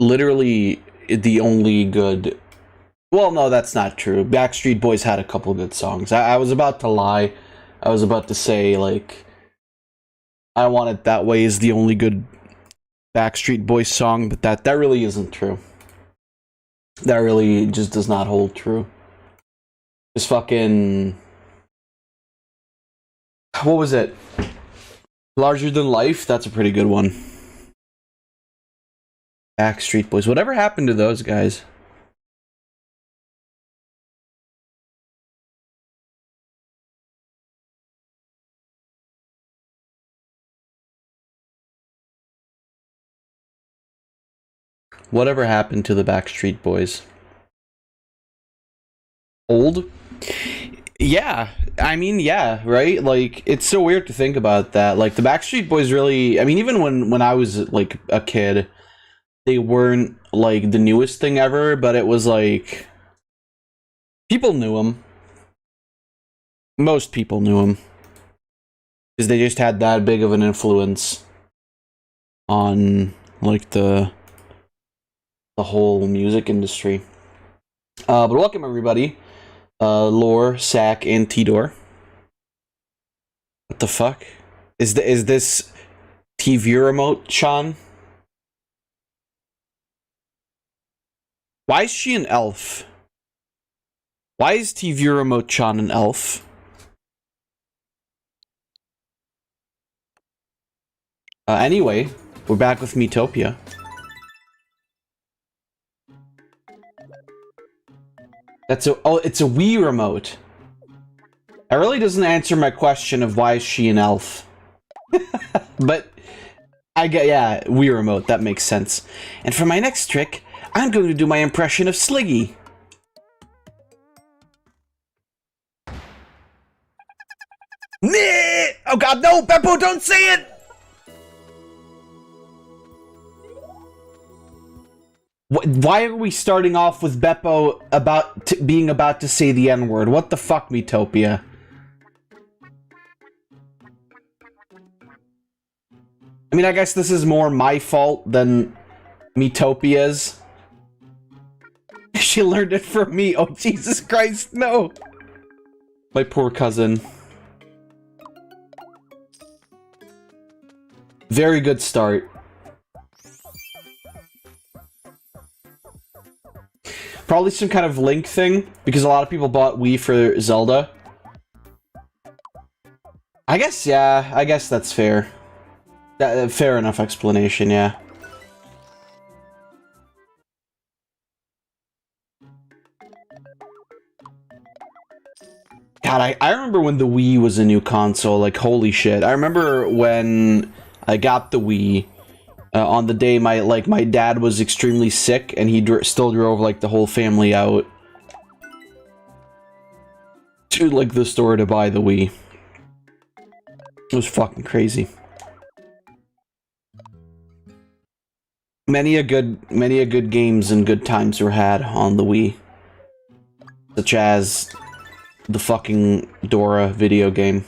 literally the only good... Well, no, that's not true. Backstreet Boys had a couple good songs. I was about to lie. I was about to say, like, I Want It That Way is the only good Backstreet Boys song, but that really isn't true. That really just does not hold true. Just fucking... What was it? Larger Than Life? That's a pretty good one. Backstreet Boys. Whatever happened to those guys? Whatever happened to the Backstreet Boys? Old? Yeah, I mean, yeah, right? Like, it's so weird to think about that. Like, the Backstreet Boys really... I mean, even when I was, like, a kid, they weren't, like, the newest thing ever, but it was, like... People knew them. Most people knew them. Because they just had that big of an influence on, like, the whole music industry. But welcome, everybody. Lore, Sack, and Tidor. What the fuck? Is this TV remote, Sean? Why is she an elf? Why is TV remote Sean an elf? Anyway, we're back with Miitopia. It's a Wii remote. That really doesn't answer my question of why is she an elf. But I get, yeah, Wii remote, that makes sense. And for my next trick, I'm going to do my impression of Sliggy. Oh god, no! Beppo, don't say it! Why are we starting off with Beppo being about to say the N-word? What the fuck, Miitopia? I mean, I guess this is more my fault than Miitopia's. She learned it from me. Oh, Jesus Christ, no! My poor cousin. Very good start. Probably some kind of Link thing, because a lot of people bought Wii for Zelda. I guess, yeah, I guess that's fair. Fair enough explanation, yeah. God, I remember when the Wii was a new console, like, holy shit. I remember when I got the Wii, on the day my dad was extremely sick, and he still drove, like, the whole family out to, like, the store to buy the Wii. It was fucking crazy. Many a good games and good times were had on the Wii. Such as the fucking Dora video game.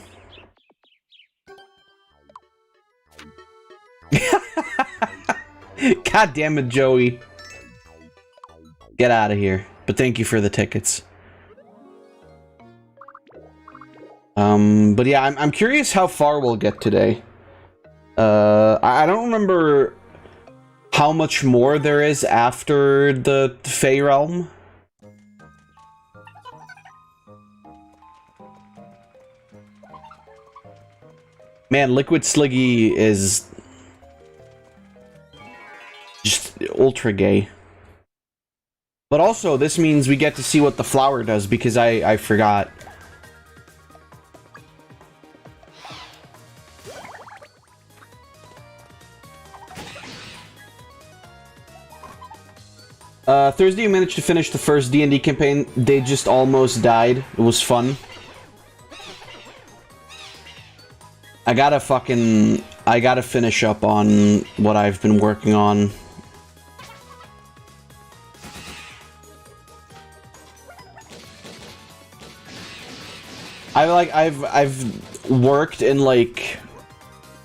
God damn it, Joey. Get out of here. But thank you for the tickets. But yeah, I'm curious how far we'll get today. I don't remember how much more there is after the Fey Realm. Man, Liquid Sliggy is just ultra gay. But also, this means we get to see what the flower does, because I forgot. Thursday I managed to finish the first D&D campaign. They just almost died. It was fun. I gotta finish up on what I've been working on. I've worked in, like,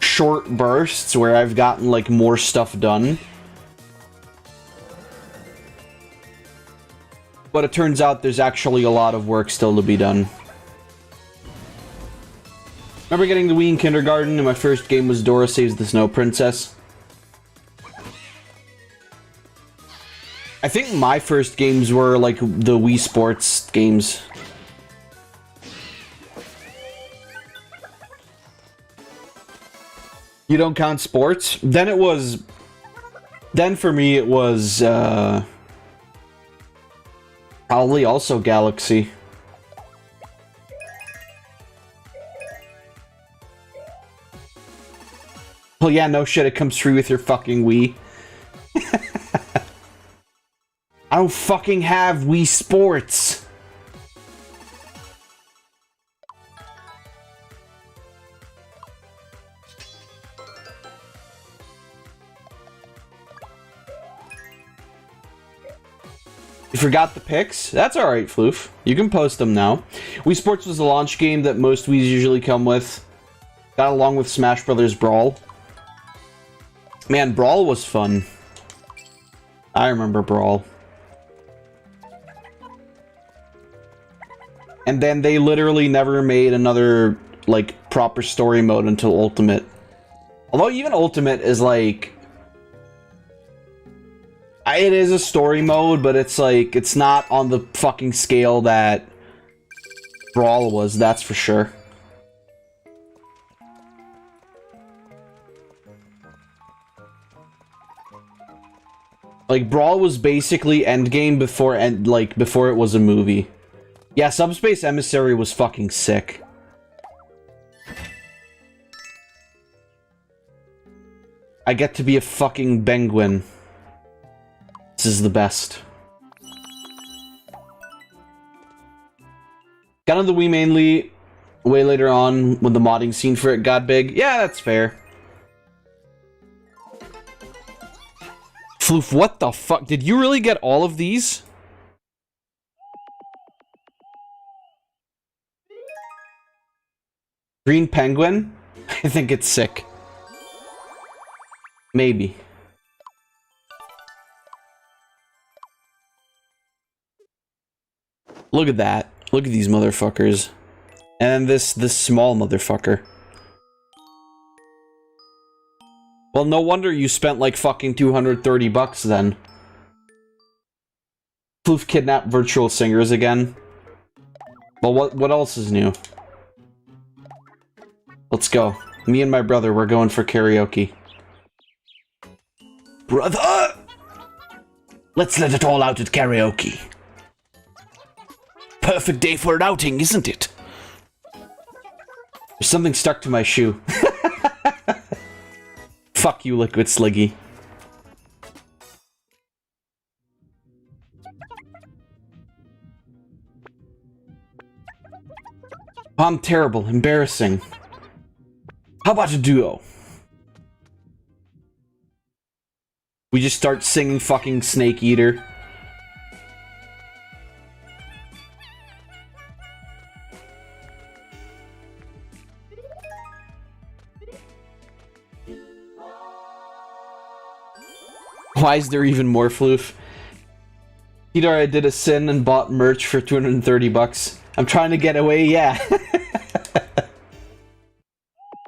short bursts where I've gotten, like, more stuff done. But it turns out there's actually a lot of work still to be done. Remember getting the Wii in kindergarten, and my first game was Dora Saves the Snow Princess? I think my first games were, like, the Wii Sports games. You don't count sports? Then it was... Then for me it was, probably also Galaxy. Well, yeah, no shit, it comes free with your fucking Wii. I don't fucking have Wii Sports. You forgot the pics? That's alright, Floof. You can post them now. Wii Sports was the launch game that most Wii's usually come with. Got along with Smash Brothers Brawl. Man, Brawl was fun. I remember Brawl. And then they literally never made another, like, proper story mode until Ultimate. Although even Ultimate is, like... It is a story mode, but it's, like, it's not on the fucking scale that Brawl was, that's for sure. Like, Brawl was basically endgame before it was a movie. Yeah, Subspace Emissary was fucking sick. I get to be a fucking penguin. This is the best. Got on the Wii mainly way later on when the modding scene for it got big. Yeah, that's fair. Floof, what the fuck? Did you really get all of these? Green Penguin? I think it's sick. Maybe. Look at that. Look at these motherfuckers. And this small motherfucker. Well, no wonder you spent like fucking 230 bucks then. Floof kidnapped virtual singers again. Well, what else is new? Let's go. Me and my brother, we're going for karaoke. Brother! Let's let it all out at karaoke. Perfect day for an outing, isn't it? There's something stuck to my shoe. Fuck you, Liquid Sliggy. I'm terrible. Embarrassing. How about a duo? We just start singing fucking Snake Eater. Why is there even more Floof? Peter, I did a sin and bought merch for 230 bucks. I'm trying to get away, yeah.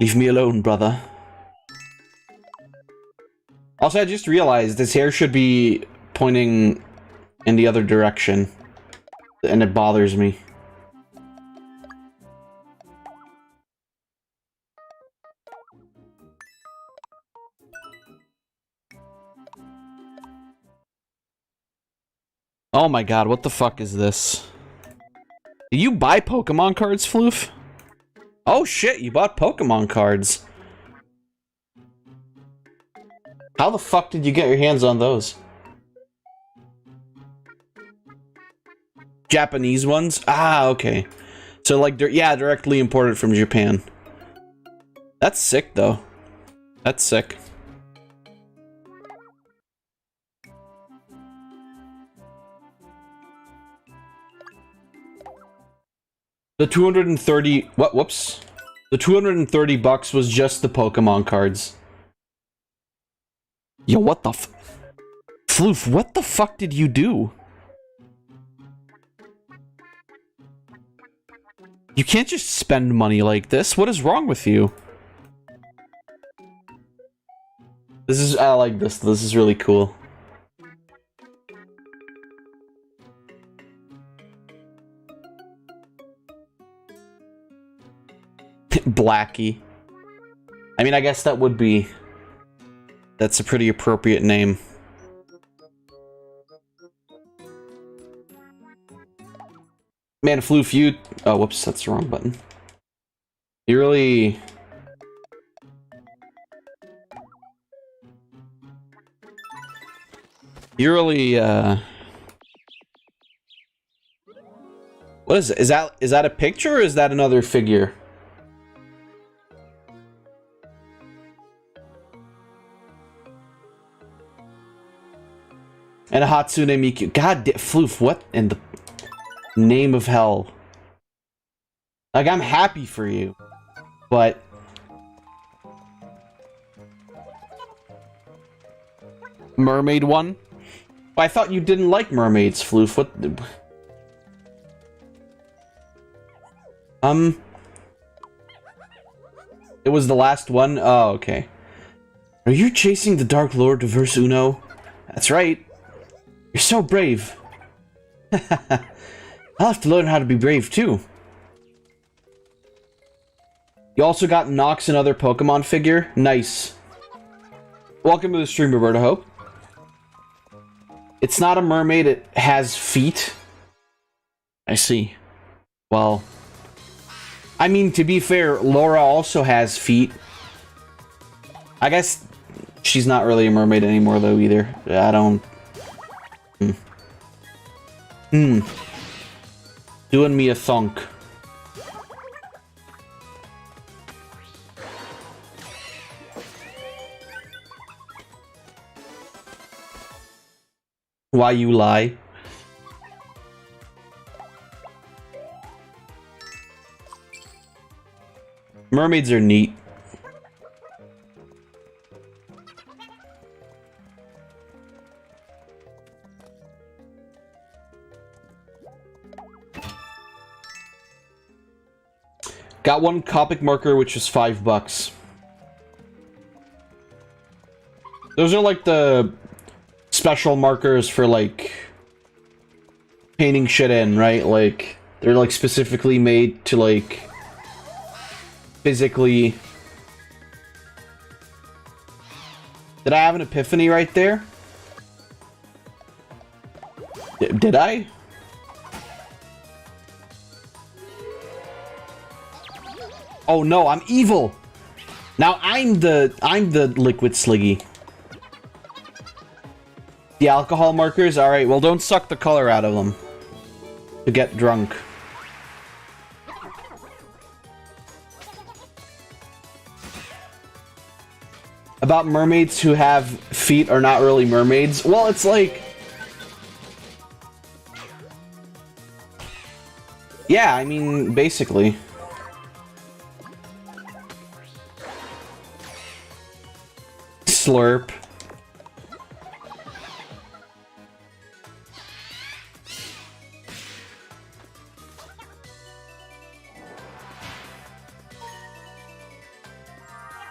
Leave me alone, brother. Also, I just realized his hair should be pointing in the other direction. And it bothers me. Oh my god, what the fuck is this? Did you buy Pokemon cards, Floof? Oh shit, you bought Pokemon cards. How the fuck did you get your hands on those? Japanese ones? Ah, okay. So, like, yeah, directly imported from Japan. That's sick, though. That's sick. The 230... What? Whoops. The 230 bucks was just the Pokemon cards. Yo, what the Floof, what the fuck did you do? You can't just spend money like this. What is wrong with you? This is, I like this. This is really cool. Blackie. I mean, I guess that would be... That's a pretty appropriate name. Man, Floof, you... Oh, whoops, that's the wrong button. You really... You really, What is it? Is that a picture or is that another figure? And a Hatsune Miku. God damn, Floof, what in the name of hell? Like, I'm happy for you, but... Mermaid one? I thought you didn't like mermaids, Floof. What? It was the last one? Oh, okay. Are you chasing the Dark Lord to verse Uno? That's right. You're so brave. I'll have to learn how to be brave, too. You also got Nox, another Pokemon figure? Nice. Welcome to the stream, Roberta Hope. It's not a mermaid, it has feet. I see. Well... I mean, to be fair, Laura also has feet. I guess she's not really a mermaid anymore, though, either. I don't... Doing me a thunk. Why you lie? Mermaids are neat. Got one Copic marker, which was $5. Those are like the special markers for like painting shit in, right? Like they're like specifically made to like physically... Did I have an epiphany right there? Did I? Oh no, I'm evil! Now I'm the liquid sliggy. The alcohol markers? Alright, well don't suck the color out of them to get drunk. About mermaids who have feet are not really mermaids. Well, it's like... Yeah, I mean, basically. Slurp.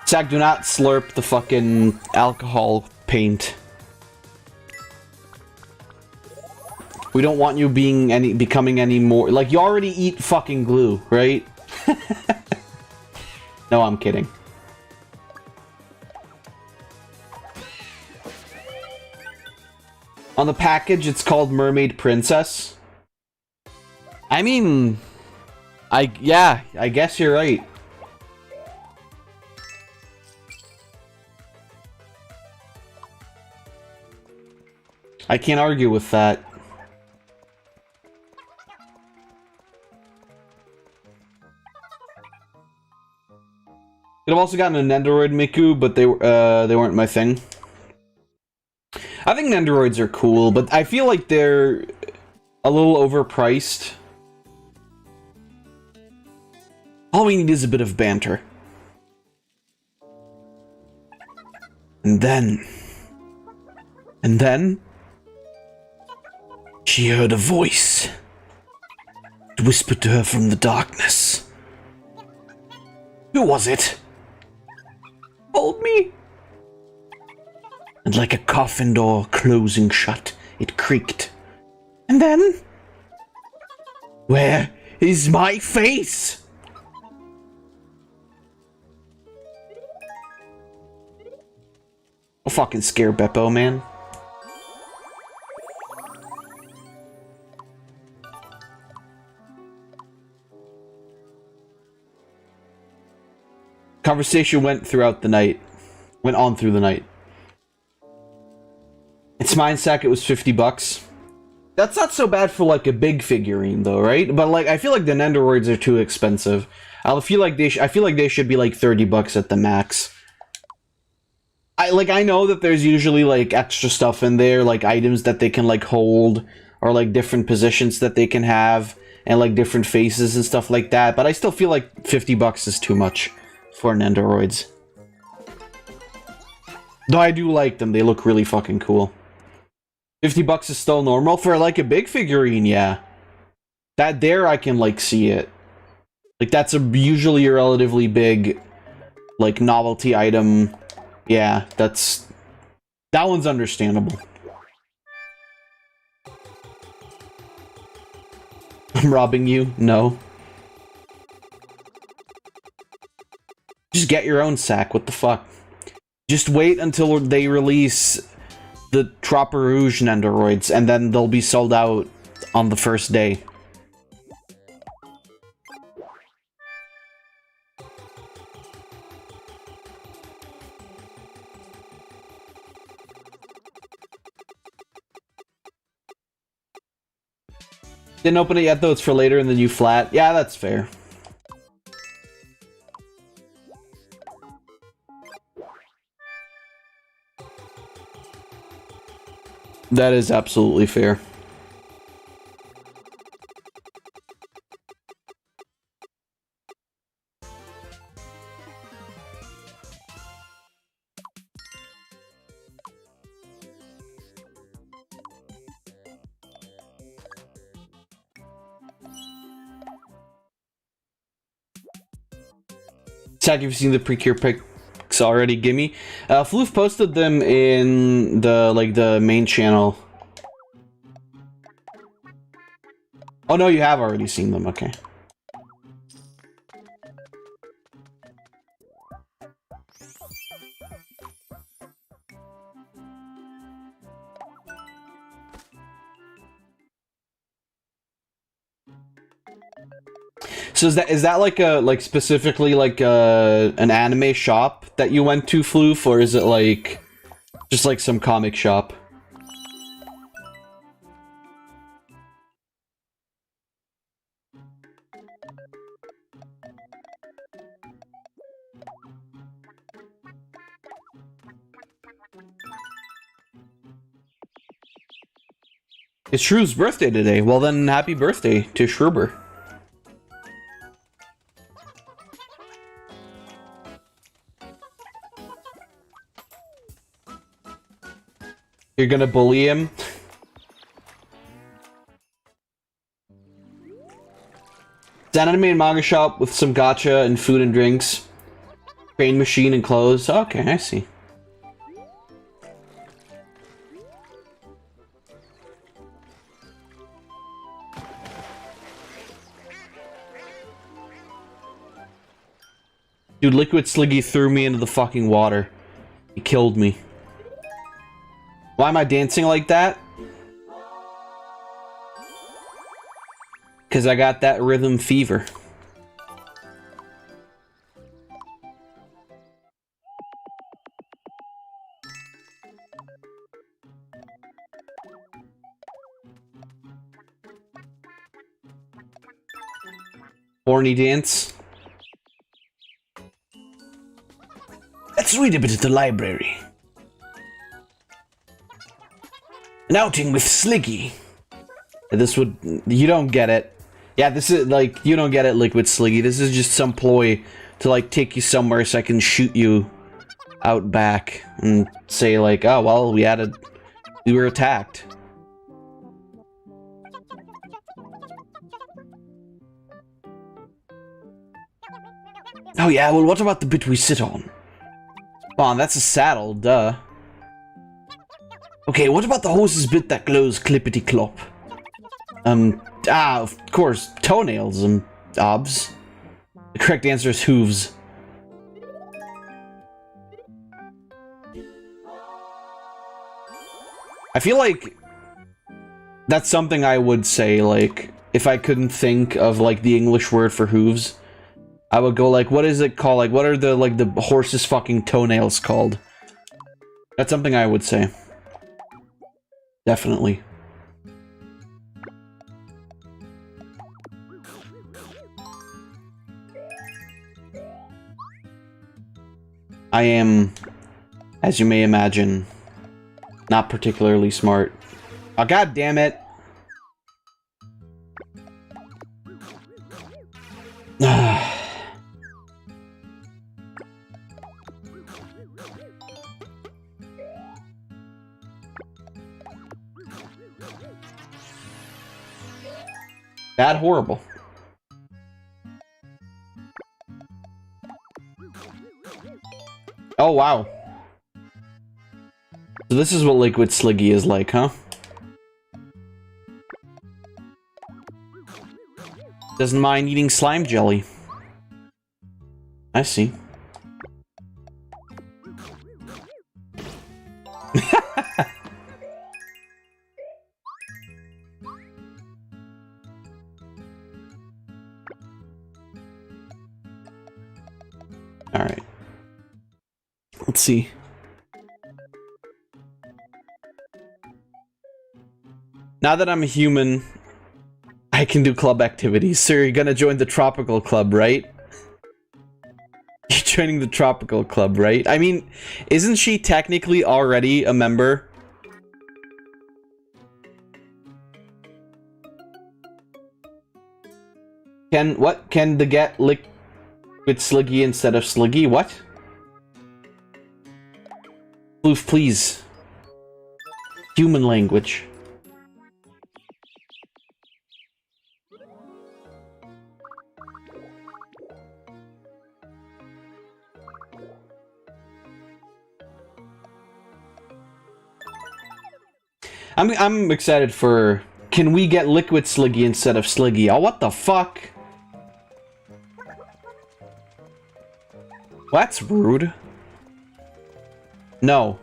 Zach, do not slurp the fucking alcohol paint. We don't want you becoming any more... Like, you already eat fucking glue, right? No, I'm kidding. On the package, it's called Mermaid Princess. I mean... Yeah, I guess you're right. I can't argue with that. Could have also gotten a Nendoroid Miku, but they weren't my thing. I think Nendoroids are cool, but I feel like they're a little overpriced. All we need is a bit of banter. And then... she heard a voice. It whispered to her from the darkness. Who was it? Hold me. And like a coffin door closing shut, it creaked. And then... Where is my face? I'll fucking scare Beppo, man. Conversation went throughout the night. Went on through the night. It's mine sack, it was $50. That's not so bad for like a big figurine though, right? But like I feel like the Nendoroids are too expensive. I feel like they should be like $30 at the max. I know that there's usually like extra stuff in there, like items that they can like hold, or like different positions that they can have, and like different faces and stuff like that, but I still feel like $50 is too much for Nendoroids. Though I do like them, they look really fucking cool. $50 is still normal for like a big figurine, yeah. That there I can like see it. Like that's usually a relatively big like novelty item. Yeah, that one's understandable. I'm robbing you? No. Just get your own sack, what the fuck? Just wait until they release the Trop Rouge Nendoroids, and then they'll be sold out on the first day. Didn't open it yet though, it's for later in the new flat. Yeah, that's fair. That is absolutely fair. Zach, you've seen the pre-cure pics already, gimme. Floof posted them in the main channel. Oh no, you have already seen them, okay. So is that like specifically like an anime shop that you went to, Floof, or is it like just like some comic shop? It's Shrew's birthday today. Well then, happy birthday to Schruber. You're gonna bully him? It's an anime and manga shop with some gacha and food and drinks. Train machine and clothes. Okay, I see. Dude, Liquid Sliggy threw me into the fucking water. He killed me. Why am I dancing like that? Because I got that rhythm fever. Horny dance. Let's read a bit at the library. An outing with Sliggy. This would... You don't get it. Yeah, this is like... You don't get it, Liquid Sliggy. This is just some ploy to like take you somewhere so I can shoot you out back and say like, oh, well, we were attacked. Oh yeah, well what about the bit we sit on? Bon, that's a saddle, duh. Okay, what about the horse's bit that glows clippity-clop? Of course, toenails, obs. The correct answer is hooves. I feel like that's something I would say, like, if I couldn't think of, like, the English word for hooves, I would go, like, what is it called? Like, what are the, like, the horse's fucking toenails called? That's something I would say. Definitely. I am, as you may imagine, not particularly smart. Oh, god damn it. That horrible. Oh, wow. So this is what Liquid Sliggy is like, huh? Doesn't mind eating slime jelly. I see. Alright. Let's see. Now that I'm a human, I can do club activities. So you're gonna join the tropical club, right? You're joining the tropical club, right? I mean, isn't she technically already a member? Can the get Liquid Sliggy instead of Sliggy? What? Floof, please. Human language. I'm excited for... Can we get Liquid Sliggy instead of Sliggy? Oh, what the fuck? Well, that's rude. No.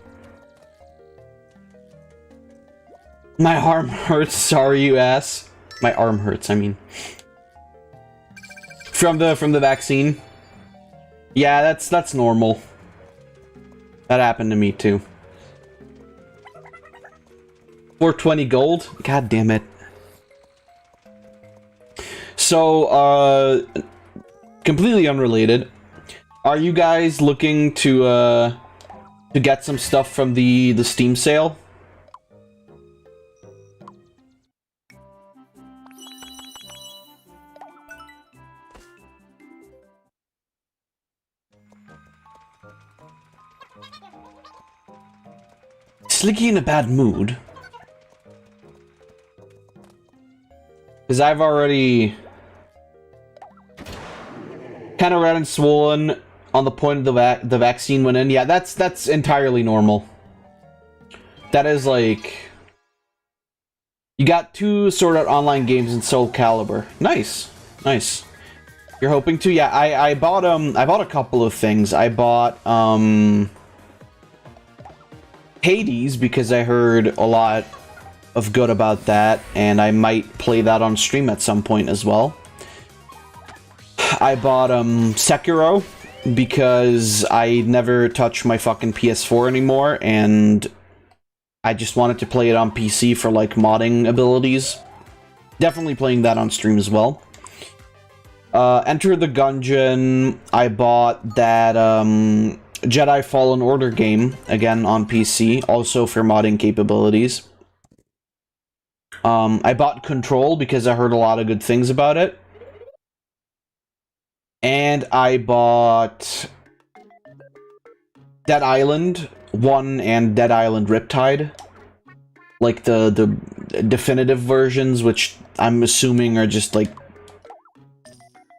My arm hurts, sorry you ass. My arm hurts, I mean. From the vaccine? Yeah, that's normal. That happened to me too. 420 gold? God damn it. So, completely unrelated. Are you guys looking to get some stuff from the Steam sale? Sliggy in a bad mood? Because I've already kind of red and swollen on the point of the vaccine went in. Yeah, that's entirely normal. That is like... You got 2 Sword Art Online games in Soul Calibur. Nice. Nice. You're hoping to? Yeah, I bought a couple of things. I bought Hades because I heard a lot of good about that, and I might play that on stream at some point as well. I bought Sekiro because I never touch my fucking PS4 anymore, and I just wanted to play it on PC for like modding abilities. Definitely playing that on stream as well. Enter the Gungeon. I bought that Jedi Fallen Order game again on PC, also for modding capabilities. I bought Control because I heard a lot of good things about it. And I bought Dead Island 1 and Dead Island Riptide. Like the definitive versions, which I'm assuming are just like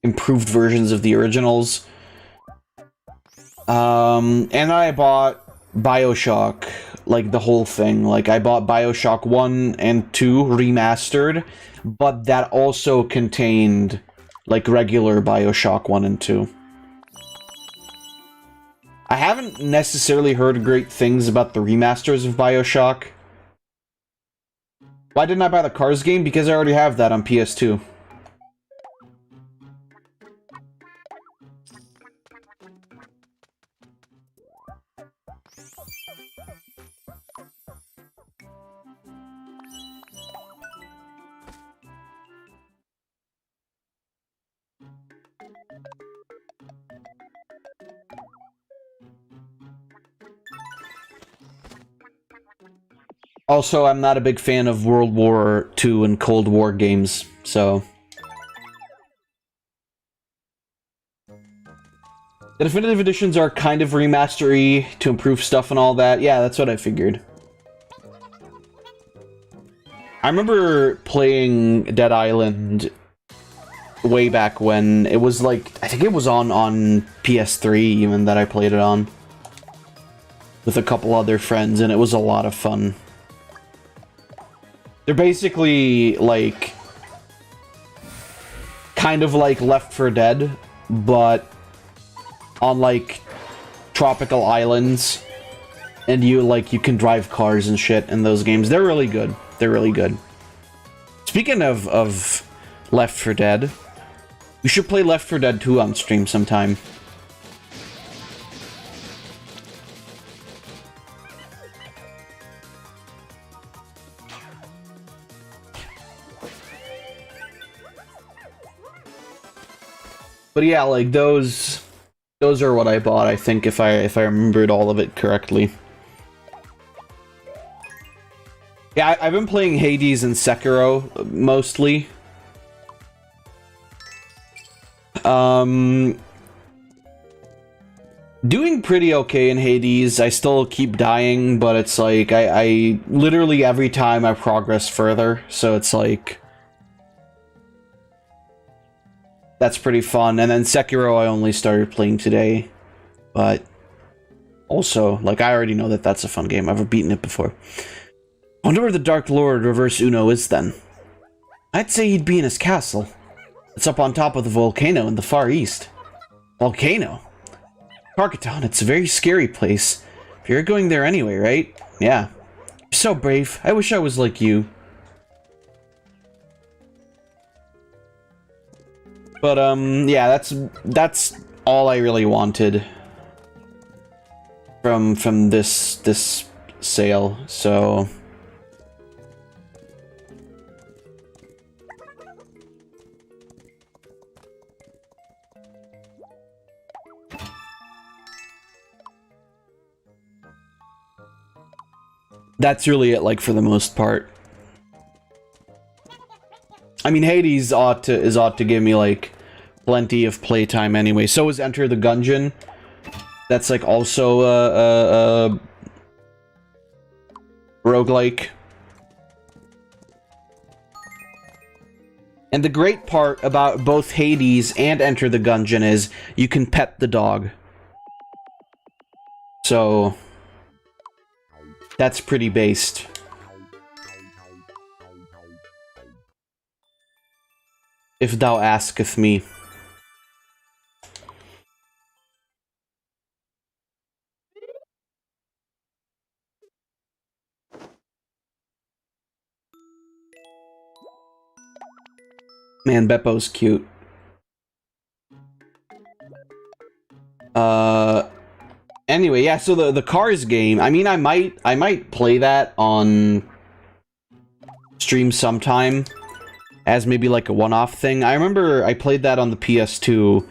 improved versions of the originals. And I bought BioShock, like the whole thing. Like I bought BioShock 1 and 2 remastered, but that also contained like regular BioShock 1 and 2. I haven't necessarily heard great things about the remasters of BioShock. Why didn't I buy the Cars game? Because I already have that on PS2. Also, I'm not a big fan of World War II and Cold War games, so... The definitive editions are kind of remastery to improve stuff and all that. Yeah, that's what I figured. I remember playing Dead Island way back when. It was like, I think it was on PS3 even that I played it on. With a couple other friends, and it was a lot of fun. They're basically, like, kind of like Left 4 Dead, but on, like, tropical islands, and you can drive cars and shit in those games. They're really good. They're really good. Speaking of Left 4 Dead, we should play Left 4 Dead 2 on stream sometime. But yeah, like those are what I bought, I think, if I remembered all of it correctly. Yeah, I've been playing Hades and Sekiro mostly. Doing pretty okay in Hades. I still keep dying, but it's like I literally every time I progress further, so it's like that's pretty fun. And then Sekiro I only started playing today, but also, like, I already know that that's a fun game. I've beaten it before. I wonder where the Dark Lord Reverse Uno is then. I'd say he'd be in his castle. It's up on top of the volcano in the far east. Volcano? Carcaton, it's a very scary place. But you're going there anyway, right? Yeah. You're so brave. I wish I was like you. But, yeah, that's all I really wanted from this sale, so... That's really it, like, for the most part. I mean, Hades is ought to give me, like, plenty of playtime anyway. So is Enter the Gungeon. That's, like, also a roguelike. And the great part about both Hades and Enter the Gungeon is you can pet the dog. So... that's pretty based. If thou asketh me. Man, Beppo's cute. Anyway, yeah, so the Cars game, I mean, I might play that on stream sometime as maybe like a one-off thing. I remember I played that on the PS2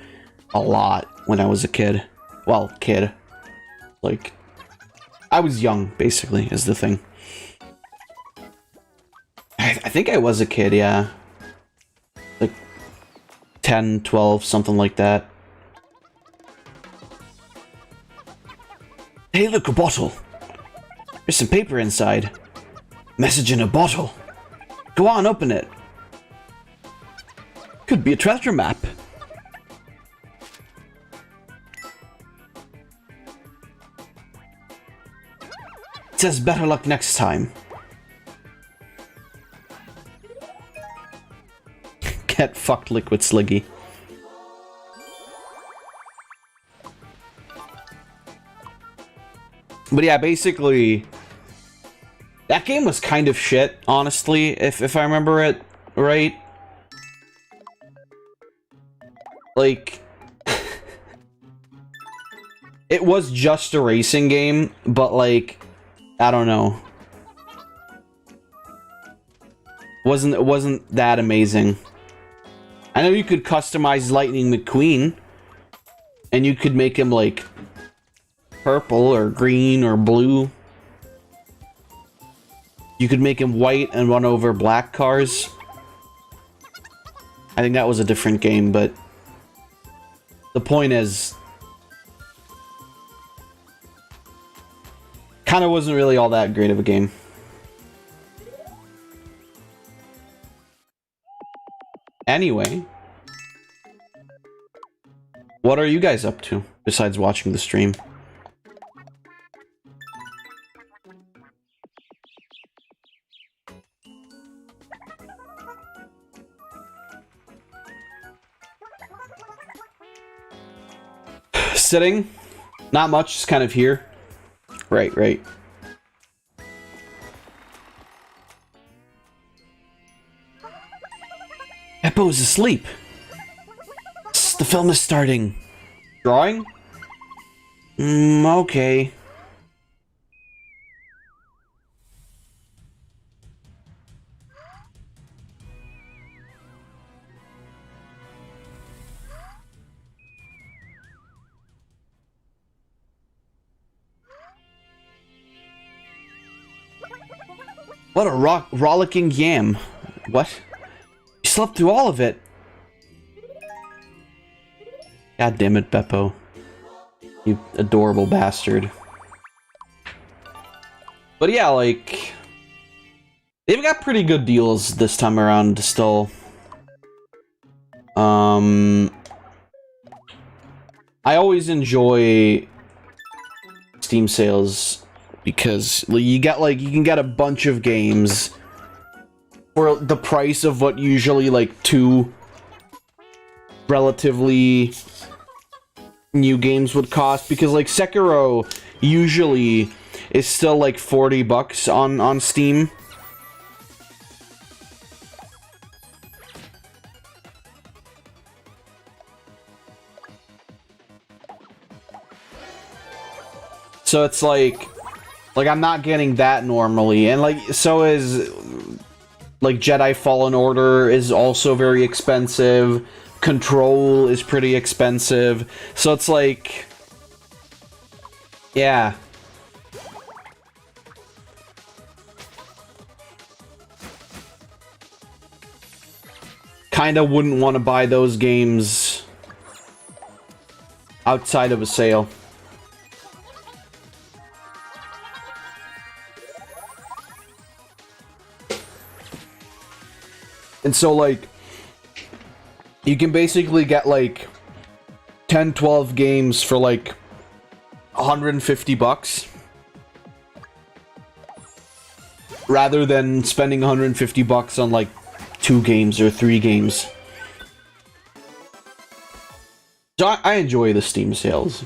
a lot when I was a kid. Well, kid. Like, I was young, basically, is the thing. I think I was a kid, yeah. Like, 10, 12, something like that. Hey, look, a bottle. There's some paper inside. Message in a bottle. Go on, open it. Could be a treasure map. It says better luck next time. Get fucked, Liquid Sliggy. But yeah, basically, that game was kind of shit, honestly, if I remember it right. Like, it was just a racing game, but like, I don't know. It wasn't that amazing. I know you could customize Lightning McQueen, and you could make him like purple or green or blue. You could make him white and run over black cars. I think that was a different game, but the point is, kind of wasn't really all that great of a game. Anyway, what are you guys up to besides watching the stream? Sitting? Not much, just kind of here. Right. Eppo's asleep. The film is starting. Drawing? Okay. What a rollicking yam. What? You slept through all of it. God damn it, Beppo. You adorable bastard. But yeah, like, they've got pretty good deals this time around still. I always enjoy Steam sales because you can get a bunch of games for the price of what usually like 2 relatively new games would cost, because like Sekiro usually is still like $40 on Steam. So it's like I'm not getting that normally, and like so is like Jedi Fallen Order is also very expensive. Control is pretty expensive. So it's like, yeah. Kinda wouldn't want to buy those games outside of a sale. And so, like, you can basically get, like, 10, 12 games for, like, $150. Rather than spending $150 on, like, 2 games or 3 games. So I enjoy the Steam sales.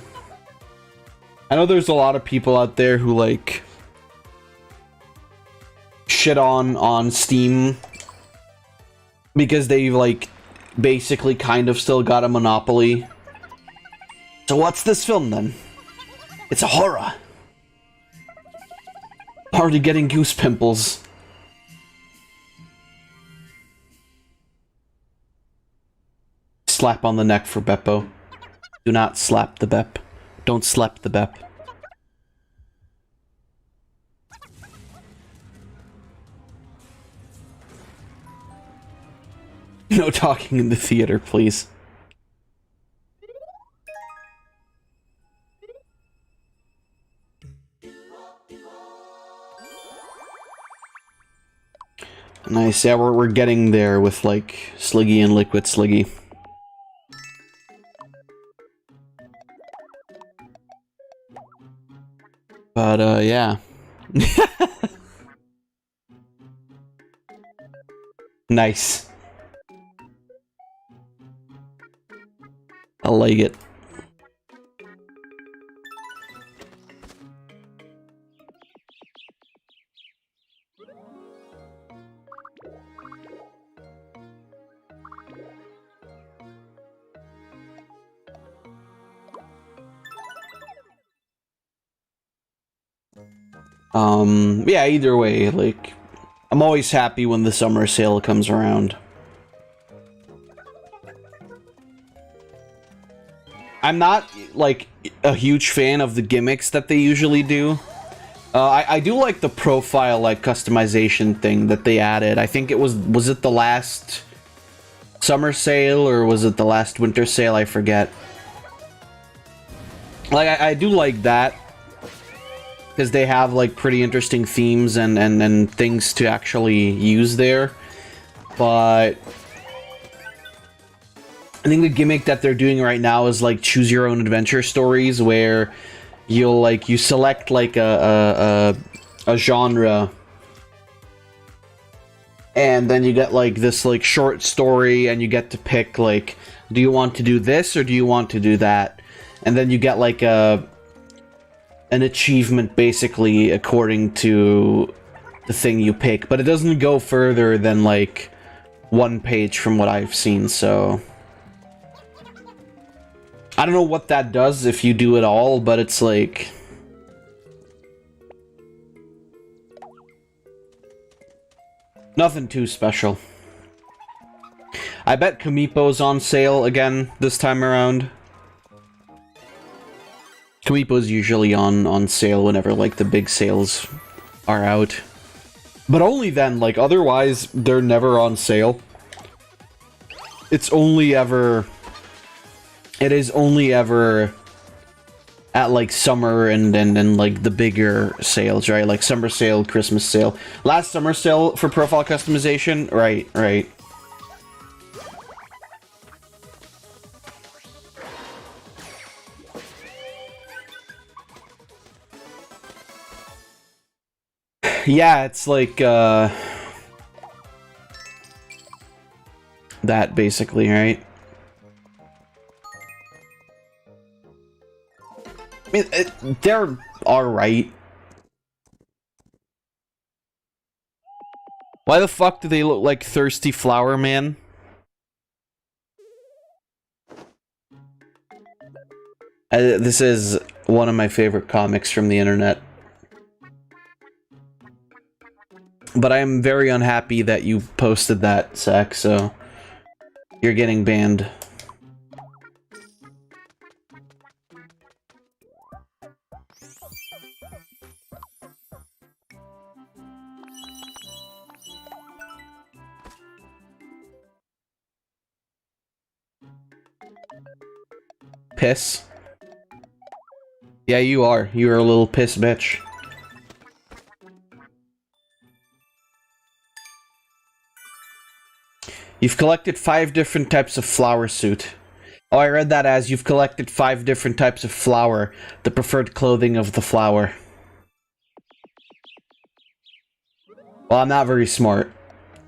I know there's a lot of people out there who, like, shit on Steam because they've, like, basically kind of still got a monopoly. So what's this film, then? It's a horror. Already getting goose pimples. Slap on the neck for Beppo. Do not slap the Bep. Don't slap the Bep. No talking in the theater, please. Nice, yeah, we're getting there with, like, Sliggy and Liquid Sliggy. But, yeah. Nice. I like it. Yeah, either way, like, I'm always happy when the summer sale comes around. I'm not, like, a huge fan of the gimmicks that they usually do. I do like the profile, like, customization thing that they added. I think it was it the last summer sale, or was it the last winter sale? I forget. Like, I do like that, because they have, like, pretty interesting themes and things to actually use there. But I think the gimmick that they're doing right now is, like, choose your own adventure stories, where you'll, like, you select, like, a genre, and then you get, like, this, like, short story, and you get to pick, like, do you want to do this, or do you want to do that? And then you get, like, an achievement, basically, according to the thing you pick. But it doesn't go further than, like, one page from what I've seen, so I don't know what that does if you do it all, but it's like, nothing too special. I bet Kamipo's on sale again this time around. Kamipo's usually on sale whenever, like, the big sales are out. But only then, like, otherwise, they're never on sale. It's only ever... It is only ever at, like, summer and like, the bigger sales, right? Like, summer sale, Christmas sale. Last summer sale for profile customization? Right, right. Yeah, it's like, that, basically, right? I mean, they're alright. Why the fuck do they look like Thirsty Flower Man? This is one of my favorite comics from the internet. But I am very unhappy that you posted that, Zach, so you're getting banned. Piss. Yeah, you are. You're a little piss bitch. You've collected 5 different types of flower suit. Oh, I read that as you've collected 5 different types of flower, the preferred clothing of the flower. Well, I'm not very smart,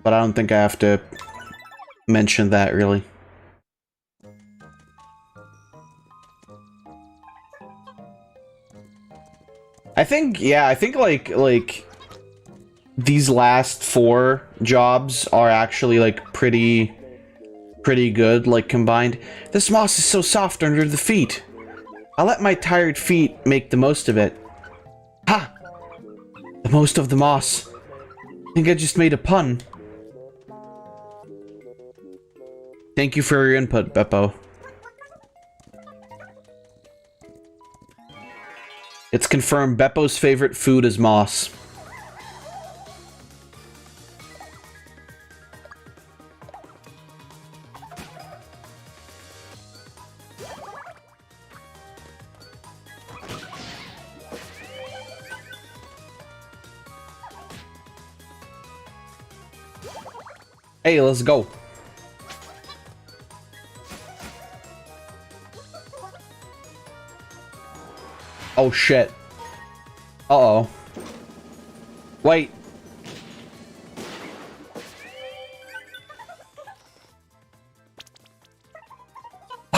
but I don't think I have to mention that, really. I think, yeah, I think, like, these last 4 jobs are actually, like, pretty good, like, combined. This moss is so soft under the feet. I'll let my tired feet make the most of it. Ha! The most of the moss. I think I just made a pun. Thank you for your input, Beppo. It's confirmed Beppo's favorite food is moss. Hey, let's go. Oh shit. Uh-oh. Wait.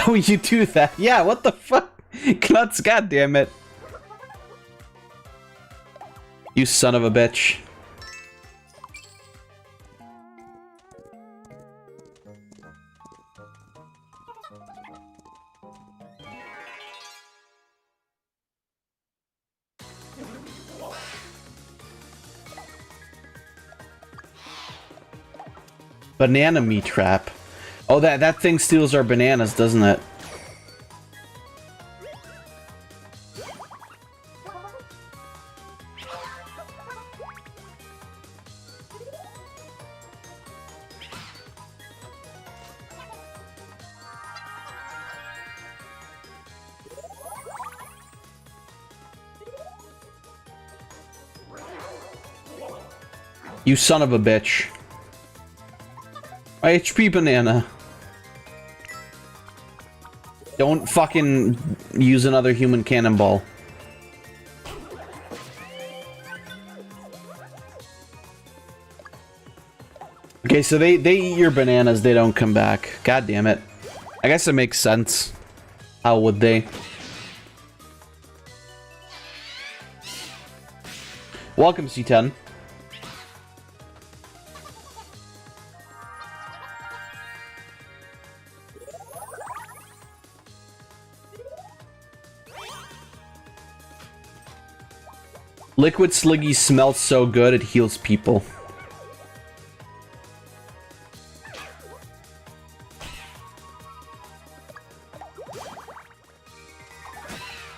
Oh, you do that? Yeah, what the fuck? Knuts, goddammit. You son of a bitch. Banana meat trap. Oh, that thing steals our bananas, doesn't it? You son of a bitch. HP banana. Don't fucking use another human cannonball. Okay, so they eat your bananas, they don't come back. God damn it. I guess it makes sense. How would they? Welcome, C10. Liquid Sliggy smells so good, it heals people.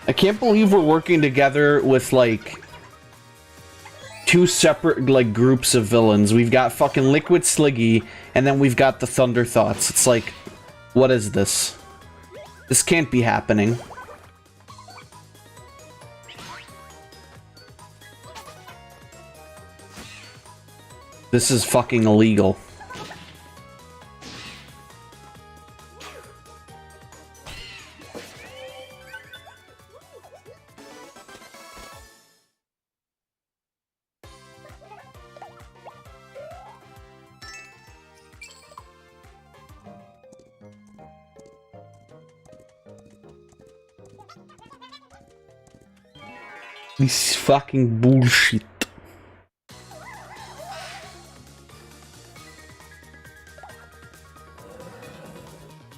I can't believe we're working together with, like, two separate, like, groups of villains. We've got fucking Liquid Sliggy, and then we've got the Thunder Thoughts. It's like, what is this? This can't be happening. This is fucking illegal. This fucking bullshit.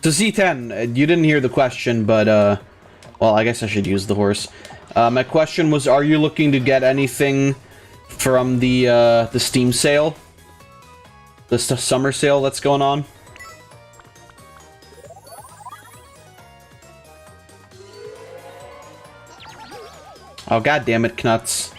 So Z10, you didn't hear the question, but, well, I guess I should use the horse. My question was, are you looking to get anything from the Steam sale? The summer sale that's going on? Oh, god damn it, Knuts.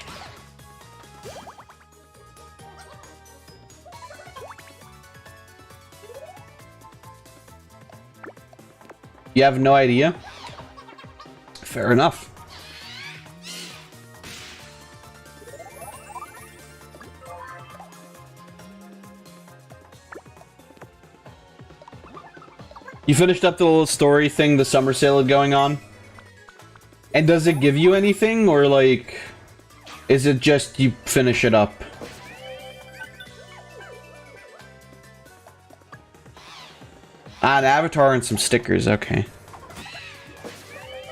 You have no idea? Fair enough. You finished up the little story thing the summer sale is going on? And does it give you anything, or like, is it just you finish it up? Ah, an avatar and some stickers, okay.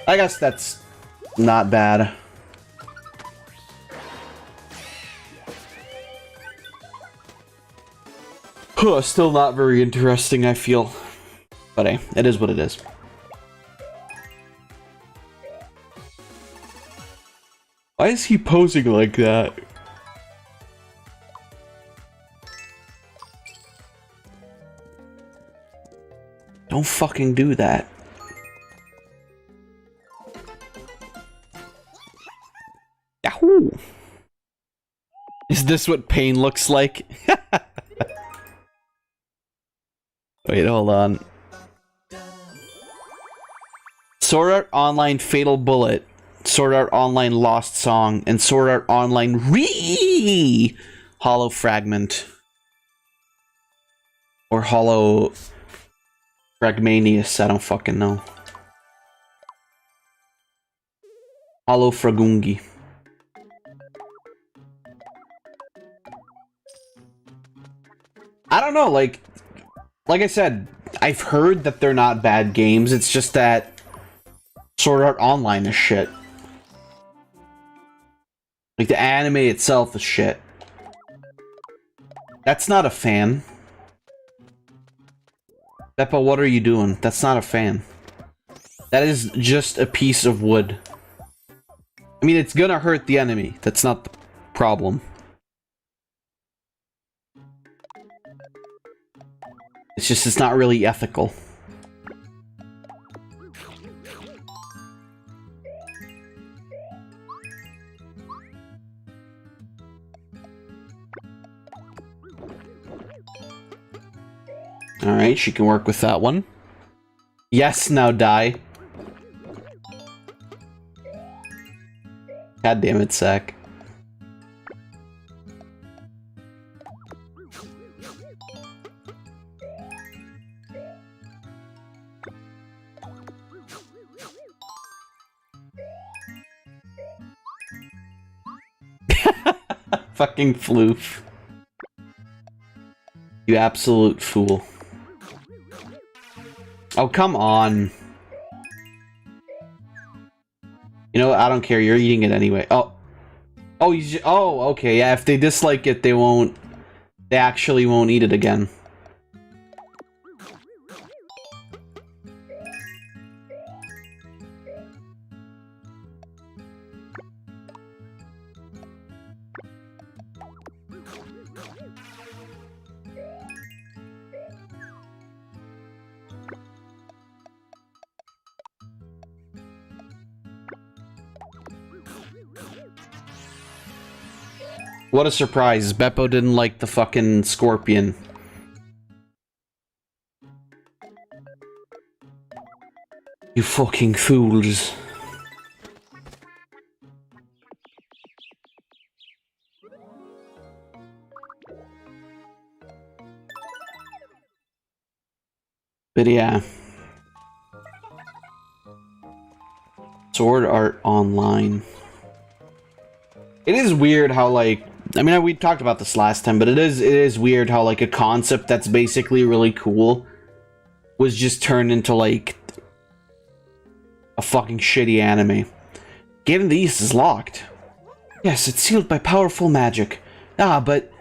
I guess that's not bad. Huh, still not very interesting, I feel. But hey, it is what it is. Why is he posing like that? Don't fucking do that. Yahoo! Is this what pain looks like? Wait, hold on. Sword Art Online Fatal Bullet, Sword Art Online Lost Song, and Sword Art Online Hollow Fragment. Or Hollow Fragmanius, I don't fucking know. Hollow Fragungi. I don't know, like I said, I've heard that they're not bad games, it's just that Sword Art Online is shit. Like, the anime itself is shit. That's not a fan. Beppo, what are you doing? That's not a fan. That is just a piece of wood. I mean, it's gonna hurt the enemy. That's not the problem. It's just, it's not really ethical. Alright, she can work with that one. Yes, now die. God damn it, Sack. Fucking floof. You absolute fool. Oh, come on. You know what? I don't care. You're eating it anyway. Oh. Oh, oh, okay. Yeah, if they dislike it, they won't... They actually won't eat it again. What a surprise. Beppo didn't like the fucking scorpion. You fucking fools. But yeah. Sword Art Online. It is weird how, like... I mean, we talked about this last time, but it is weird how, like, a concept that's basically really cool was just turned into, like, a fucking shitty anime. Gate in the East is locked. Yes, it's sealed by powerful magic. Ah, but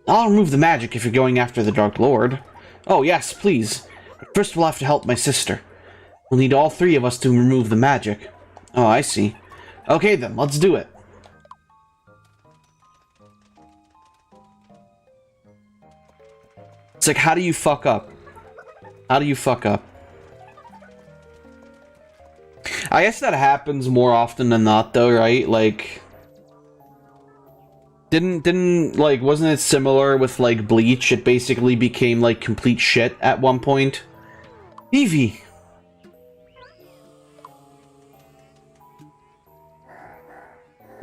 I'll remove the magic if you're going after the Dark Lord. Oh, yes, please. But first we'll have to help my sister. We'll need all three of us to remove the magic. Oh, I see. Okay then, let's do it. It's like, how do you fuck up? How do you fuck up? I guess that happens more often than not, though, right? Like, like, wasn't it similar with, like, Bleach? It basically became, like, complete shit at one point. Eevee!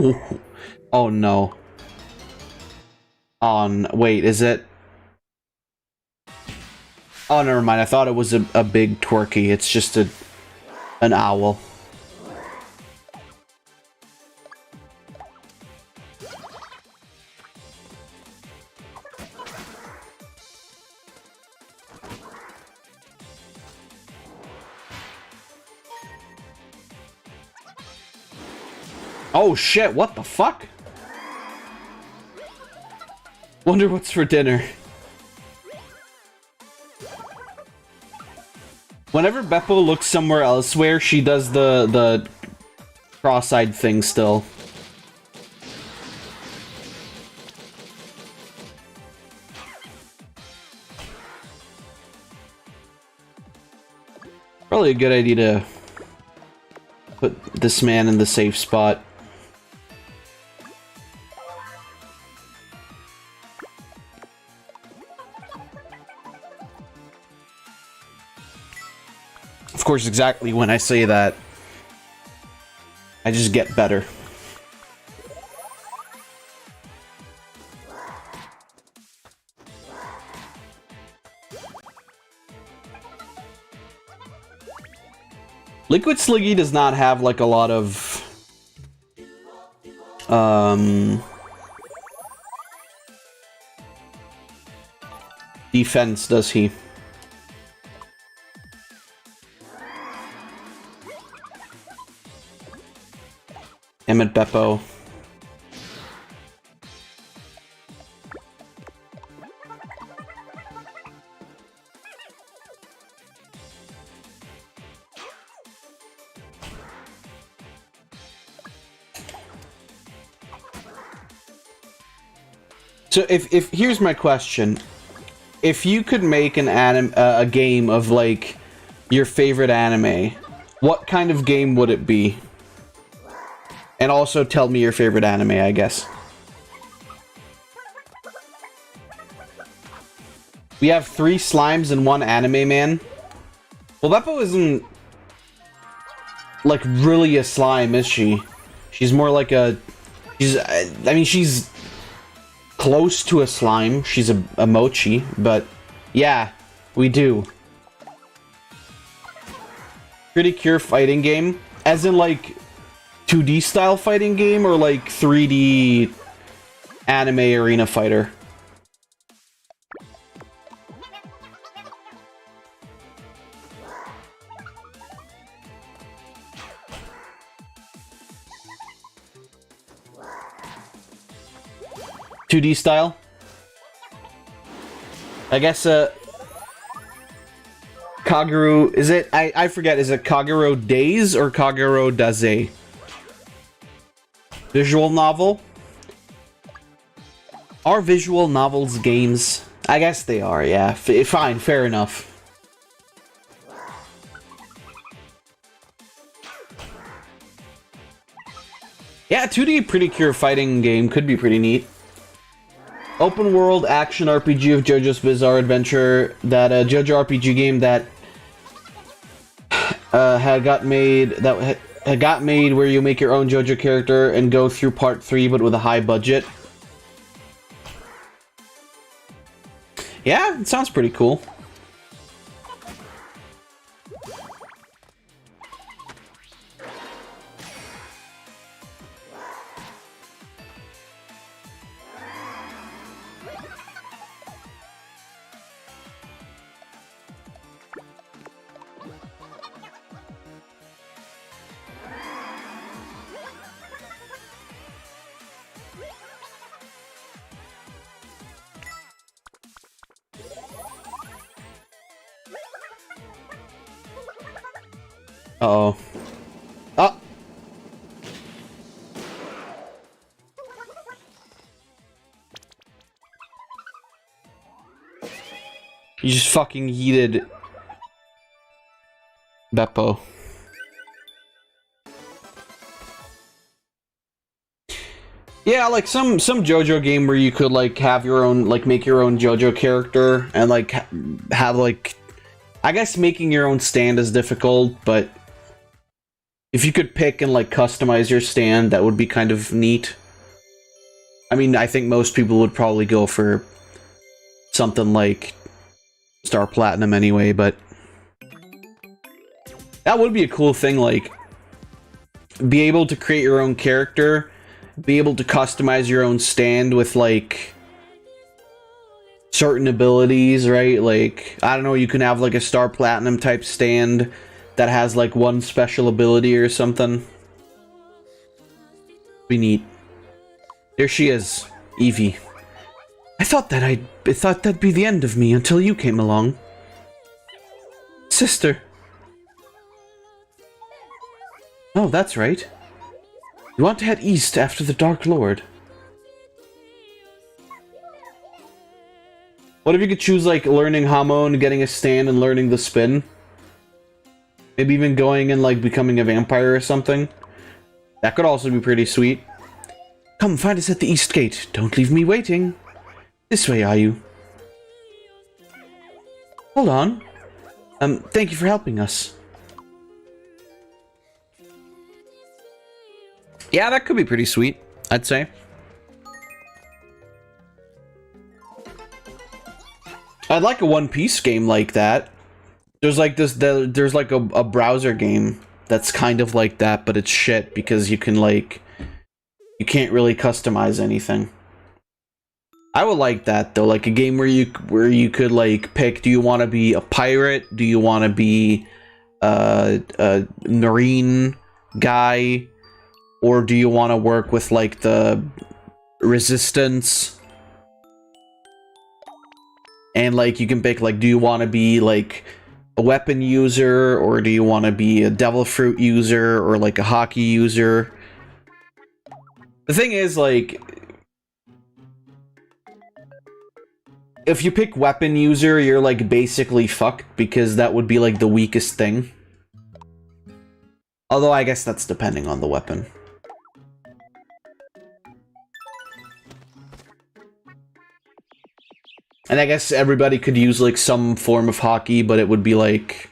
Ooh. Oh, no. Wait, is it? Oh, never mind. I thought it was a big twerky. It's just an owl. Oh shit, what the fuck? Wonder what's for dinner. Whenever Beppo looks somewhere elsewhere, she does the cross-eyed thing still. Probably a good idea to put this man in the safe spot. Of course, exactly when I say that, I just get better. Liquid Sliggy does not have, like, a lot of... defense does he? Damn it, Beppo. So if here's my question. If you could make an a game of like your favorite anime, what kind of game would it be? And also tell me your favorite anime, I guess. We have 3 slimes and 1 anime man. Well, Beppo isn't like really a slime, is she? She's more like a I mean, she's close to a slime. She's a mochi, but yeah, we do. Pretty Cure fighting game, as in like 2D style fighting game or like 3D anime arena fighter. (2D style? I guess, Kagero, is it? I forget, is it Kagero Days or Kagero Daze? Visual novel? Are visual novels games? I guess they are, yeah. Fine, fair enough. Yeah, 2D Pretty Cure fighting game could be pretty neat. Open world action RPG of JoJo's Bizarre Adventure, that JoJo RPG game that had got made where you make your own JoJo character and go through part 3 but with a high budget. Yeah, it sounds pretty cool. Uh-oh. Ah! You just fucking yeeted Beppo. Yeah, like some JoJo game where you could like have your own, like make your own JoJo character and like have like, I guess making your own stand is difficult, but if you could pick and like customize your stand, that would be kind of neat. I mean, I think most people would probably go for something like Star Platinum anyway, but that would be a cool thing, like be able to create your own character, be able to customize your own stand with like certain abilities, right? Like, I don't know, you can have like a Star Platinum type stand that has like one special ability or something. Be neat. There she is, Evie. I thought that'd be the end of me until you came along. Sister. Oh, that's right. You want to head east after the Dark Lord. What if you could choose like learning Hamon, getting a stand, and learning the spin? Maybe even going and like becoming a vampire or something. That could also be pretty sweet. Come find us at the East Gate. Don't leave me waiting. This way, are you? Hold on. Thank you for helping us. Yeah, that could be pretty sweet, I'd say. I'd like a One Piece game like that. There's like there's like a browser game that's kind of like that, but it's shit because you can like, you can't really customize anything. I would like that though, like a game where you could like pick. Do you want to be a pirate? Do you want to be a marine guy, or do you want to work with like the resistance? And like you can pick like, do you want to be like a weapon user, or do you want to be a devil fruit user, or like a hockey user? The thing is, like, if you pick weapon user, you're like basically fucked because that would be like the weakest thing. Although I guess that's depending on the weapon. And I guess everybody could use like some form of hockey, but it would be like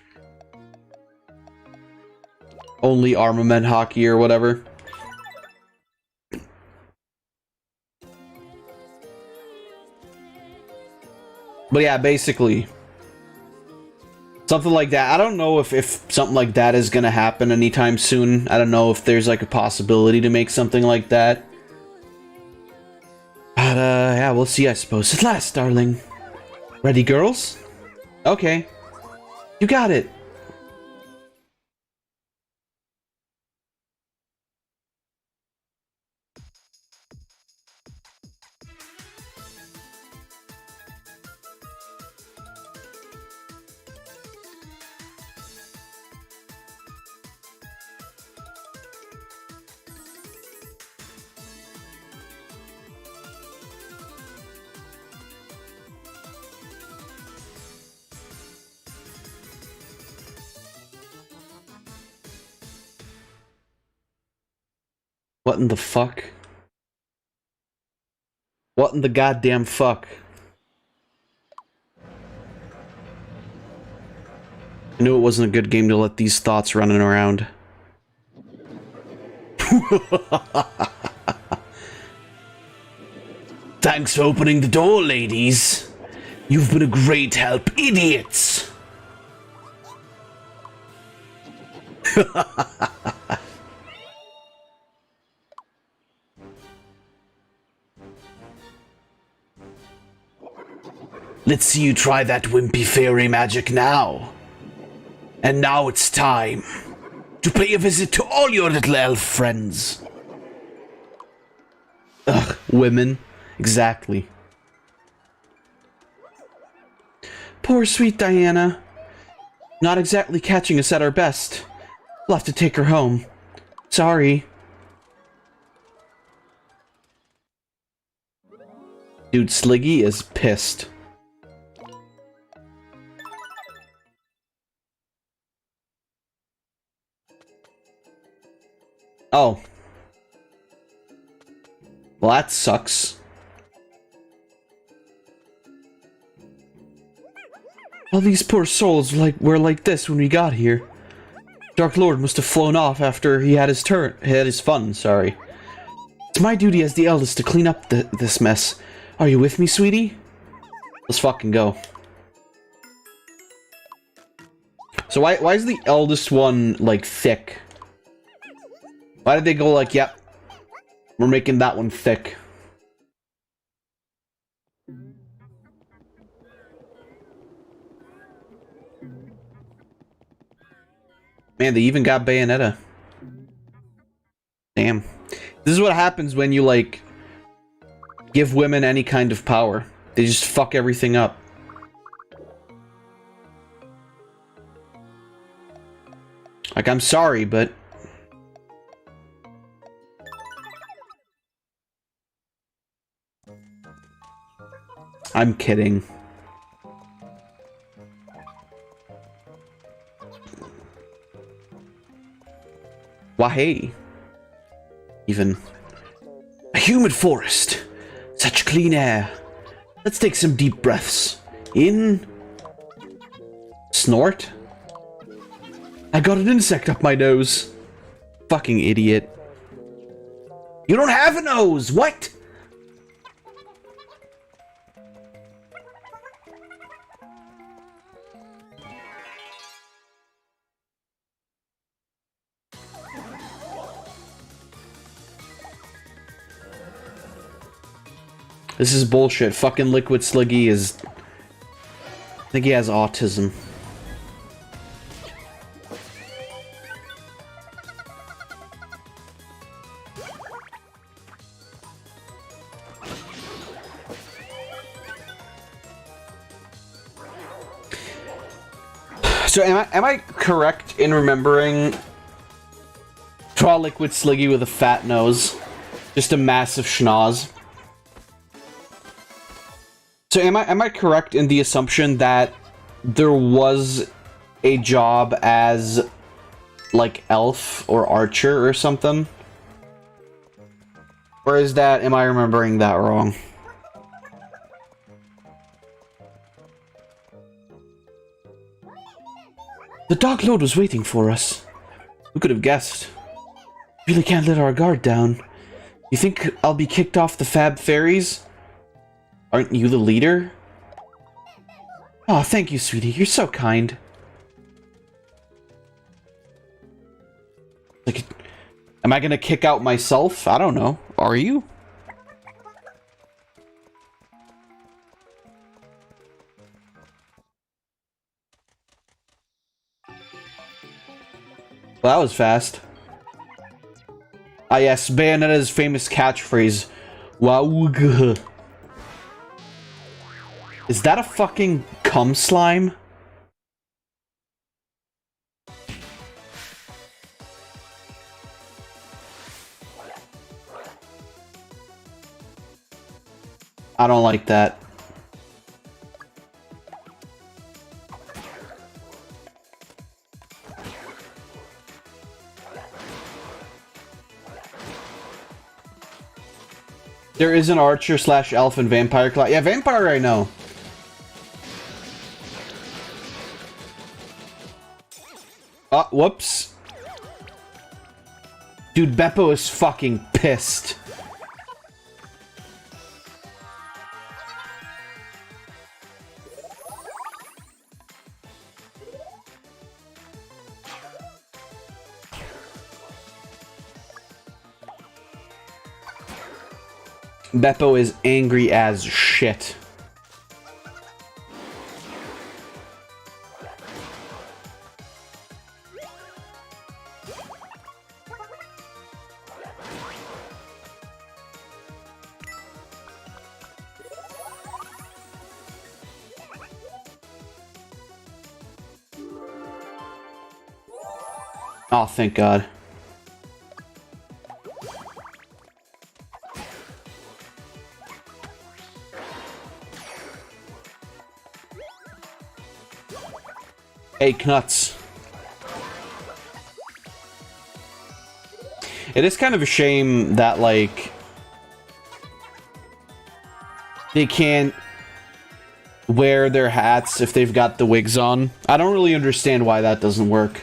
only armament hockey or whatever. But yeah, basically something like that. I don't know if something like that is gonna happen anytime soon. I don't know if there's like a possibility to make something like that. But yeah, we'll see, I suppose. At last, darling. Ready, girls? Okay. You got it. What in the fuck? What in the goddamn fuck? I knew it wasn't a good game to let these thoughts running around. Thanks for opening the door, ladies. You've been a great help, idiots. Let's see you try that wimpy fairy magic now. And now it's time to pay a visit to all your little elf friends. Ugh, women. Exactly. Poor sweet Diana. Not exactly catching us at our best. We'll have to take her home. Sorry. Dude, Sliggy is pissed. Oh. Well, that sucks. All these poor souls were like this when we got here. Dark Lord must have flown off after he had his fun, sorry. It's my duty as the eldest to clean up this mess. Are you with me, sweetie? Let's fucking go. So why is the eldest one, like, thick? Why did they go like, yep, we're making that one thick? Man, they even got Bayonetta. Damn. This is what happens when you, like, give women any kind of power. They just fuck everything up. Like, I'm sorry, but... I'm kidding. Why, hey. Even. A humid forest. Such clean air. Let's take some deep breaths. In. Snort. I got an insect up my nose. Fucking idiot. You don't have a nose! What? This is bullshit. Fucking Liquid Sliggy is... I think he has autism. So am I correct in remembering draw Liquid Sliggy with a fat nose? Just a massive schnoz. So am I correct in the assumption that there was a job as like elf or archer or something? Or is that, am I remembering that wrong? The Dark Lord was waiting for us. Who could have guessed? Really can't let our guard down. You think I'll be kicked off the Fab Fairies? Aren't you the leader? Oh, thank you, sweetie. You're so kind. Like, am I gonna kick out myself? I don't know. Are you? Well, that was fast. Ah yes, Bayonetta's famous catchphrase. Wowg. Is that a fucking cum slime? I don't like that. There is an archer slash elf and vampire class. Yeah, vampire I know. Whoops. Dude, Beppo is fucking pissed. Beppo is angry as shit. Oh, thank God. Hey, Knuts. It is kind of a shame that, like, they can't wear their hats if they've got the wigs on. I don't really understand why that doesn't work.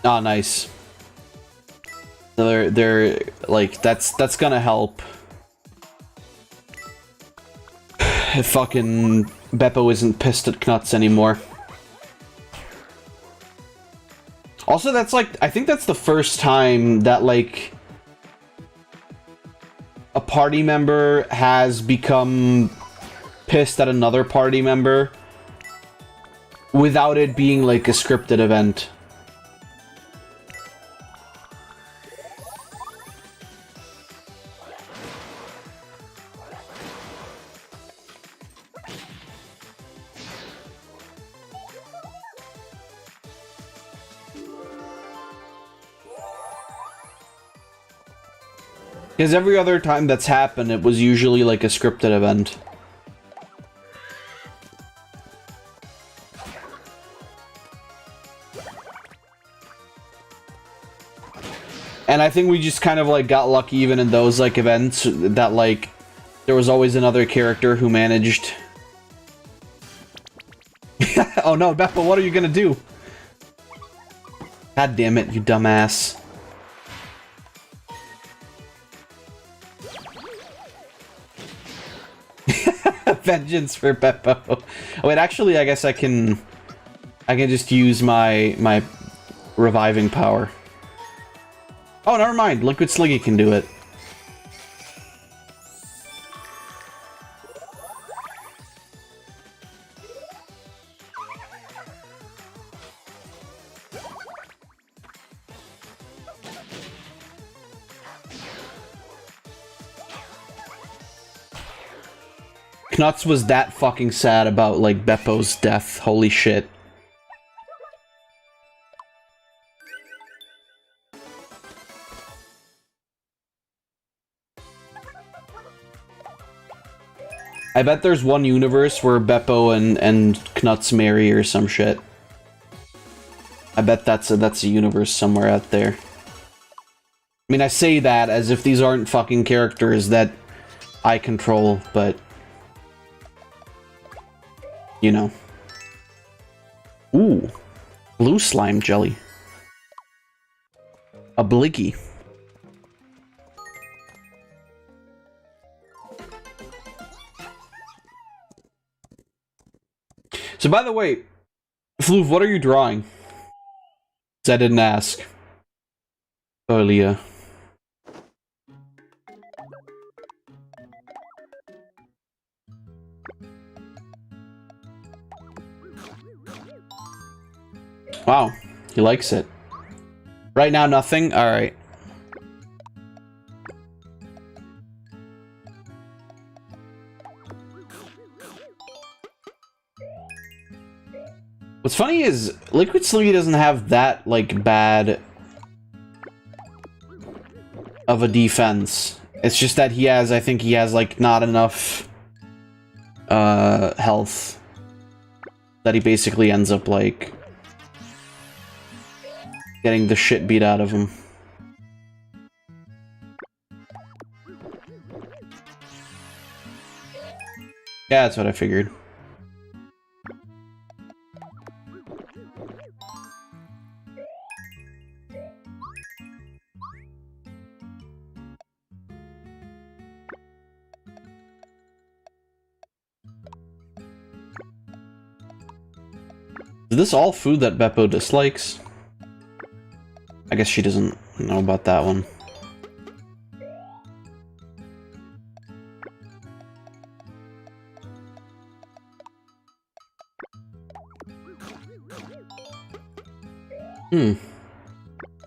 Oh, nice. They're like that's gonna help. If fucking Beppo isn't pissed at Knuts anymore. Also, that's like, I think that's the first time that like a party member has become pissed at another party member without it being like a scripted event. Because every other time that's happened, it was usually like a scripted event. And I think we just kind of like got lucky even in those like events that like there was always another character who managed. Oh no, Beppo, what are you gonna do? God damn it, you dumbass. Vengeance for Beppo. Oh, wait, actually, I guess I can just use my reviving power. Oh, never mind. Liquid Sliggy can do it. Knuts was that fucking sad about, like, Beppo's death. Holy shit. I bet there's one universe where Beppo and Knuts marry or some shit. I bet that's a universe somewhere out there. I mean, I say that as if these aren't fucking characters that I control, but... you know. Ooh. Blue slime jelly. A blicky. So, by the way, Floof, what are you drawing? 'Cause I didn't ask earlier. Wow, he likes it. Right now, nothing? Alright. What's funny is, Liquid Sliggy doesn't have that, like, bad of a defense. It's just that he has, I think he has, like, not enough health. That he basically ends up, like, getting the shit beat out of him. Yeah, that's what I figured. Is this all food that Beppo dislikes? I guess she doesn't know about that one.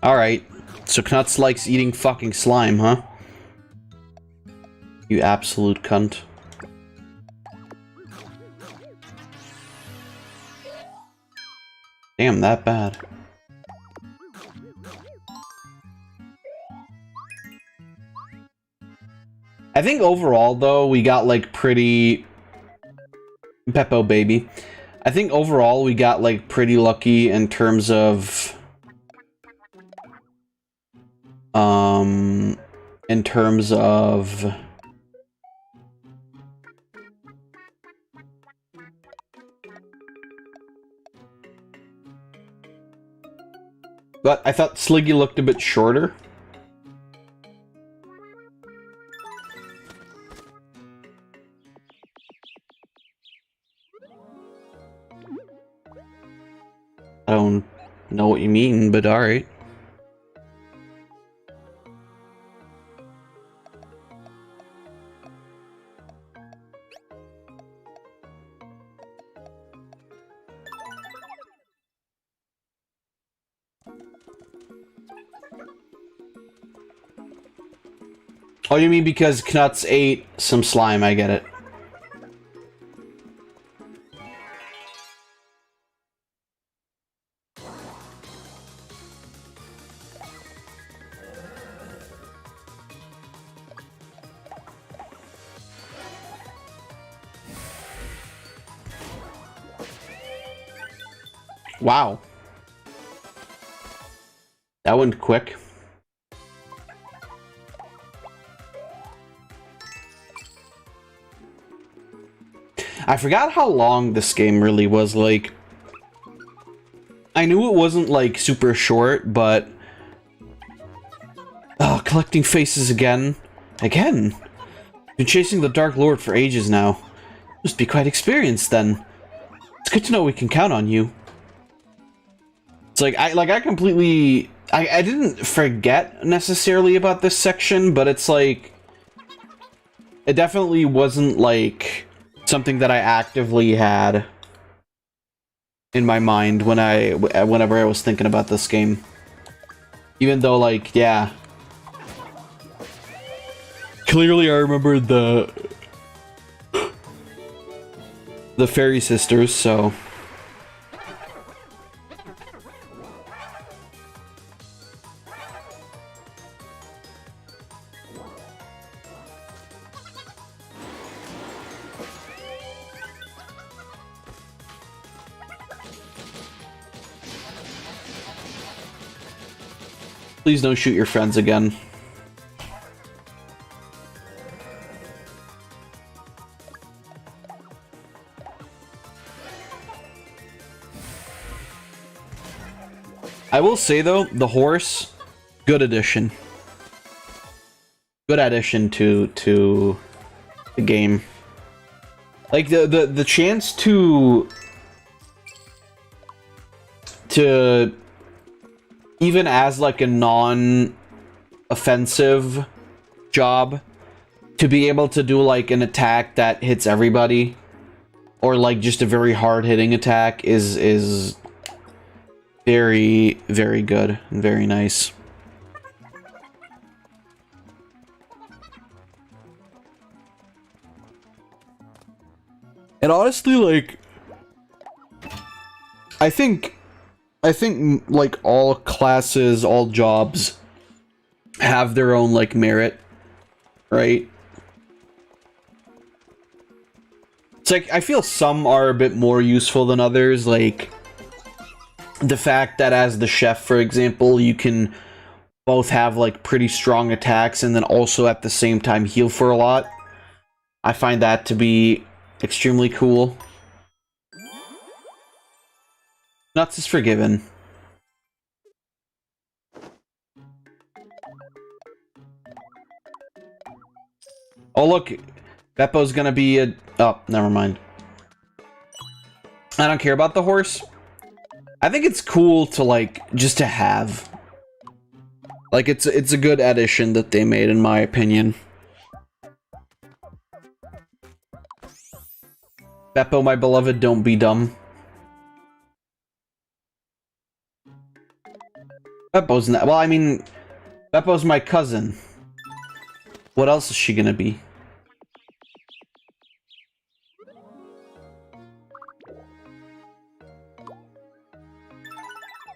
Alright. So Knuts likes eating fucking slime, huh? You absolute cunt. Damn, that bad. I think overall, though, we got, like, pretty... Beppo baby. I think overall we got, like, pretty lucky in terms of... in terms of... But I thought Sliggy looked a bit shorter. I don't know what you mean, but alright. Oh, you mean because Knuts ate some slime, I get it. Wow. That went quick. I forgot how long this game really was. Like, I knew it wasn't like super short, but collecting faces again. Been chasing the Dark Lord for ages now. Must be quite experienced then. It's good to know we can count on you. It's like I completely I didn't forget necessarily about this section, but it's like it definitely wasn't like something that I actively had in my mind whenever I was thinking about this game. Even though, like, yeah, clearly I remember the fairy sisters, so please don't shoot your friends again. I will say though, the horse, good addition. Good addition to the game. Like the chance to even as like a non-offensive job, to be able to do like an attack that hits everybody, or like just a very hard-hitting attack is very, very good and very nice. And honestly, like, I think like all classes, all jobs have their own like merit, right? It's like I feel some are a bit more useful than others, like the fact that as the chef, for example, you can both have like pretty strong attacks and then also at the same time heal for a lot. I find that to be extremely cool. Nuts is forgiven. Oh look, Beppo's gonna be a... Oh, never mind. I don't care about the horse. I think it's cool to like, just to have. Like, it's a good addition that they made, in my opinion. Beppo, my beloved, don't be dumb. Beppo's not... Well, I mean, Beppo's my cousin. What else is she gonna be?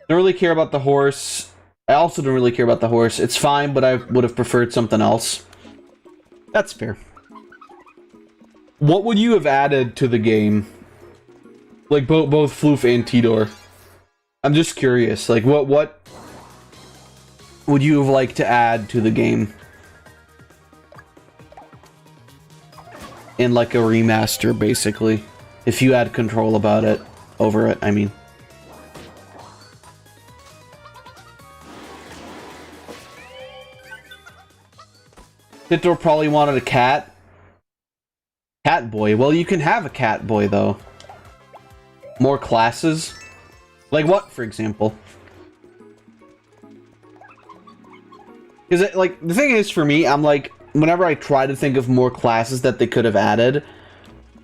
Don't really care about the horse. I also don't really care about the horse. It's fine, but I would have preferred something else. That's fair. What would you have added to the game? Like, both Floof and Tidor. I'm just curious. Like, what would you have liked to add to the game? In, like, a remaster, basically. If you had control about it. Over it, I mean. Tidor probably wanted a cat. Cat boy. Well, you can have a cat boy, though. More classes? Like what, for example? Because, like, the thing is, for me, I'm like, whenever I try to think of more classes that they could have added,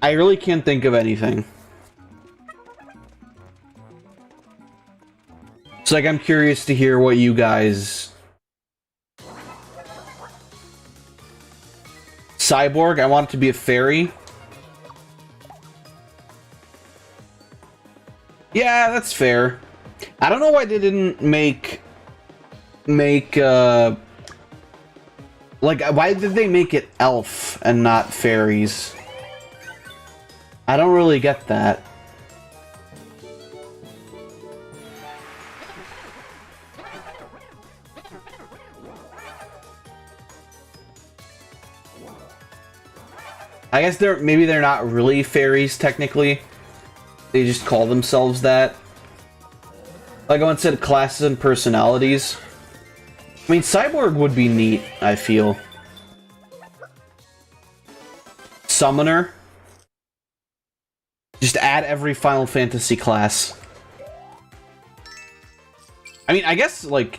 I really can't think of anything. So, like, I'm curious to hear what you guys... Cyborg, I want it to be a fairy. Yeah, that's fair. I don't know why they didn't make like, why did they make it elf and not fairies? I don't really get that. I guess maybe they're not really fairies technically. They just call themselves that. Like I once said, classes and personalities. I mean, Cyborg would be neat, I feel. Summoner. Just add every Final Fantasy class. I mean, I guess, like,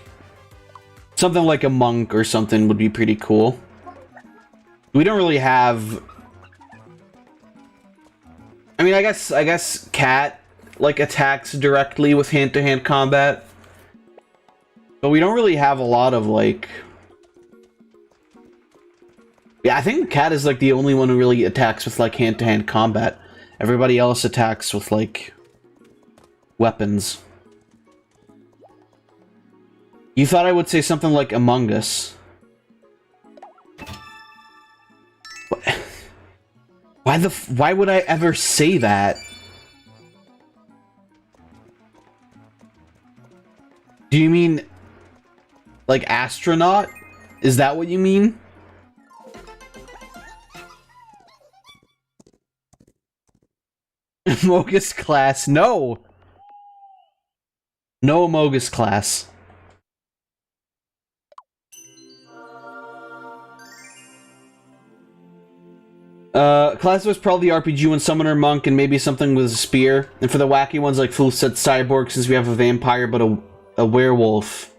something like a monk or something would be pretty cool. We don't really have... I mean, I guess Cat, like, attacks directly with hand-to-hand combat. But we don't really have a lot of, like... Yeah, I think Cat is, like, the only one who really attacks with, like, hand-to-hand combat. Everybody else attacks with, like, weapons. You thought I would say something like Among Us. Why would I ever say that? Do you mean like astronaut? Is that what you mean? Mogus class, no. No Mogus class. Class was probably RPG and Summoner Monk and maybe something with a spear. And for the wacky ones like Fool said Cyborg since we have a vampire but a werewolf.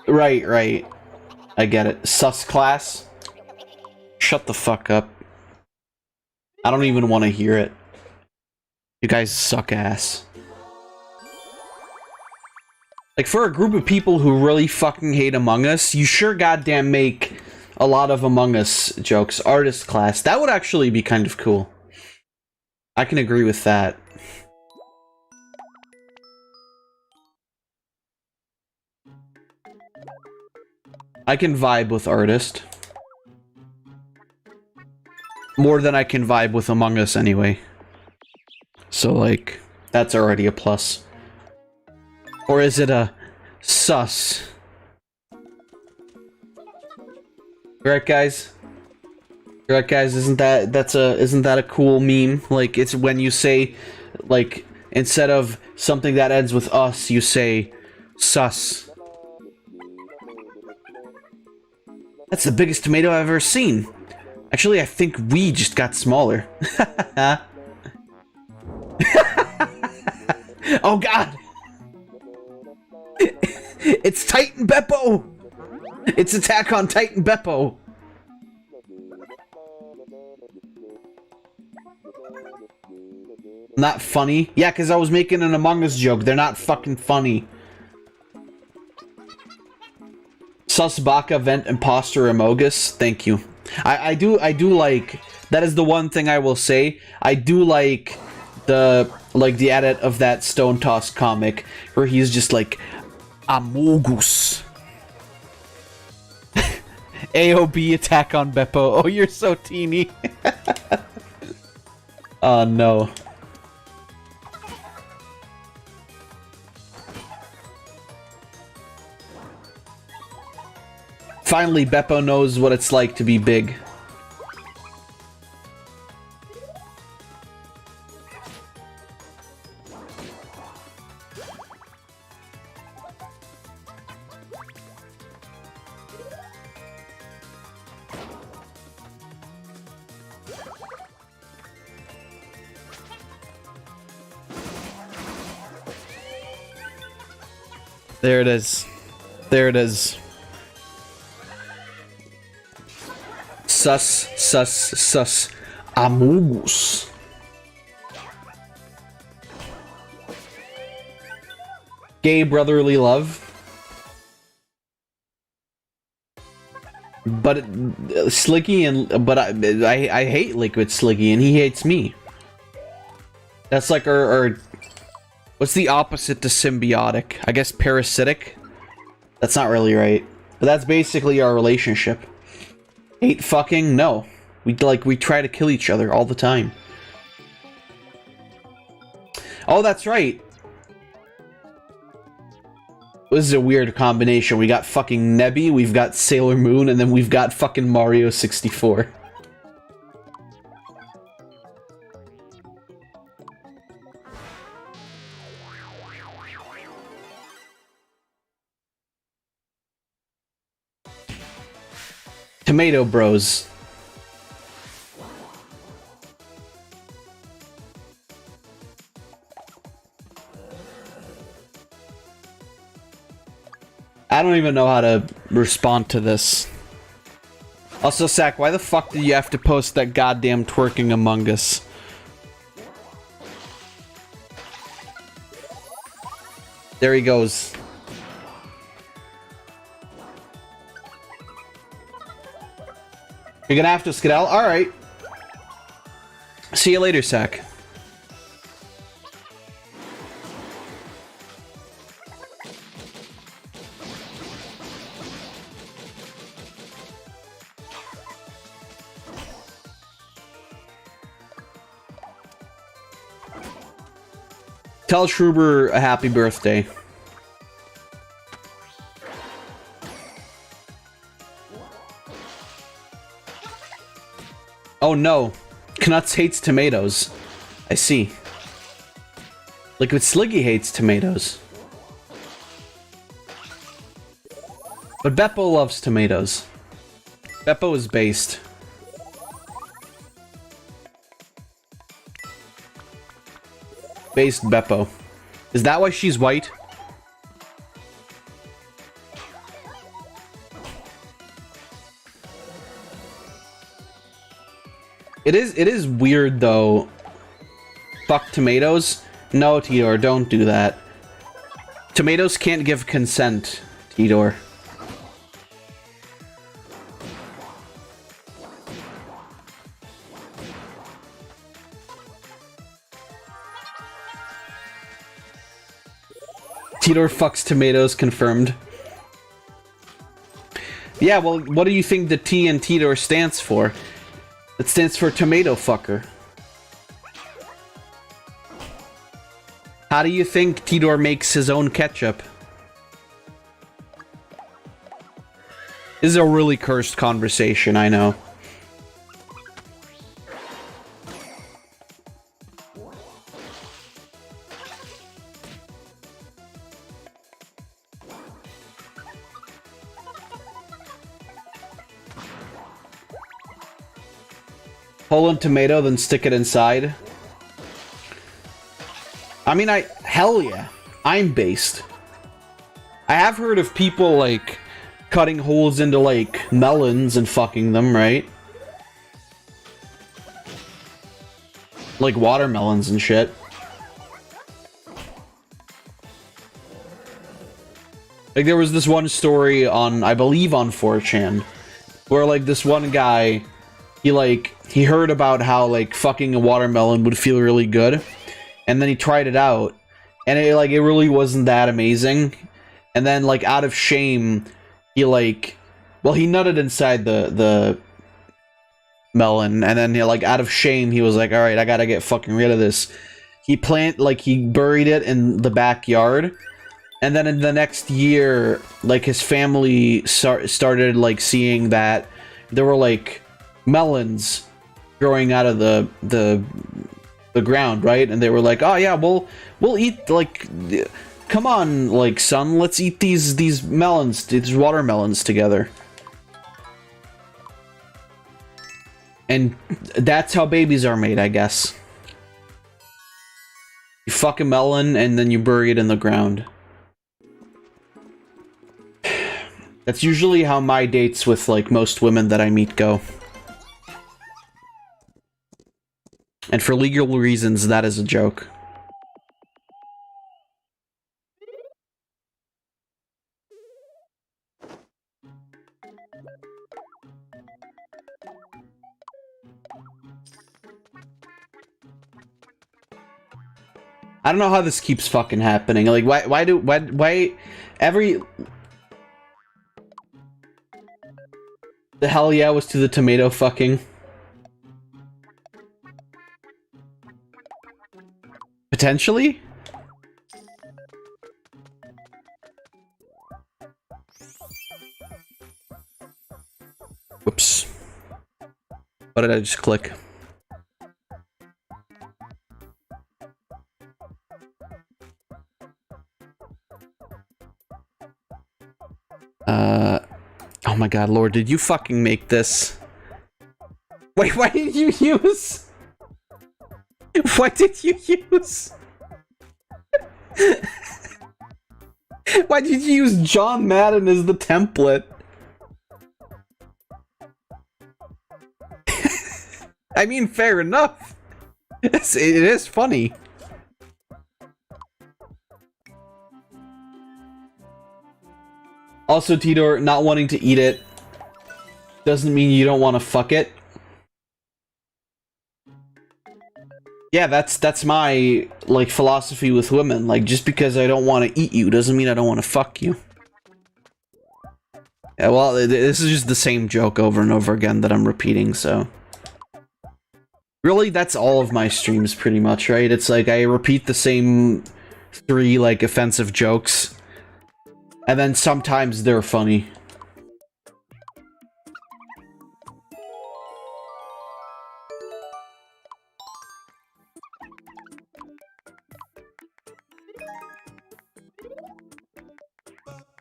Right. I get it. Sus class? Shut the fuck up. I don't even want to hear it. You guys suck ass. Like, for a group of people who really fucking hate Among Us, you sure goddamn make a lot of Among Us jokes. Artist class. That would actually be kind of cool. I can agree with that. I can vibe with artist. More than I can vibe with Among Us anyway. So, like, that's already a plus. Or is it a sus? Right, guys? Right, guys? Isn't that a cool meme? Like, it's when you say, like, instead of something that ends with us, you say sus. That's the biggest tomato I've ever seen. Actually, I think we just got smaller. Oh god! It's Titan Beppo! It's Attack on Titan Beppo! Not funny? Yeah, because I was making an Among Us joke. They're not fucking funny. Sus Baka Vent Imposter Amogus. Thank you. I do like... That is the one thing I will say. I do like the edit of that Stone Toss comic where he's just like Amogus. AOB Attack on Beppo. Oh, you're so teeny. Oh no. Finally, Beppo knows what it's like to be big. There it is. There it is. Sus. Amogus. Gay brotherly love. But Sliggy but I hate Liquid Sliggy and he hates me. That's like our what's the opposite to symbiotic? I guess parasitic? That's not really right. But that's basically our relationship. Hate fucking? No. We try to kill each other all the time. Oh, that's right. This is a weird combination. We got fucking Nebby, we've got Sailor Moon, and then we've got fucking Mario 64. Tomato Bros. I don't even know how to respond to this. Also, Sack, why the fuck did you have to post that goddamn twerking Among Us? There he goes. You're gonna have to skedaddle? Alright. See you later, Sack. Tell Schruber a happy birthday. Oh no. Knuts hates tomatoes. I see. Liquid Sliggy hates tomatoes. But Beppo loves tomatoes. Beppo is based. Based Beppo. Is that why she's white? It is weird though. Fuck tomatoes? No, Tidor, don't do that. Tomatoes can't give consent, Tidor. Tidor fucks tomatoes, confirmed. Yeah, well, what do you think the T in Tidor stands for? It stands for tomato fucker. How do you think Tidor makes his own ketchup? This is a really cursed conversation, I know. Pull a tomato, then stick it inside. I mean, hell yeah. I'm based. I have heard of people, like, cutting holes into, like, melons and fucking them, right? Like watermelons and shit. Like, there was this one story on, I believe on 4chan, where, like, this one guy, he heard about how, like, fucking a watermelon would feel really good, and then he tried it out, and it really wasn't that amazing, and then, like, out of shame, he nutted inside the melon, and then, out of shame, he was like, alright, I gotta get fucking rid of this. He buried it in the backyard, and then in the next year, like, his family started, like, seeing that there were, like, melons growing out of the ground, right? And they were like, oh yeah, we'll eat, like, come on, like, son, let's eat these melons, these watermelons together. And that's how babies are made, I guess. You fuck a melon and then you bury it in the ground. That's usually how my dates with, like, most women that I meet go. And for legal reasons, that is a joke. I don't know how this keeps fucking happening. Like, why every... The hell yeah was to the tomato fucking. Potentially? What did I just click? Oh my god, Lord, did you fucking make this? Wait, why did you use... What did you use? Why did you use John Madden as the template? I mean, fair enough. It is funny. Also, Tidor, not wanting to eat it doesn't mean you don't want to fuck it. Yeah, that's my, like, philosophy with women. Like, just because I don't want to eat you doesn't mean I don't want to fuck you. Yeah, well, this is just the same joke over and over again that I'm repeating, so... Really, that's all of my streams, pretty much, right? It's like, I repeat the same 3, like, offensive jokes. And then sometimes they're funny.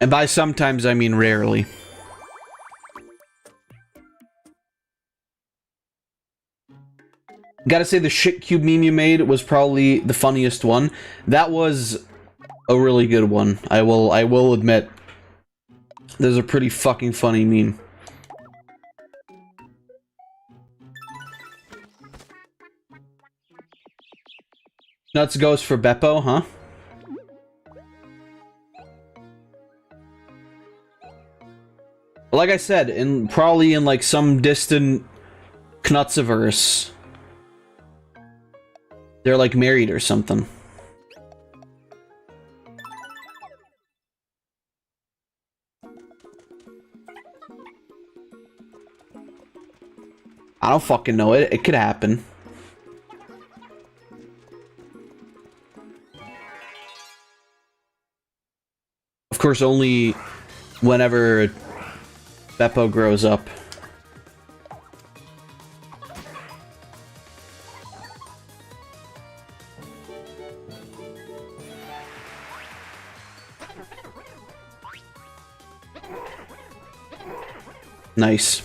And by sometimes, I mean rarely. Gotta say, the shit cube meme you made was probably the funniest one. That was a really good one. I will admit. There's a pretty fucking funny meme. Nuts goes for Beppo, huh? Like I said, probably in like some distant Knutsiverse, they're like married or something. I don't fucking know. It could happen. Of course, only whenever Beppo grows up. Nice.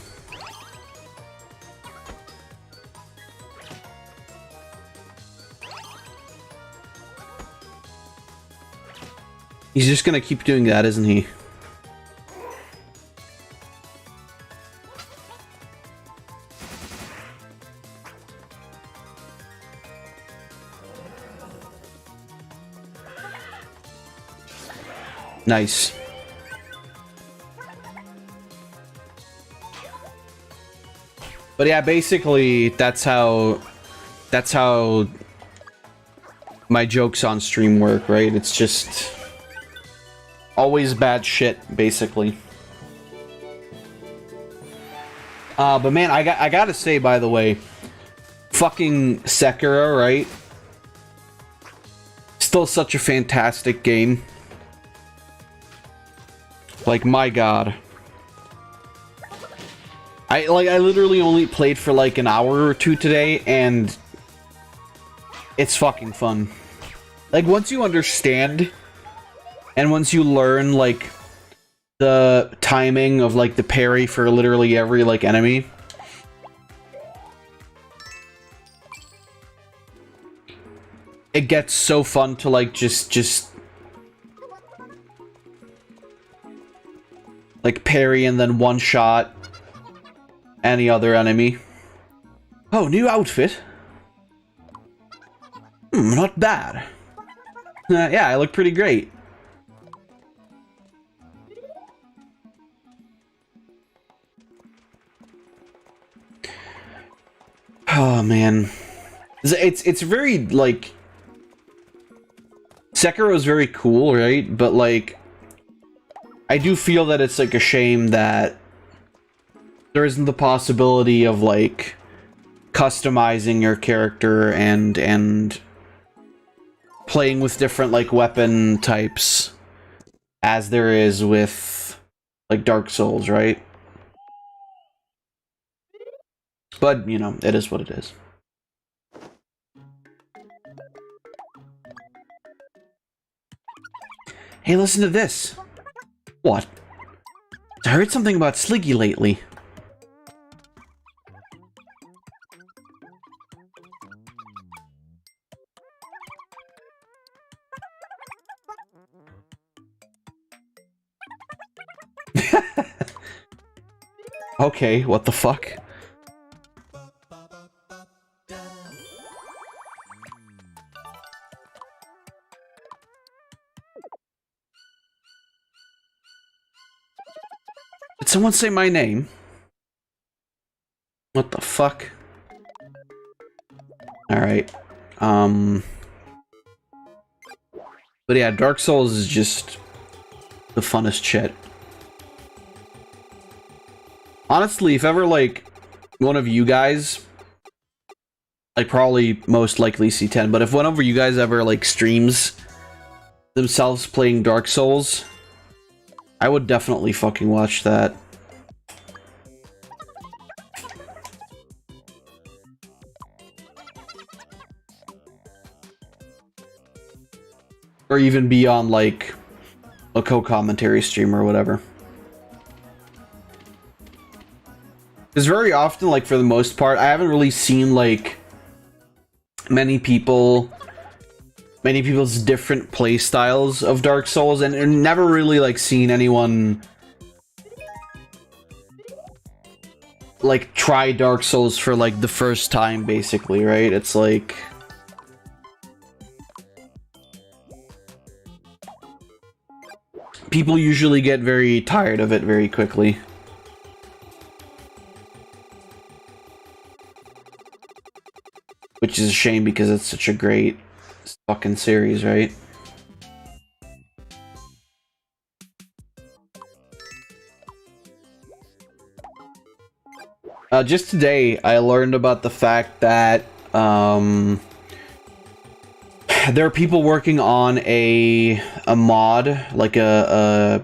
He's just gonna keep doing that, isn't he? Nice. But yeah, basically, that's how my jokes on stream work, right? It's just always bad shit, basically. But man, I gotta say, by the way, fucking Sekiro, right? Still such a fantastic game. Like, my god. I literally only played for like an hour or two today, and it's fucking fun. Like, once you understand, and once you learn, like, the timing of, like, the parry for literally every, like, enemy, it gets so fun to, like, just like, parry and then one-shot any other enemy. Oh, new outfit. Not bad. Yeah, I look pretty great. Oh, man. It's very, like... Sekiro is very cool, right? But, like... I do feel that it's, like, a shame that there isn't the possibility of, like, customizing your character and playing with different, like, weapon types as there is with, like, Dark Souls, right? But, you know, it is what it is. Hey, listen to this. What? I heard something about Sliggy lately. Okay, what the fuck? Did someone say my name? What the fuck? Alright. But yeah, Dark Souls is just the funnest shit. Honestly, if ever, like, one of you guys, like, probably most likely C10, but if one of you guys ever, like, streams themselves playing Dark Souls, I would definitely fucking watch that. Or even be on, like, a co-commentary stream or whatever. Because very often, like, for the most part, I haven't really seen, like, many people's different play styles of Dark Souls, and never really, like, seen anyone, like, try Dark Souls for, like, the first time, basically, right? It's like... people usually get very tired of it very quickly. Which is a shame because it's such a great fucking series, right? Just today, I learned about the fact that there are people working on a mod, like a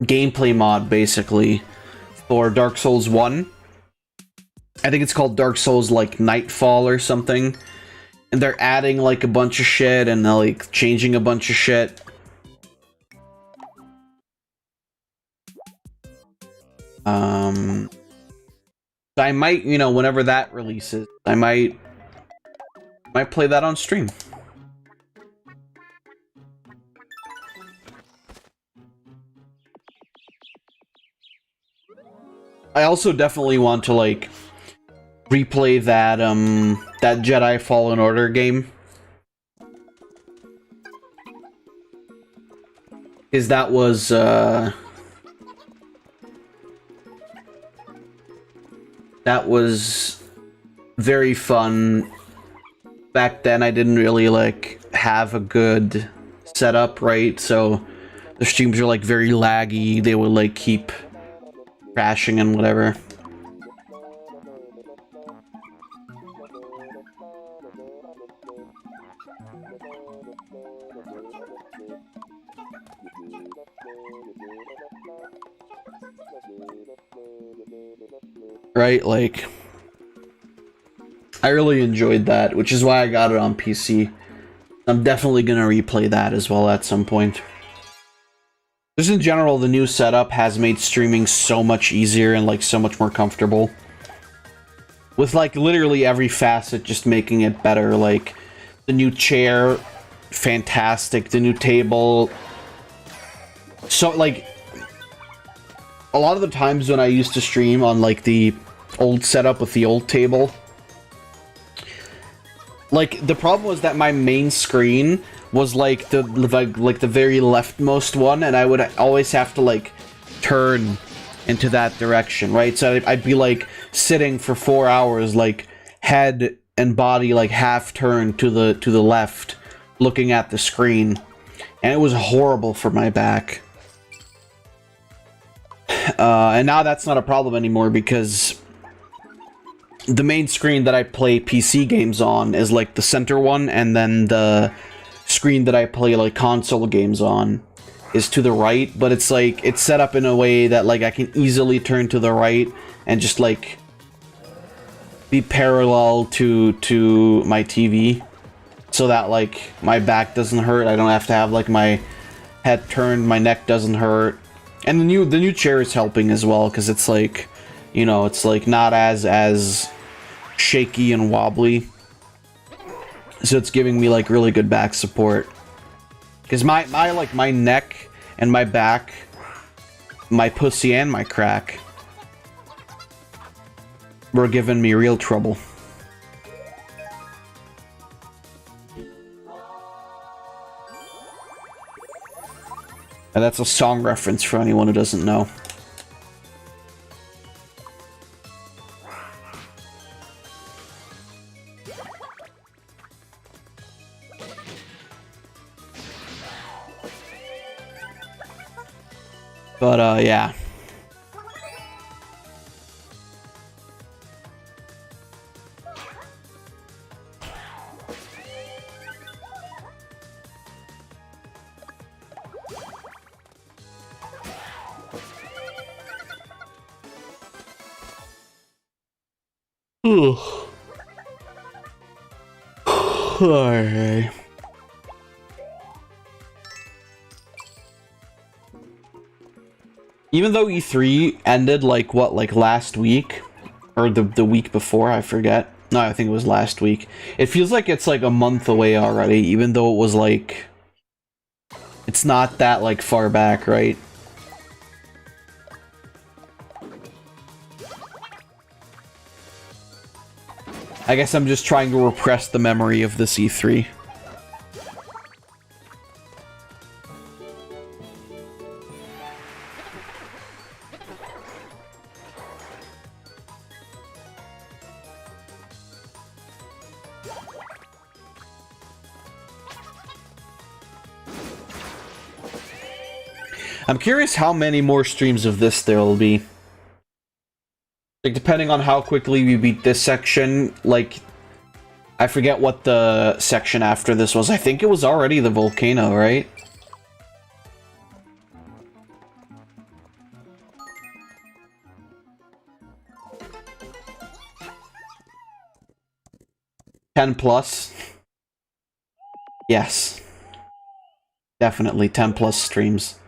gameplay mod, basically, for Dark Souls 1. I think it's called Dark Souls, like, Nightfall or something. And they're adding, like, a bunch of shit and, like, changing a bunch of shit. So I might, you know, whenever that releases, I might play that on stream. I also definitely want to, like, replay that, that Jedi Fallen Order game. Because that was very fun. Back then, I didn't really, like, have a good setup, right? So, the streams are, like, very laggy. They would, like, keep crashing and whatever. Right, like, I really enjoyed that, which is why I got it on PC. I'm definitely gonna replay that as well at some point. Just in general, the new setup has made streaming so much easier and, like, so much more comfortable. With, like, literally every facet just making it better. Like, the new chair, fantastic. The new table. So, like, a lot of the times when I used to stream on, like, the old setup with the old table, like, the problem was that my main screen was, like, the very leftmost one, and I would always have to, like, turn into that direction, right? So I'd be, like, sitting for 4 hours, like, head and body, like, half turned to the left, looking at the screen, and it was horrible for my back. And now that's not a problem anymore because the main screen that I play PC games on is, like, the center one, and then the screen that I play, like, console games on is to the right, but it's, like, it's set up in a way that, like, I can easily turn to the right and just, like, be parallel to my TV, so that like my back doesn't hurt. I don't have to have like my head turned, my neck doesn't hurt. And the new chair is helping as well, because it's like, you know, it's like not as shaky and wobbly. So it's giving me like really good back support. Because my neck and my back, my pussy and my crack were giving me real trouble. And that's a song reference for anyone who doesn't know. But, yeah. Alright. Even though E3 ended like what, like last week? Or the week before, I forget. No, I think it was last week. It feels like it's like a month away already, even though it was like... It's not that like far back, right? I guess I'm just trying to repress the memory of this E3. I'm curious how many more streams of this there will be. Like, depending on how quickly we beat this section, like, I forget what the section after this was. I think it was already the volcano, right? +10? Yes. Definitely 10+ streams.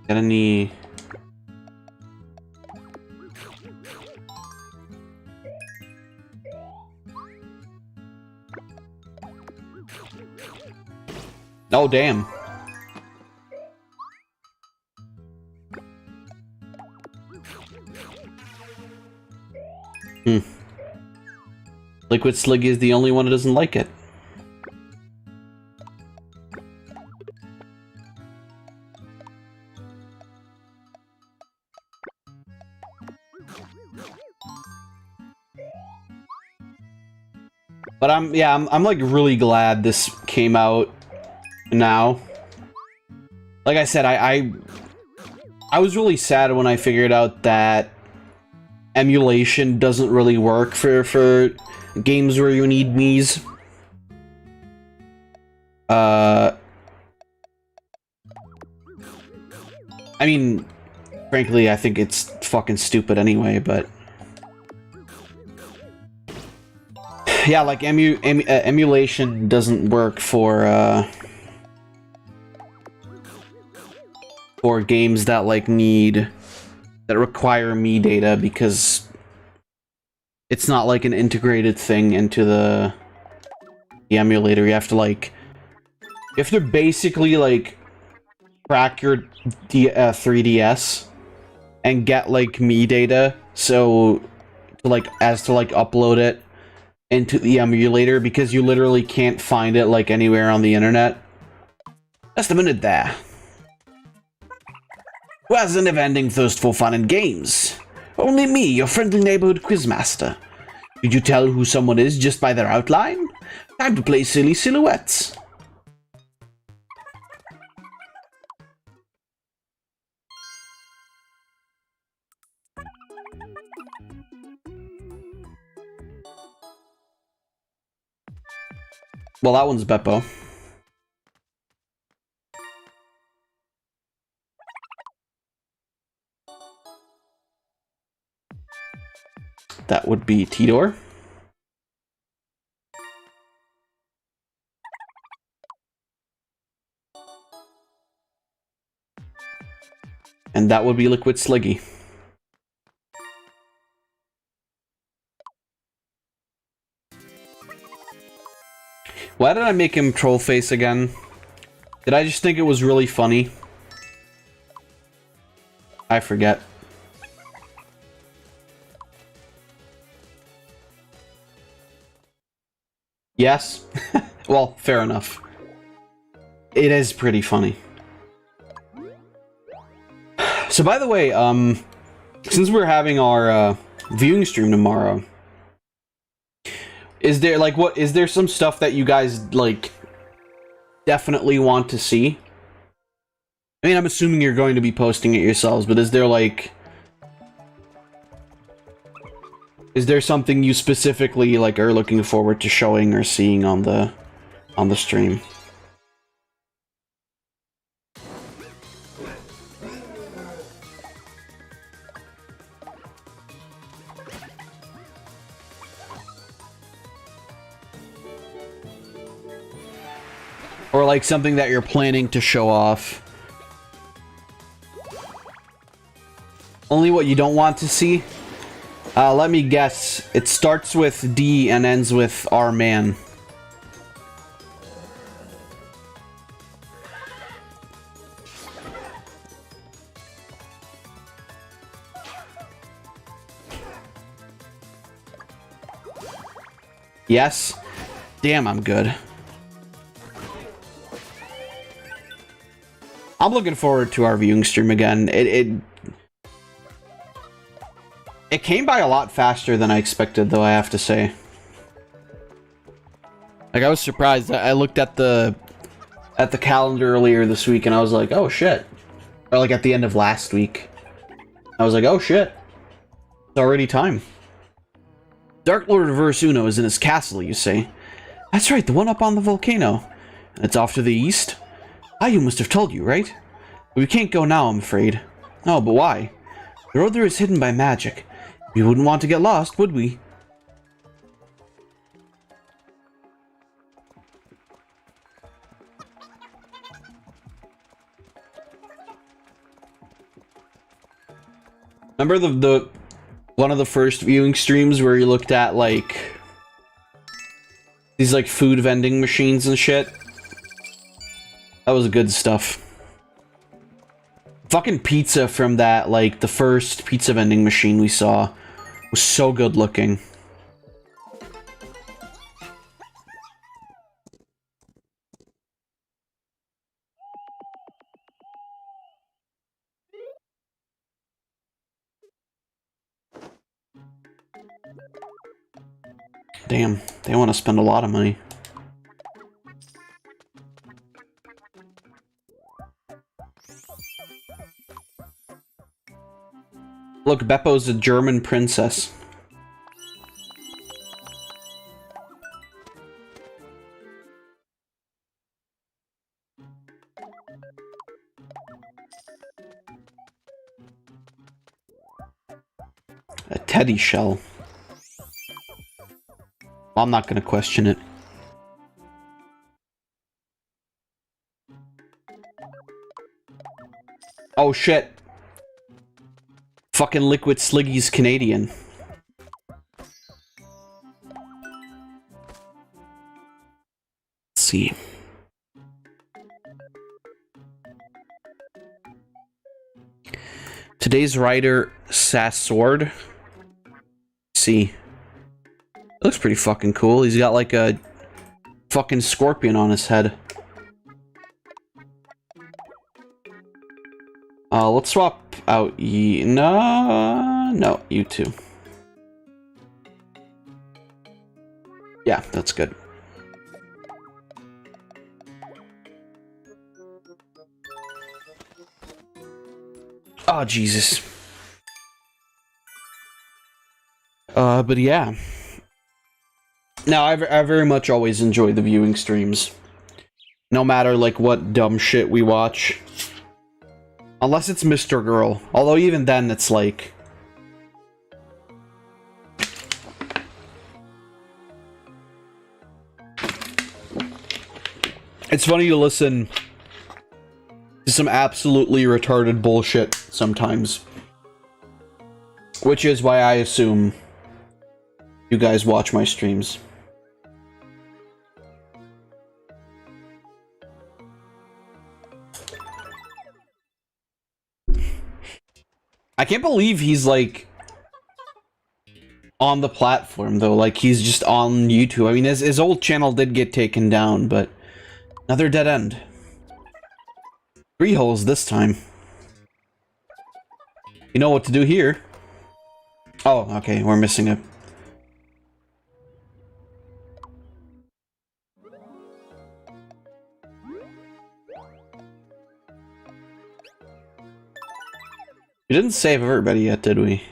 Got any... Oh, damn. Liquid Sliggy is the only one who doesn't like it. But I'm like really glad this came out now. Like I said, I was really sad when I figured out that emulation doesn't really work for games where you need Miis. I mean, frankly, I think it's fucking stupid anyway, but... Yeah, like, emulation doesn't work for games that, like, that require Mii data, because it's not, like, an integrated thing into the emulator. You have to basically, like, crack your 3DS and get, like, Mii data, so, to upload it into the emulator, because you literally can't find it, like, anywhere on the internet. Just a minute there. Who has a never-ending thirst for fun and games? Only me, your friendly neighborhood quizmaster. Did you tell who someone is just by their outline? Time to play silly silhouettes. Well, that one's Beppo. That would be Tidor. And that would be Liquid Sliggy. Why did I make him troll face again? Did I just think it was really funny? I forget. Yes? Well, fair enough. It is pretty funny. So by the way, since we're having our viewing stream tomorrow, is there is there some stuff that you guys like definitely want to see? I mean, I'm assuming you're going to be posting it yourselves, but is there something you specifically like are looking forward to showing or seeing on the stream? Or like something that you're planning to show off? Only what you don't want to see? Let me guess. It starts with D and ends with our man. Yes? Damn, I'm good. I'm looking forward to our viewing stream again. It came by a lot faster than I expected, though, I have to say. Like, I was surprised. I looked at the calendar earlier this week, and I was like, oh, shit. Or, like, at the end of last week. I was like, oh, shit. It's already time. Dark Lord Reverse Uno is in his castle, you say? That's right, the one up on the volcano. It's off to the east? Ayu must have told you, right? We can't go now, I'm afraid. Oh, but why? The road there is hidden by magic. We wouldn't want to get lost, would we? Remember the one of the first viewing streams where you looked at like these like food vending machines and shit? That was good stuff. Fucking pizza from that, like, the first pizza vending machine we saw was so good looking. Damn, they want to spend a lot of money. Look, Beppo's a German princess. A teddy shell. Well, I'm not gonna question it. Oh shit. Fucking Liquid Sliggy's Canadian. Let's see. Today's rider, Sassword. Let's see. Looks pretty fucking cool. He's got like a fucking scorpion on his head. Let's swap out no, you two. Yeah, that's good. Oh, Jesus. But yeah. No, I very much always enjoy the viewing streams. No matter, like, what dumb shit we watch. Unless it's Mr. Girl. Although even then, it's like... It's funny to listen to some absolutely retarded bullshit sometimes. Which is why I assume you guys watch my streams. I can't believe he's, like, on the platform, though. Like, he's just on YouTube. I mean, his old channel did get taken down, but... Another dead end. 3 holes this time. You know what to do here. Oh, okay, we're missing a... We didn't save everybody yet, did we?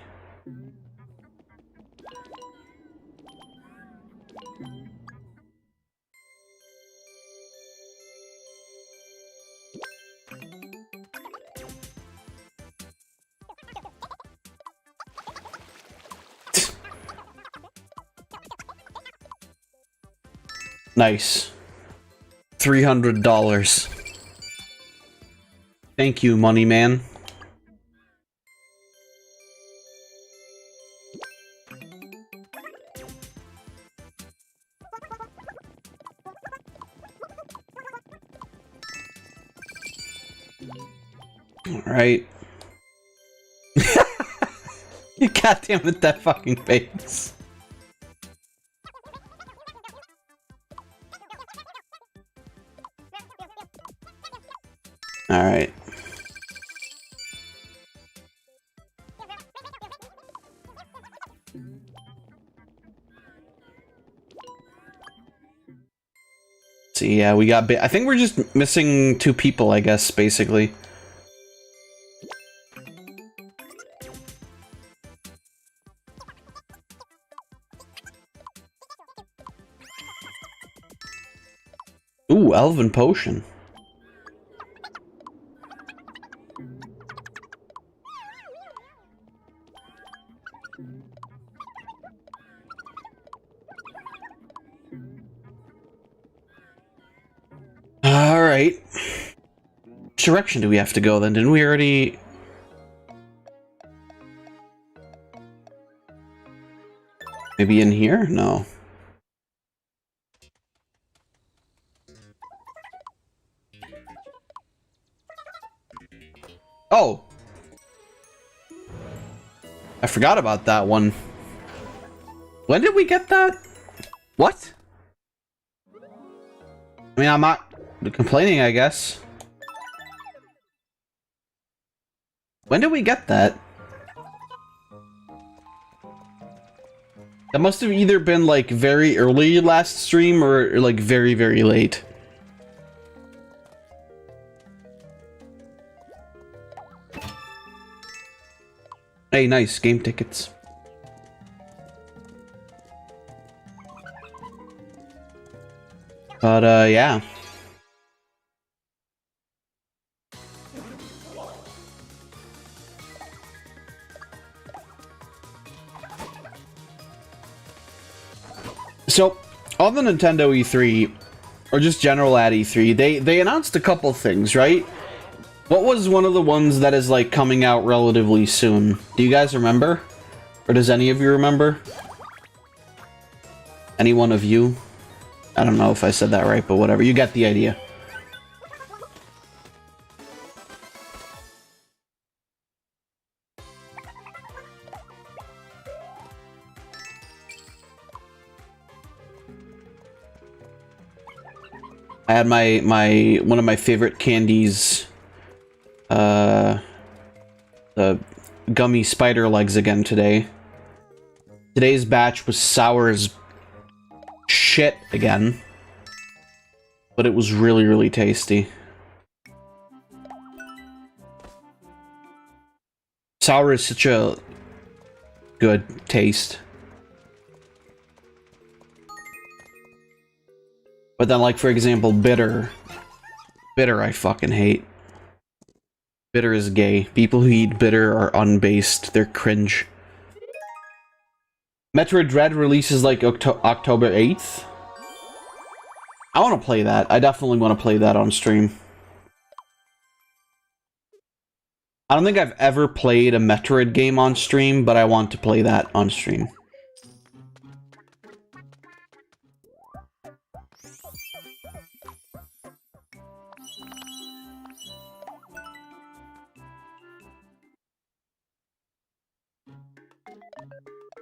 Nice. $300. Thank you, money man. Alright. God damn it, that fucking face. Alright. See, yeah, we got I think we're just missing 2 people, I guess, basically. Ooh, Elven Potion. Alright. Which direction do we have to go then? Didn't we already... Maybe in here? No. Oh! I forgot about that one. When did we get that? What? I mean, I'm not complaining, I guess. When did we get that? That must have either been, like, very early last stream or, like, very, very late. Hey, nice. Game tickets. But, yeah. So, on the Nintendo E3, or just general at E3, they announced a couple things, right? What was one of the ones that is, like, coming out relatively soon? Do you guys remember? Or does any of you remember? Any one of you? I don't know if I said that right, but whatever. You get the idea. I had one of my favorite candies, the gummy spider legs again today. Today's batch was sour as shit again, but it was really, really tasty. Sour is such a good taste. But then, like, for example, Bitter. Bitter I fucking hate. Bitter is gay. People who eat bitter are unbased. They're cringe. Metroid Dread releases, like, October 8th. I want to play that. I definitely want to play that on stream. I don't think I've ever played a Metroid game on stream, but I want to play that on stream.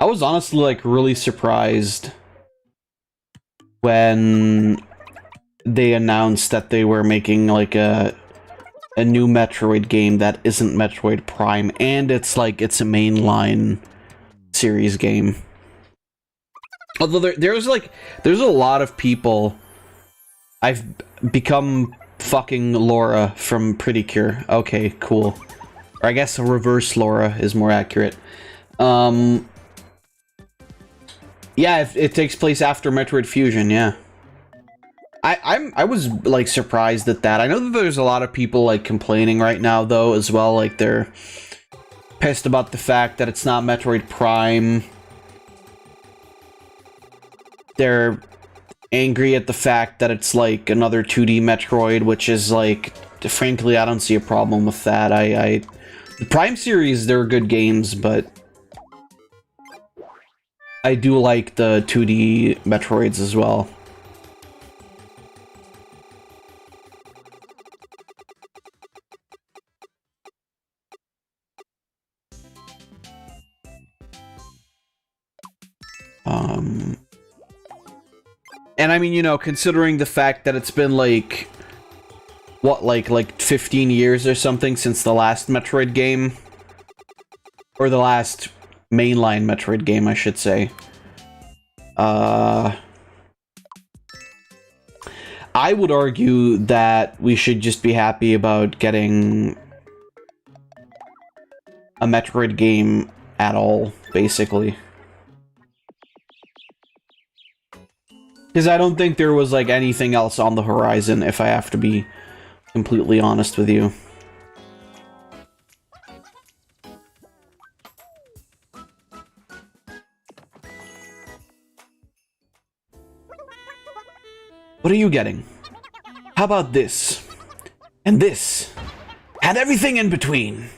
I was honestly, like, really surprised when they announced that they were making, like, a new Metroid game that isn't Metroid Prime, and it's, like, it's a mainline series game. Although there's a lot of people... I've become fucking Laura from Pretty Cure. Okay, cool. Or I guess a reverse Laura is more accurate. Yeah, it takes place after Metroid Fusion, yeah. I was, like, surprised at that. I know that there's a lot of people, like, complaining right now, though, as well. Like, they're pissed about the fact that it's not Metroid Prime. They're angry at the fact that it's, like, another 2D Metroid, which is, like, frankly, I don't see a problem with that. The Prime series, they're good games, but I do like the 2D Metroids as well. And I mean, you know, considering the fact that it's been like, what, like 15 years or something since the last Metroid game? Or the last mainline Metroid game, I should say. I would argue that we should just be happy about getting a Metroid game at all, basically. Because I don't think there was, like, anything else on the horizon, if I have to be completely honest with you. What are you getting? How about this? And this? And everything in between?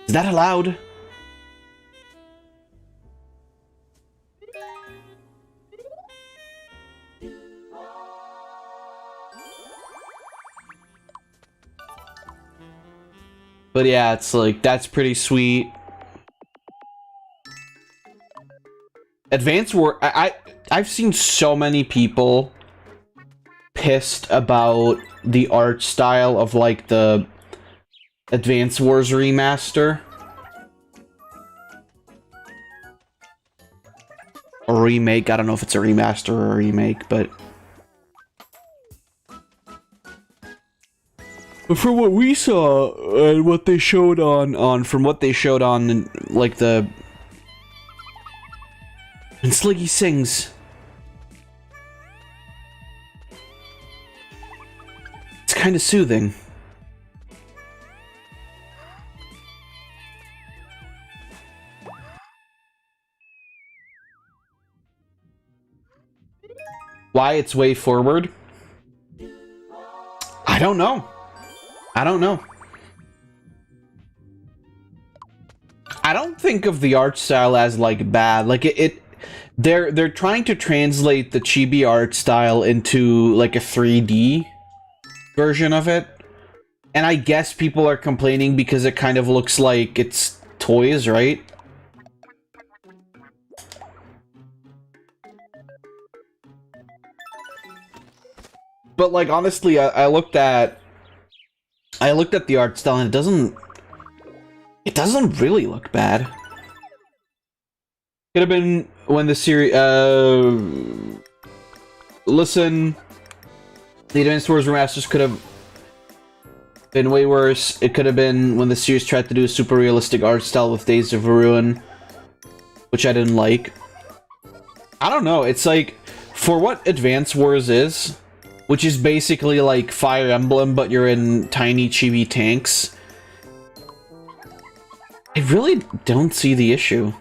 Is that allowed? But yeah, it's like, that's pretty sweet. Advance War... I've seen so many people pissed about the art style of, like, the Advance Wars remaster. Or remake, I don't know if it's a remaster or a remake, but... From what we saw, and what they showed from what they showed on, like, the... And Sliggy sings. It's kind of soothing. Why it's way forward? I don't know. I don't know. I don't think of the art style as, like, bad. Like, they're trying to translate the chibi art style into, like, a 3D version of it. And I guess people are complaining because it kind of looks like it's toys, right? But, like, honestly, I looked at the art style and it doesn't really look bad. Could have been when the series, listen, the Advance Wars remasters could have been way worse. It could have been when the series tried to do a super realistic art style with Days of Ruin, which I didn't like. I don't know, it's like, for what Advance Wars is, which is basically like Fire Emblem, but you're in tiny chibi tanks, I really don't see the issue.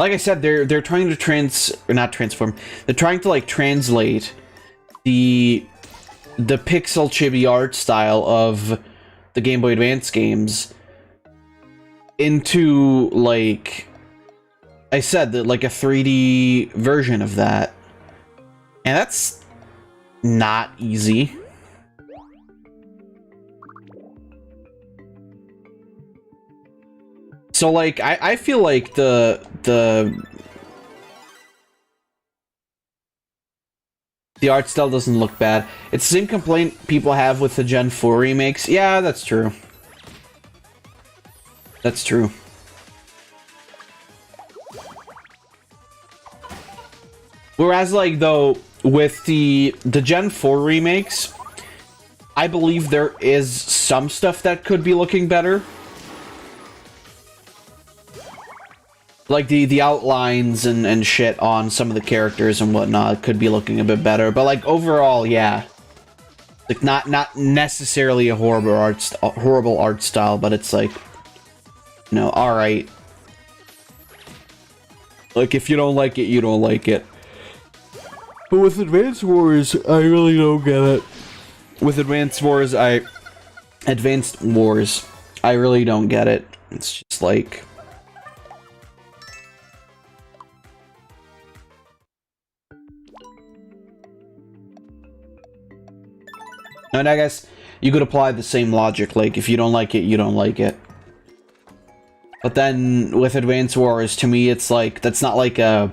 Like I said, they're trying to not transform. They're trying to like translate the pixel chibi art style of the Game Boy Advance games into, like I said, like a 3D version of that. And that's not easy. So, like, I feel like the art style doesn't look bad. It's the same complaint people have with the Gen 4 remakes. Yeah, that's true. That's true. Whereas, like, though, with the Gen 4 remakes, I believe there is some stuff that could be looking better. Like, the outlines and shit on some of the characters and whatnot could be looking a bit better. But, like, overall, yeah. Like, not necessarily a horrible art style, but it's like, you know, alright. Like, if you don't like it, you don't like it. But with Advance Wars, I really don't get it. With Advanced Wars, I really don't get it. It's just like... And I guess you could apply the same logic, like, if you don't like it, you don't like it. But then, with Advance Wars, to me, it's like, that's not like a...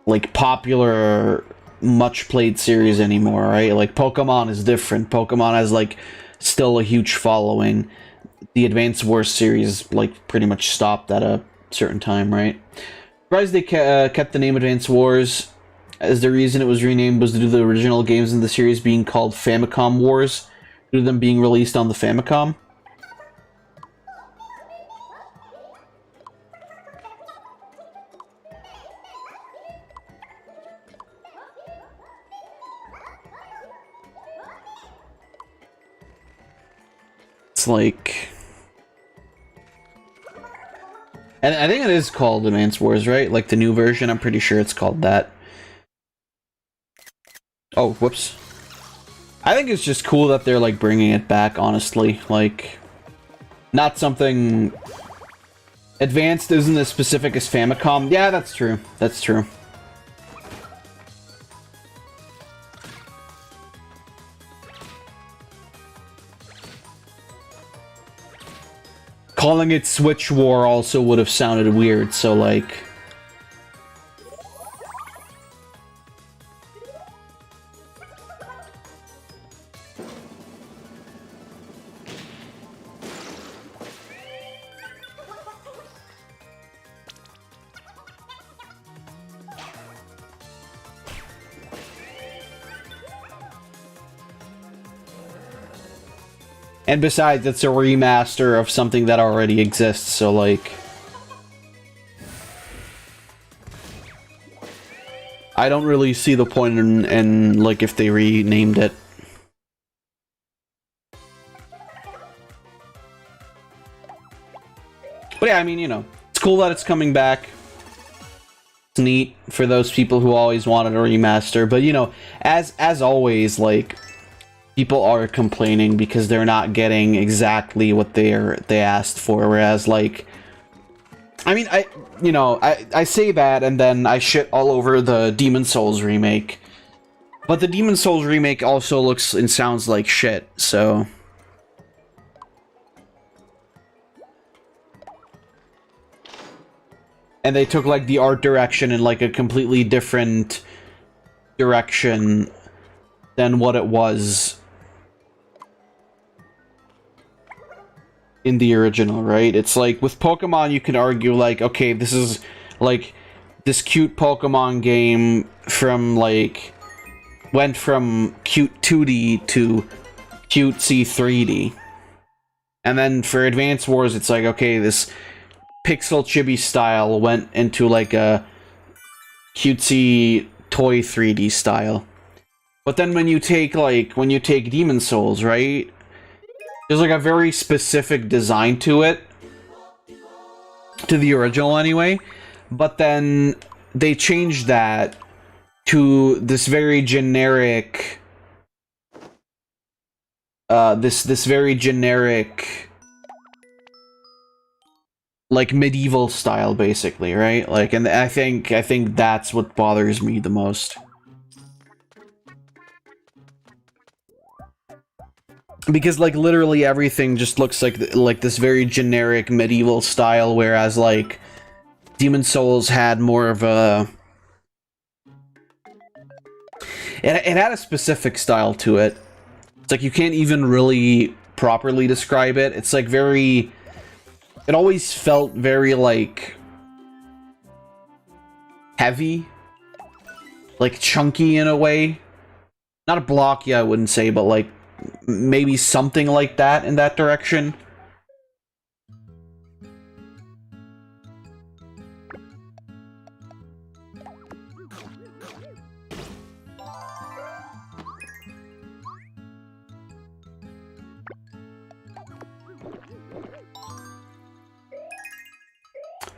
like, popular, much-played series anymore, right? Like, Pokemon is different. Pokemon has, like, still a huge following. The Advance Wars series, like, pretty much stopped at a certain time, right? Surprised they kept the name Advance Wars, as the reason it was renamed was due to the original games in the series being called Famicom Wars, due to them being released on the Famicom. It's like... And I think it is called Advance Wars, right? Like the new version, I'm pretty sure it's called that. Oh, whoops. I think it's just cool that they're, like, bringing it back, honestly. Like, not something... Advanced isn't as specific as Famicom. Yeah, that's true. That's true. Calling it Switch War also would have sounded weird, so, like... And besides, it's a remaster of something that already exists, so, like... I don't really see the point in like, if they renamed it. But yeah, I mean, you know, it's cool that it's coming back. It's neat for those people who always wanted a remaster, but, you know, as always, like... people are complaining because they're not getting exactly what they asked for, whereas, like... I mean, I say that, and then I shit all over the Demon's Souls remake. But the Demon's Souls remake also looks and sounds like shit, so... And they took, like, the art direction in, like, a completely different direction than what it was in the original, right? It's like, with Pokemon, you can argue, like, okay, this is, like, this cute Pokemon game from, like, went from cute 2D to cutesy 3D. And then for Advance Wars, it's like, okay, this pixel chibi style went into like a cutesy toy 3D style. But then when you take Demon Souls, right? There's like a very specific design to it. To the original anyway. But then they changed that to this very generic this very generic like medieval style, basically, right? Like, and I think that's what bothers me the most. Because like literally everything just looks like this very generic medieval style, whereas like Demon Souls had more of a it had a specific style to it. It's like you can't even really properly describe it. It's like very, it always felt very like heavy, like chunky in a way. Not a blocky, I wouldn't say, but like maybe something like that in that direction.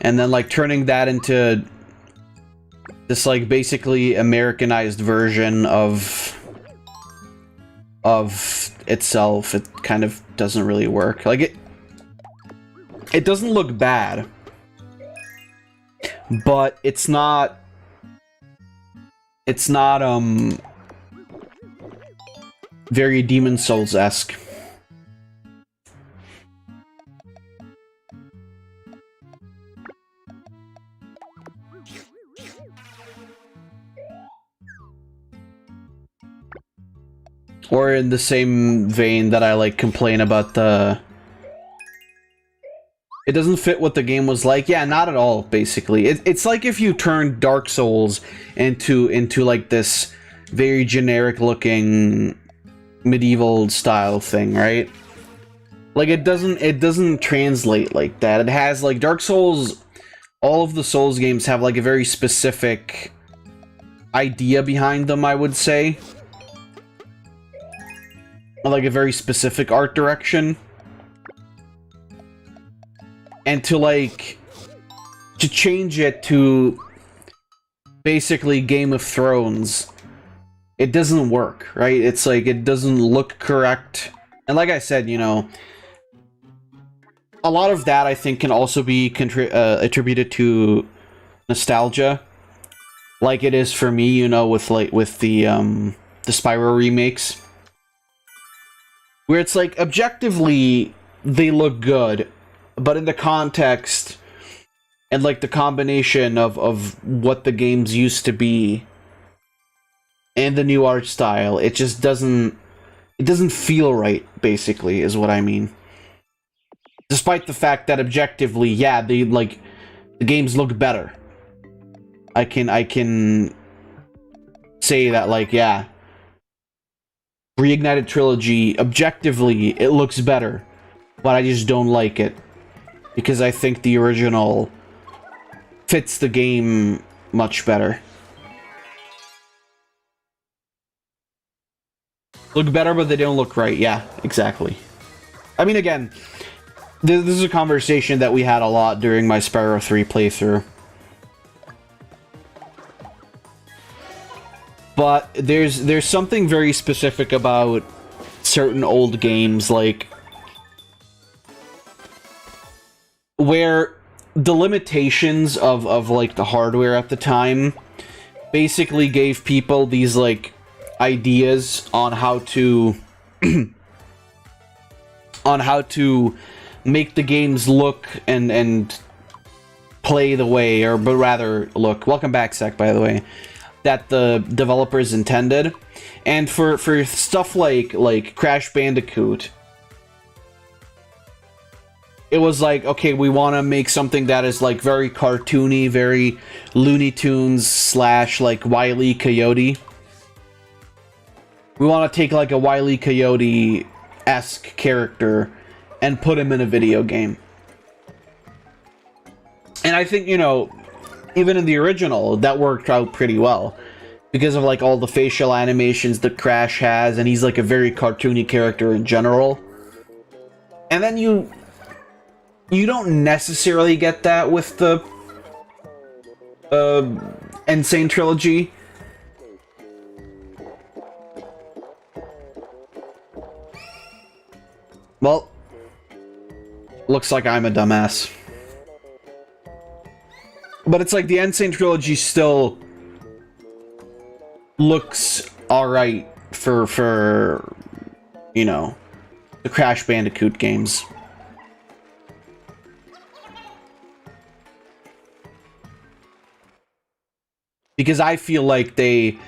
And then like turning that into this like basically Americanized version of itself, it kind of doesn't really work. Like it doesn't look bad, but it's not very Demon Souls-esque. Or in the same vein that I like complain about it doesn't fit what the game was like. Yeah, not at all, basically. It's like if you turned Dark Souls into like this very generic looking medieval style thing, right? Like it doesn't translate like that. It has like Dark Souls, all of the Souls games have like a very specific idea behind them, I would say. Like a very specific art direction. And to change it to basically Game of Thrones, it doesn't work, right? It's like, it doesn't look correct. And like I said, you know, a lot of that I think can also be attributed to nostalgia. Like it is for me, you know, with the Spyro remakes. Where it's like, objectively, they look good, but in the context and like the combination of what the games used to be and the new art style, it just doesn't feel right, basically, is what I mean. Despite the fact that objectively, yeah, the games look better. I can say that, like, yeah, Reignited Trilogy, objectively, it looks better, but I just don't like it. Because I think the original fits the game much better. Look better, but they don't look right. Yeah, exactly. I mean, again, this is a conversation that we had a lot during my Spyro 3 playthrough. But there's something very specific about certain old games, like, where the limitations of like the hardware at the time basically gave people these like ideas on how to make the games look and play the way, or but rather look. Welcome back, Sec, by the way. That the developers intended. And for stuff like Crash Bandicoot, it was like, okay, we want to make something that is like very cartoony, very Looney Tunes / like Wile E. Coyote. We want to take like a Wile E. Coyote-esque character and put him in a video game. And I think, you know, even in the original, that worked out pretty well. Because of, like, all the facial animations that Crash has, and he's, like, a very cartoony character in general. And then you don't necessarily get that with the Insane Trilogy. Well, looks like I'm a dumbass. But it's like the Insane Trilogy still looks alright for, you know, the Crash Bandicoot games. Because I feel like they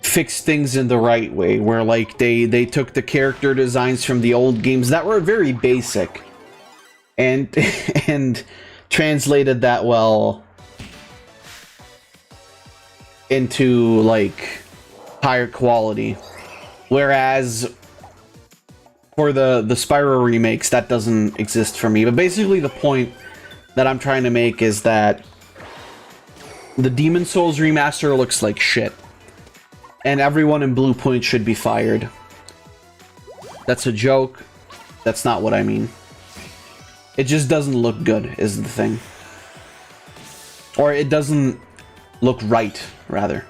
fixed things in the right way, where like they took the character designs from the old games that were very basic and and translated that well into like higher quality. Whereas for the Spyro remakes, that doesn't exist for me. But basically the point that I'm trying to make is that the Demon Souls remaster looks like shit. And everyone in Blue Point should be fired. That's a joke. That's not what I mean. It just doesn't look good, is the thing. Or it doesn't look right, rather.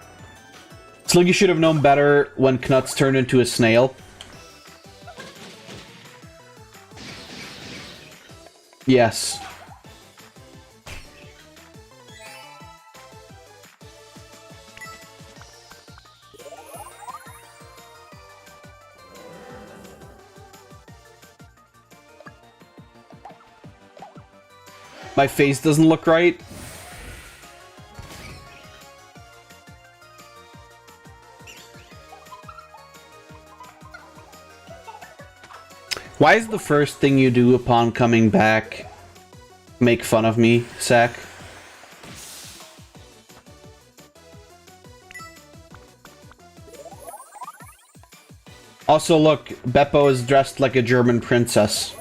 It's like you should have known better when Knuts turned into a snail. Yes. My face doesn't look right. Why is the first thing you do upon coming back make fun of me, Sack? Also, look, Beppo is dressed like a German princess.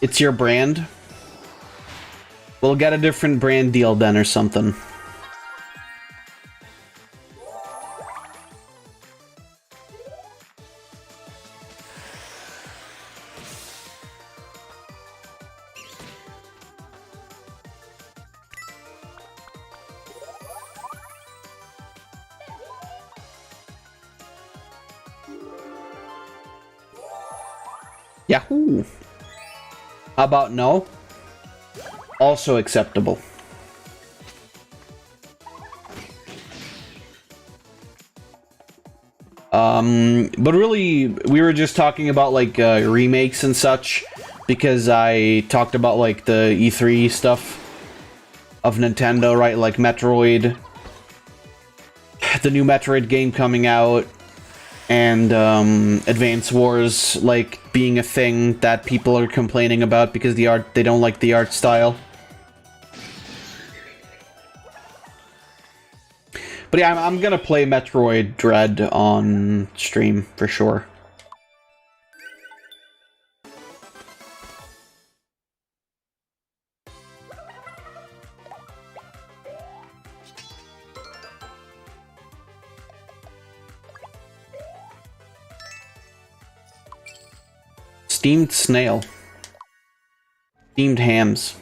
It's your brand? We'll get a different brand deal then or something. Yahoo! How about no? Also acceptable. But really, we were just talking about, like, remakes and such, because I talked about, like, the E3 stuff of Nintendo, right? Like Metroid, the new Metroid game coming out, and Advance Wars, like, being a thing that people are complaining about because they don't like the art style. But yeah, I'm gonna play Metroid Dread on stream for sure. Steamed snail. Steamed hams.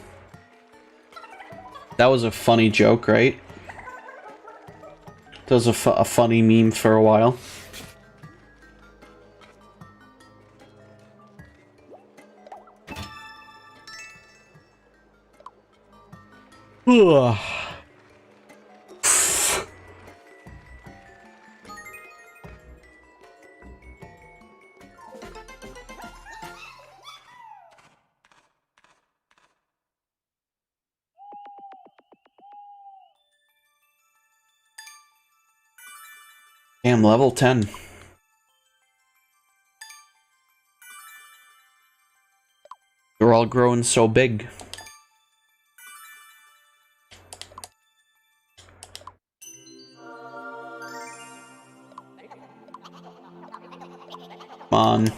That was a funny joke, right? That was a funny meme for a while. Ugh. Damn, level 10. We're all all growing so big. Come on.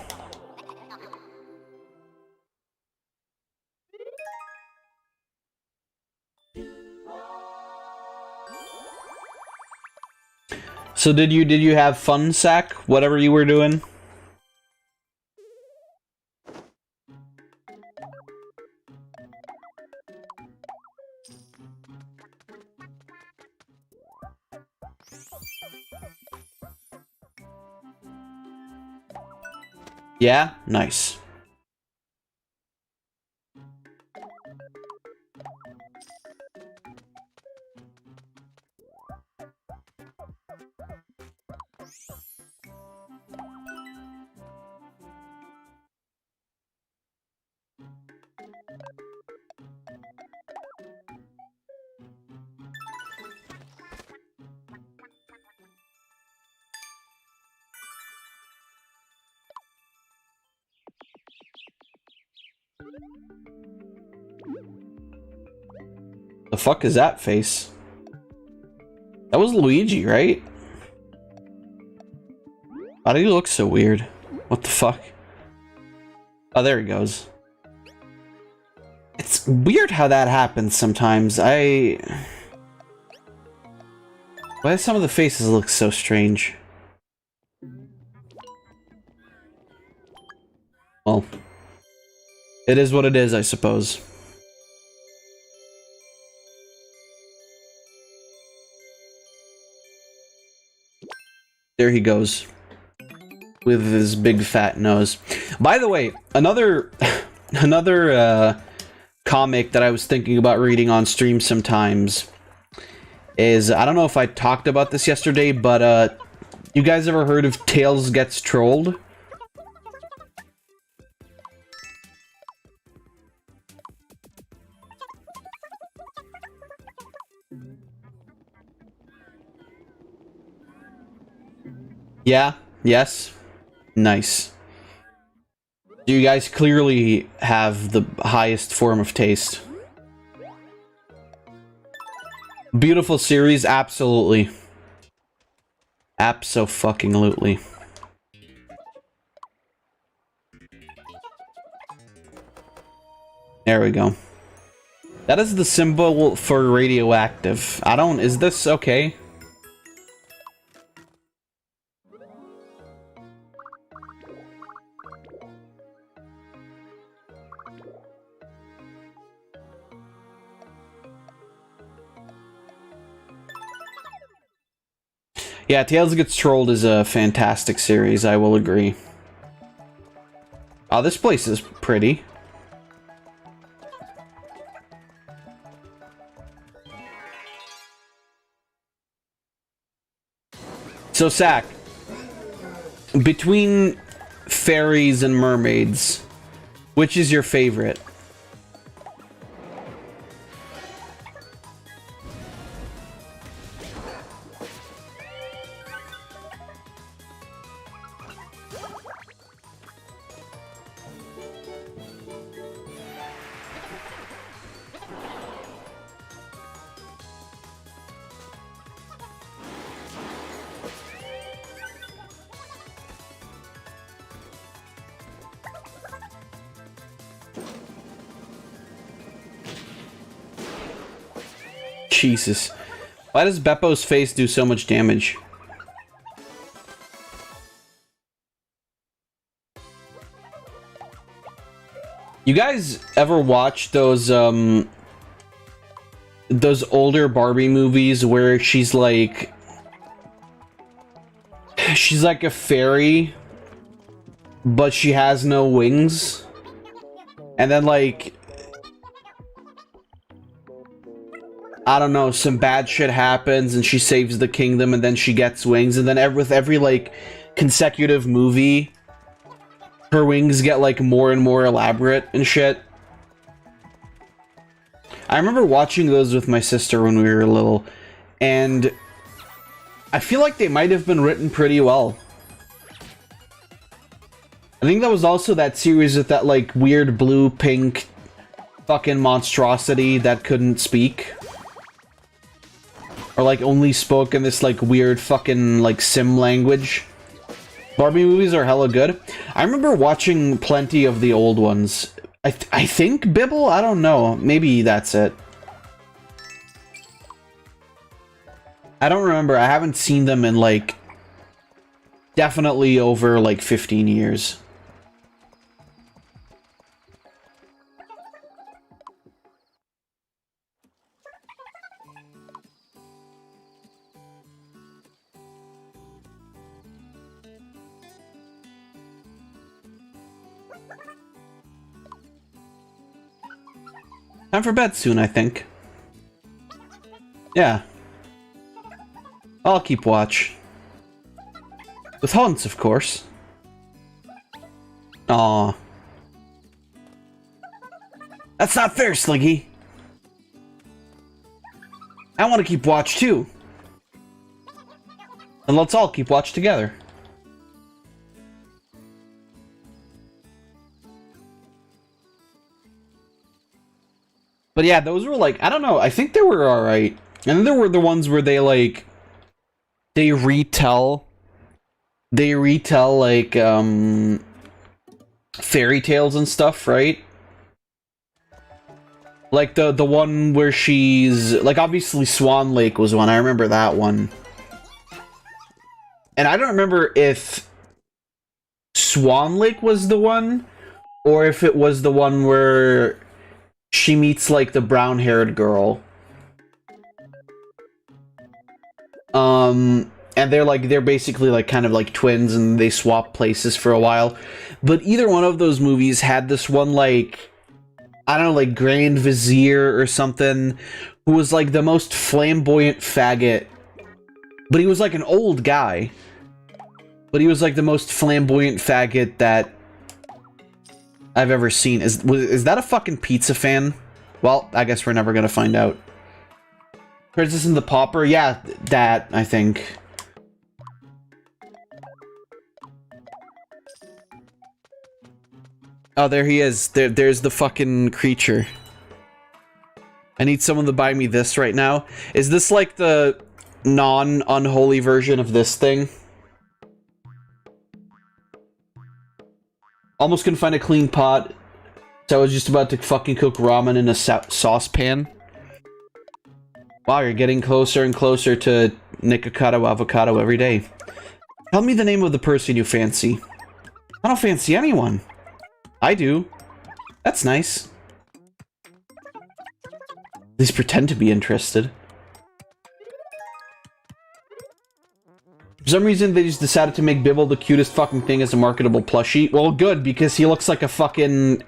So did you have fun, Sack? Whatever you were doing? Yeah? Nice. The fuck is that face? That was Luigi, right? Why do you look so weird? What the fuck? Oh, there he goes. It's weird how that happens sometimes. Why do some of the faces look so strange? Well, it is what it is, I suppose. There he goes. With his big fat nose. By the way, another comic that I was thinking about reading on stream sometimes is, I don't know if I talked about this yesterday, but you guys ever heard of Tails Gets Trolled? Yeah? Yes? Nice. You guys clearly have the highest form of taste. Beautiful series, absolutely. Abso-fucking-lutely. There we go. That is the symbol for radioactive. Is this okay? Yeah, Tails Gets Trolled is a fantastic series, I will agree. Oh, this place is pretty. So, Sack, between fairies and mermaids, which is your favorite? Jesus. Why does Beppo's face do so much damage? You guys ever watch those older Barbie movies where she's like a fairy, but she has no wings? And then, like, I don't know, some bad shit happens and she saves the kingdom and then she gets wings, and then with every, like, consecutive movie, her wings get, like, more and more elaborate and shit. I remember watching those with my sister when we were little, and I feel like they might have been written pretty well. I think that was also that series with that, like, weird blue-pink fucking monstrosity that couldn't speak. Or, like, only spoke in this, like, weird fucking, like, sim language. Barbie movies are hella good. I remember watching plenty of the old ones. I think Bibble? I don't know. Maybe that's it. I don't remember. I haven't seen them in, like, definitely over, like, 15 years. Time for bed soon, I think. Yeah. I'll keep watch. With Hans, of course. Aw. That's not fair, Sliggy. I want to keep watch, too. And let's all keep watch together. But yeah, those were like, I don't know, I think they were alright. And then there were the ones where they like, they retell like, fairy tales and stuff, right? Like the one where she's, like obviously Swan Lake was one, I remember that one. And I don't remember if Swan Lake was the one, or if it was the one where she meets, like, the brown-haired girl. And they're basically, like, kind of like twins, and they swap places for a while. But either one of those movies had this one, like, I don't know, like, Grand Vizier or something, who was, like, the most flamboyant faggot. But he was, like, an old guy. But he was, like, the most flamboyant faggot that I've ever seen. Is that a fucking pizza fan? Well, I guess we're never gonna find out. Princess and the Pauper? Yeah, that, I think. Oh, there he is. There's the fucking creature. I need someone to buy me this right now. Is this like the non-unholy version of this thing? Almost couldn't find a clean pot, so I was just about to fucking cook ramen in a saucepan. Wow, you're getting closer and closer to Nikocado Avocado every day. Tell me the name of the person you fancy. I don't fancy anyone. I do. That's nice. At least pretend to be interested. For some reason, they just decided to make Bibble the cutest fucking thing as a marketable plushie. Well, good, because he looks like a fucking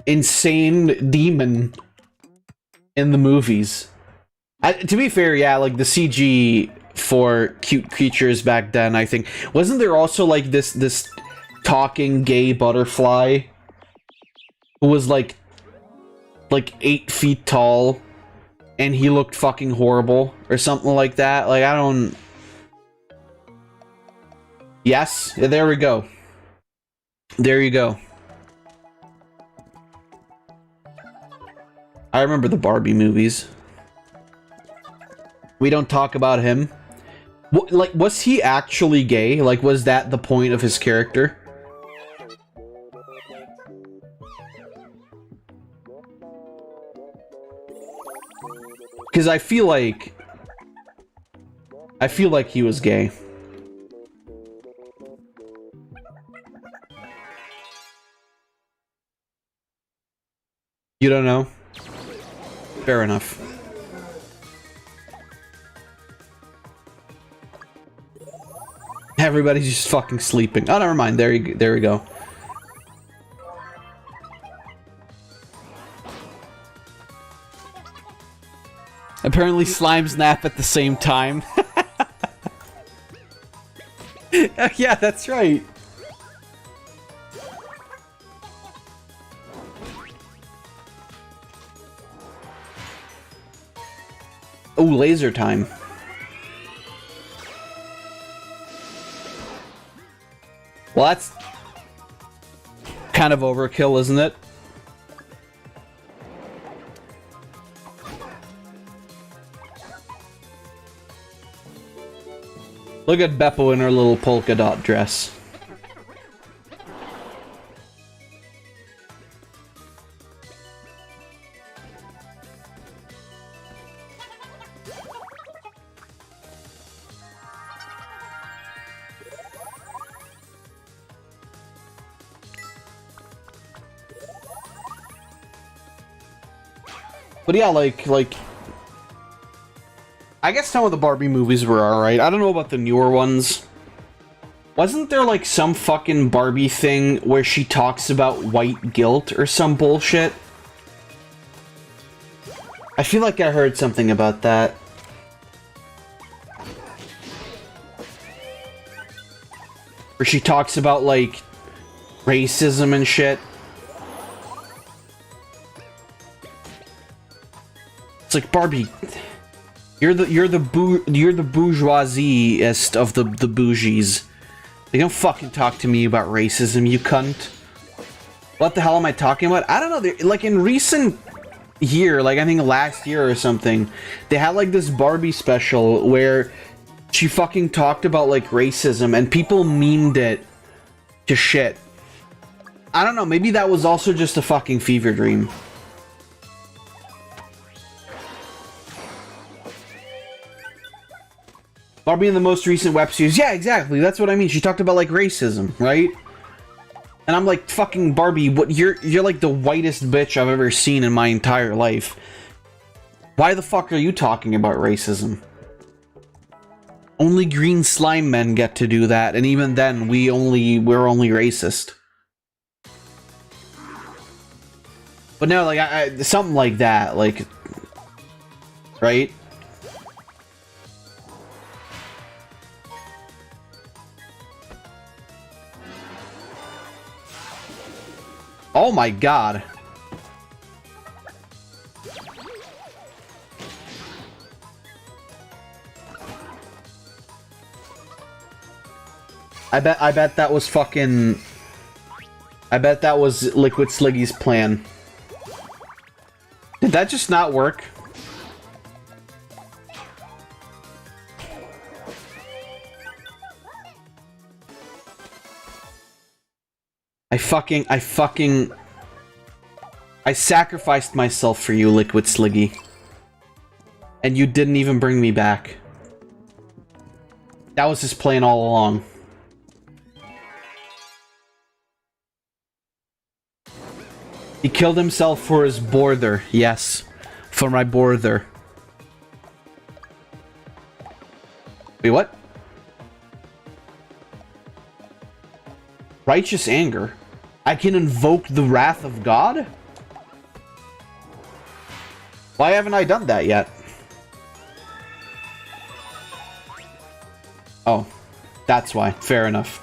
insane demon in the movies. To be fair, yeah, like, the CG for cute creatures back then, I think... Wasn't there also, like, this talking gay butterfly who was, like 8 feet tall, and he looked fucking horrible, or something like that? Like, I don't... Yes, yeah, there we go. There you go. I remember the Barbie movies. We don't talk about him. Like, was he actually gay? Like, was that the point of his character? Because I feel like he was gay. You don't know? Fair enough. Everybody's just fucking sleeping. Oh, never mind. There we go. Apparently slimes nap at the same time. Yeah, that's right. Oh, laser time. Well, that's kind of overkill, isn't it? Look at Beppo in her little polka dot dress. But yeah, like, I guess some of the Barbie movies were alright. I don't know about the newer ones. Wasn't there, like, some fucking Barbie thing where she talks about white guilt or some bullshit? I feel like I heard something about that. Where she talks about, like, racism and shit. It's like, Barbie, you're the bourgeoisiest of the bougies. They don't fucking talk to me about racism, you cunt. What the hell am I talking about? I don't know. Like in recent year, like I think last year or something, they had like this Barbie special where she fucking talked about like racism and people memed it to shit. I don't know. Maybe that was also just a fucking fever dream. Barbie in the most recent web series. Yeah, exactly. That's what I mean. She talked about like racism, right? And I'm like, fucking Barbie, what you're like the whitest bitch I've ever seen in my entire life. Why the fuck are you talking about racism? Only green slime men get to do that, and even then we're only racist. But no, like something like that, like, right? Oh my god. I bet that was fucking... I bet that was Liquid Sliggy's plan. Did that just not work? I sacrificed myself for you, Liquid Sliggy. And you didn't even bring me back. That was his plan all along. He killed himself for his border. Yes. For my border. Wait, what? Righteous anger? I can invoke the wrath of God? Why haven't I done that yet? Oh, that's why. Fair enough.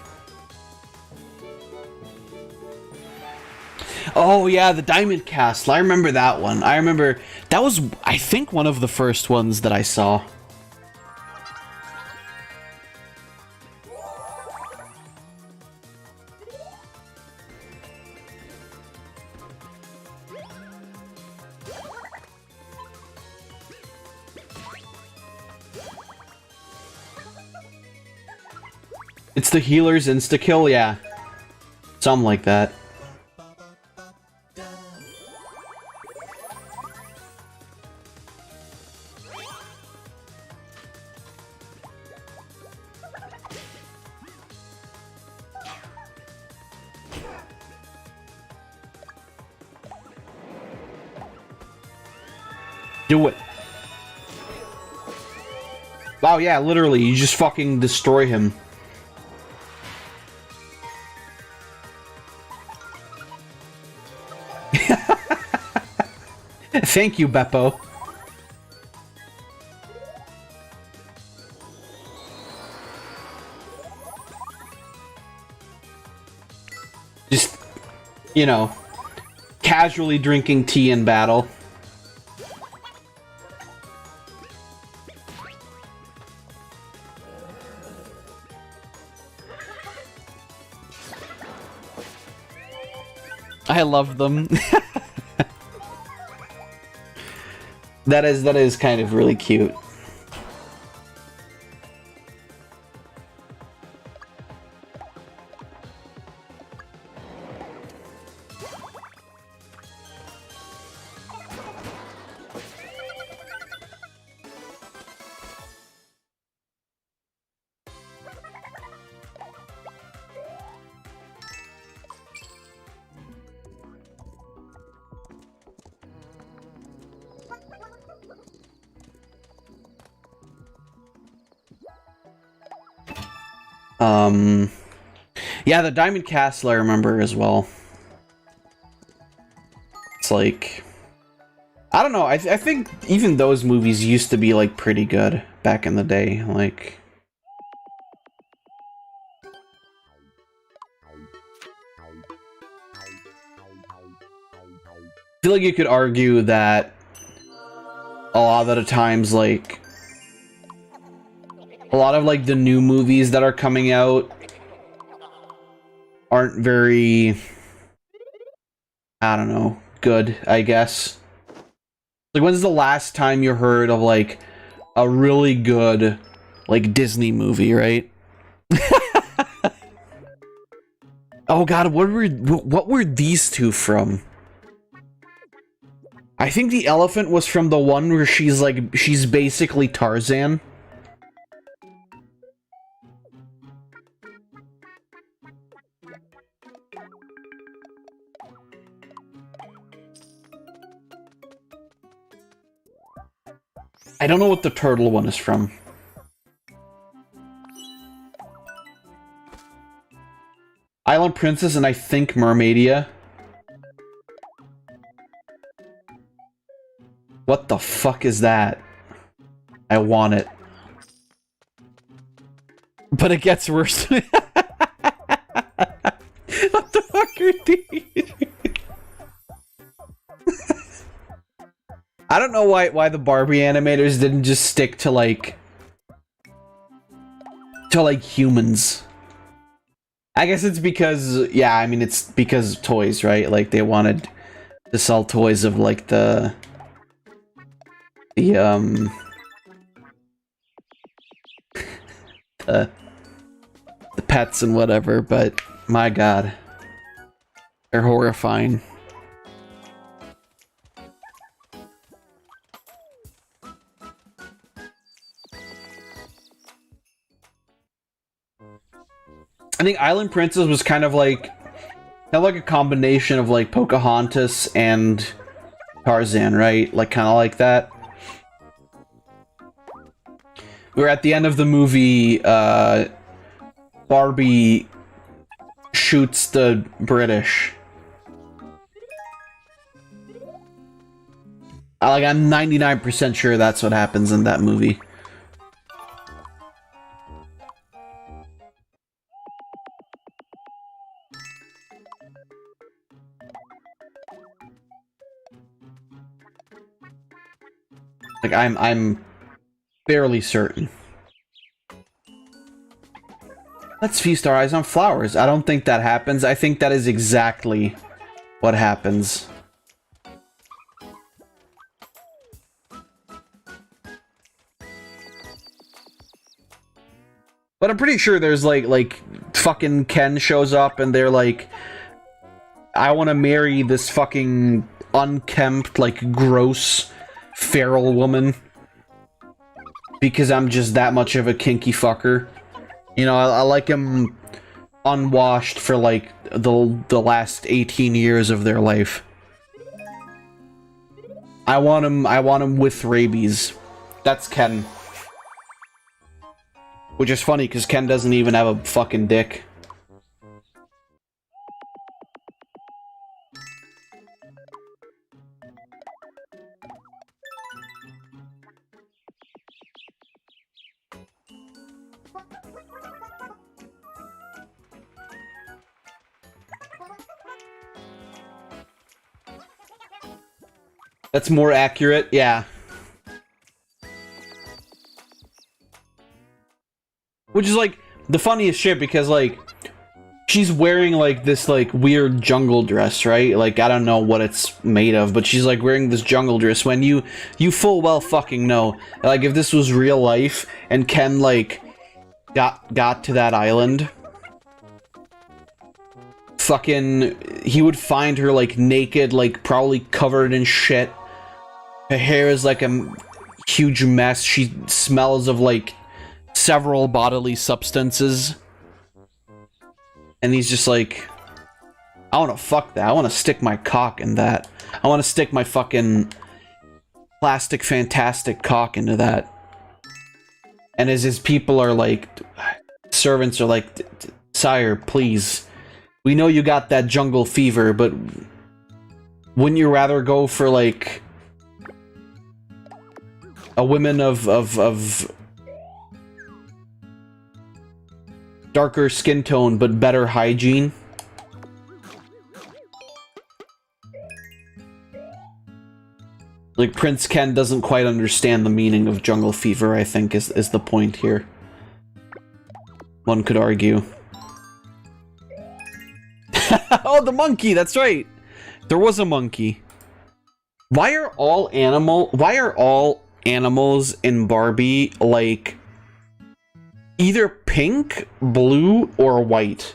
Oh yeah, the Diamond Castle. I remember that one. I remember... That was, I think, one of the first ones that I saw. It's the healer's insta-kill? Yeah. Something like that. Do it. Wow, yeah, literally, you just fucking destroy him. Thank you, Beppo. Just, you know, casually drinking tea in battle. I love them. That is kind of really cute. Um, yeah, the Diamond Castle I remember as well. It's like, I don't know. I think even those movies used to be like pretty good back in the day. Like, I feel like you could argue that a lot of the times, like, a lot of like the new movies that are coming out aren't very, I don't know, good, I guess. Like, when's the last time you heard of like a really good like Disney movie, right? Oh god, what were these two from? I think the elephant was from the one where she's basically Tarzan. I don't know what the turtle one is from. Island Princess and I think Mermaidia. What the fuck is that? I want it. But it gets worse. What the fuck are these? I don't know why the Barbie animators didn't just stick to like humans. I guess it's because, yeah, I mean, it's because of toys, right? Like, they wanted to sell toys of, like, the pets and whatever, but my god. They're horrifying. I think Island Princess was kind of like a combination of like Pocahontas and Tarzan, right? Like kind of like that. Where at the end of the movie, Barbie shoots the British. Like, I'm 99% sure that's what happens in that movie. Like, I'm fairly certain. Let's feast our eyes on flowers. I don't think that happens. I think that is exactly what happens. But I'm pretty sure there's like fucking Ken shows up and they're like, I want to marry this fucking unkempt, like, gross, feral woman. Because I'm just that much of a kinky fucker. You know, I like him unwashed for, like, the last 18 years of their life. I want him with rabies. That's Ken. Which is funny, because Ken doesn't even have a fucking dick. That's more accurate, yeah. Which is, like, the funniest shit, because, like, she's wearing, like, this, like, weird jungle dress, right? Like, I don't know what it's made of, but she's, like, wearing this jungle dress when you full well fucking know. Like, if this was real life, and Ken, like, got to that island, fucking, he would find her, like, naked, like, probably covered in shit. Her hair is, like, a huge mess. She smells of, like, several bodily substances. And he's just like, I want to fuck that. I want to stick my cock in that. I want to stick my fucking plastic fantastic cock into that. And as his people are like servants are like, "Sire, please. We know you got that jungle fever, but wouldn't you rather go for, like, a woman of darker skin tone but better hygiene?" Like, Prince Ken doesn't quite understand the meaning of jungle fever, I think, is the point here. One could argue. Oh, the monkey! That's right! There was a monkey. Why are all animals in Barbie, like, either pink, blue, or white?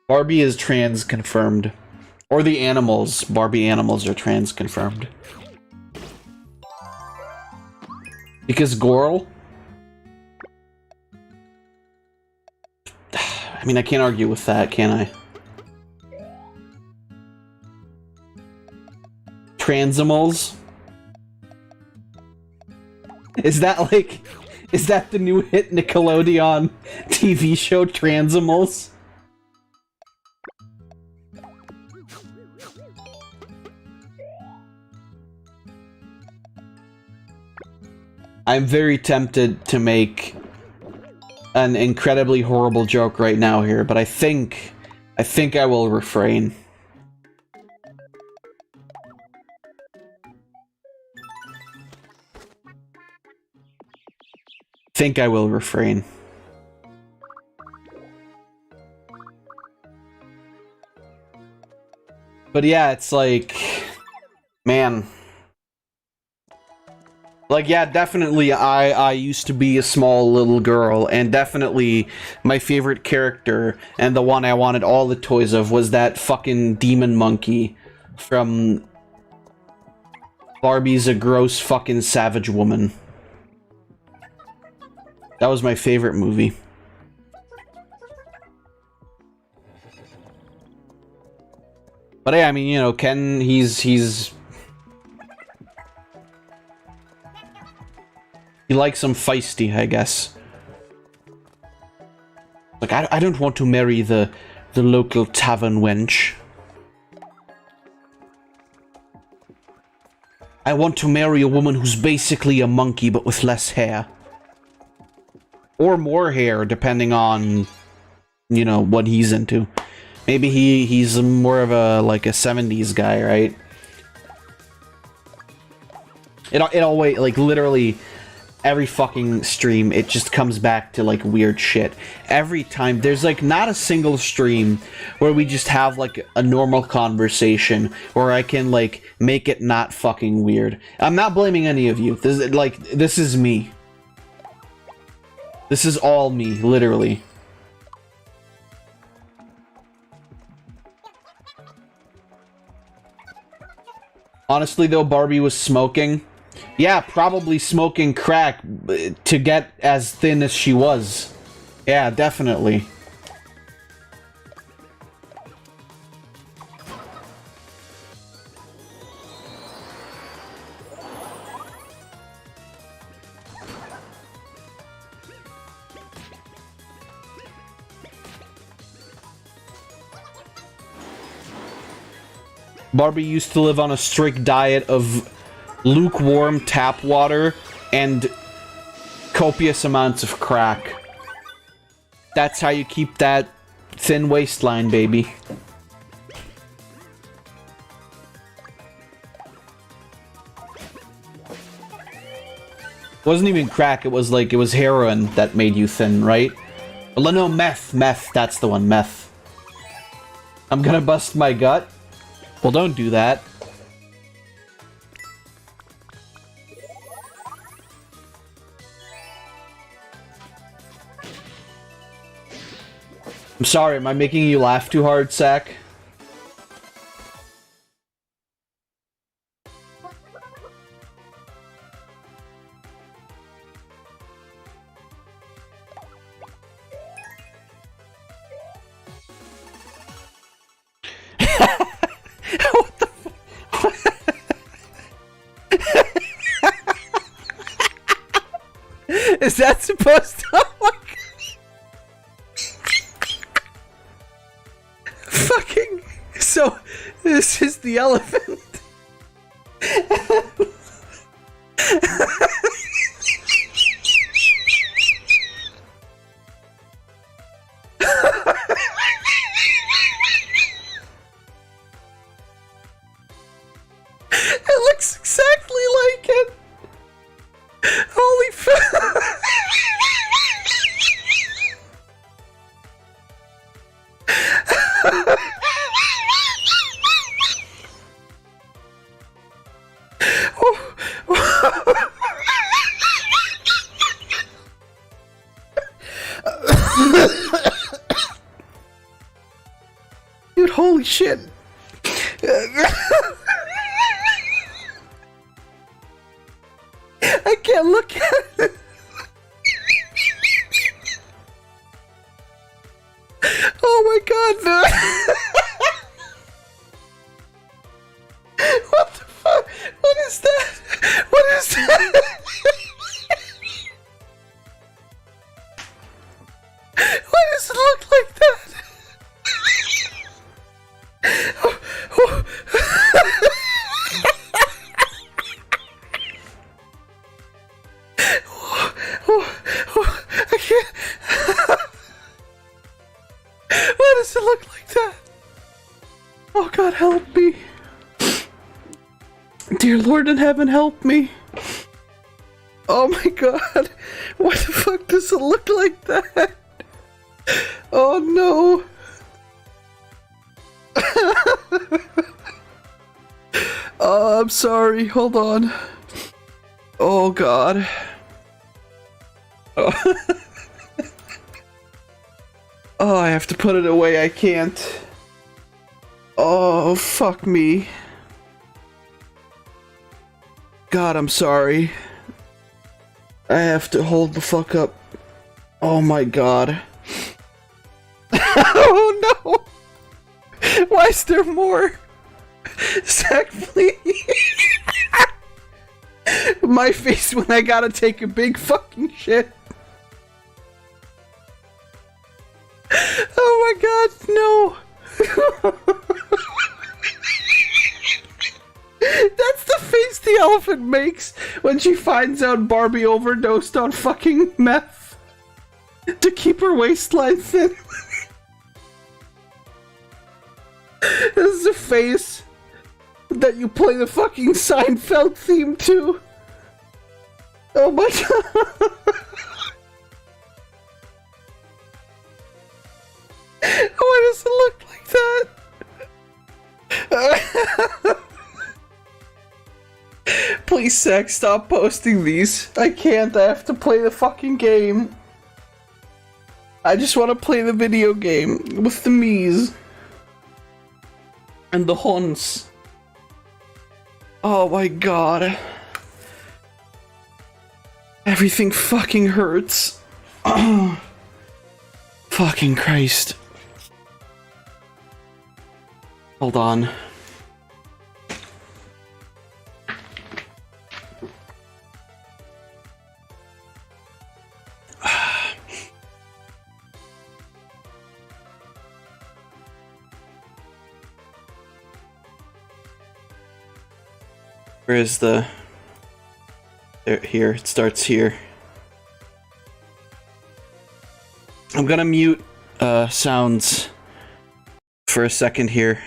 Barbie is trans confirmed. Or the animals. Barbie animals are trans confirmed. Because Goral? I mean, I can't argue with that, can I? Transimals? Is that like... Is that the new hit Nickelodeon TV show, Transimals? I'm very tempted to make an incredibly horrible joke right now here, but I think I will refrain. Think I will refrain. But yeah, it's like, man. Like, yeah, definitely I used to be a small little girl, and definitely my favorite character, and the one I wanted all the toys of, was that fucking demon monkey from Barbie's A Gross Fucking Savage Woman. That was my favorite movie. But yeah, I mean, you know, Ken, he's... He likes him feisty, I guess. Like, I don't want to marry the local tavern wench. I want to marry a woman who's basically a monkey, but with less hair. Or more hair, depending on, you know, what he's into. Maybe he's more of a, like, a 70s guy, right? It always, like, literally... Every fucking stream, it just comes back to, like, weird shit. Every time, there's, like, not a single stream where we just have, like, a normal conversation where I can, like, make it not fucking weird. I'm not blaming any of you. This is me. This is all me, literally. Honestly, though, Barbie was smoking. Yeah, probably smoking crack to get as thin as she was. Yeah, definitely. Barbie used to live on a strict diet of lukewarm tap water and copious amounts of crack. That's how you keep that thin waistline, baby. It wasn't even crack, it was like, it was heroin that made you thin, right? Well, no, meth, that's the one, meth. I'm gonna bust my gut? Well, don't do that. I'm sorry, am I making you laugh too hard, Sack? What the Is that supposed to? Oh my God. Fucking. So, this is the elephant. It looks exactly like it. Holy fuck. Dude, holy shit. I can't look at it. Oh my God, no. What the fuck? What is that? What is that? Why does it look like that? Oh, oh. I can't. Why does it look like that? Oh God, help me. Dear Lord in heaven, help me. Oh my God. Why the fuck does it look like that? Oh no. Oh, I'm sorry. Hold on. Oh God. Oh. Oh, I have to put it away. I can't. Oh, fuck me. God, I'm sorry. I have to hold the fuck up. Oh my God. Oh no! Why is there more? Zach, please. My face when I gotta take a big fucking shit. Oh my God, no. That's the face the elephant makes when she finds out Barbie overdosed on fucking meth to keep her waistline thin. This is a face that you play the fucking Seinfeld theme to. Oh my God. Why does it look like that? Please, Zach, stop posting these. I can't. I have to play the fucking game. I just want to play the video game with the me's and the Huns. Oh my God. Everything fucking hurts. Oh. Fucking Christ. Hold on. Where is the... There, here, it starts here. I'm gonna mute sounds for a second here.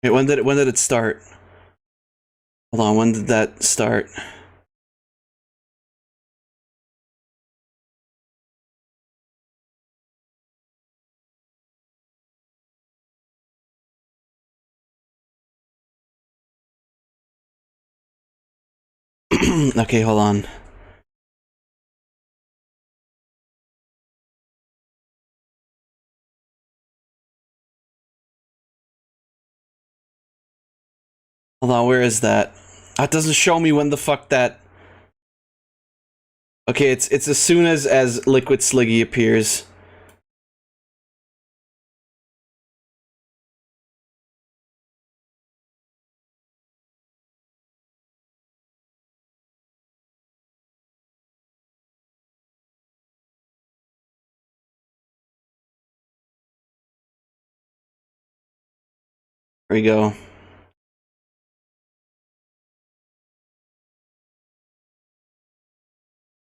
Wait, when did it start? Hold on, when did that start? Okay, hold on. Hold on, where is that? It doesn't show me when the fuck that... Okay, it's as soon as Liquid Sliggy appears. There we go.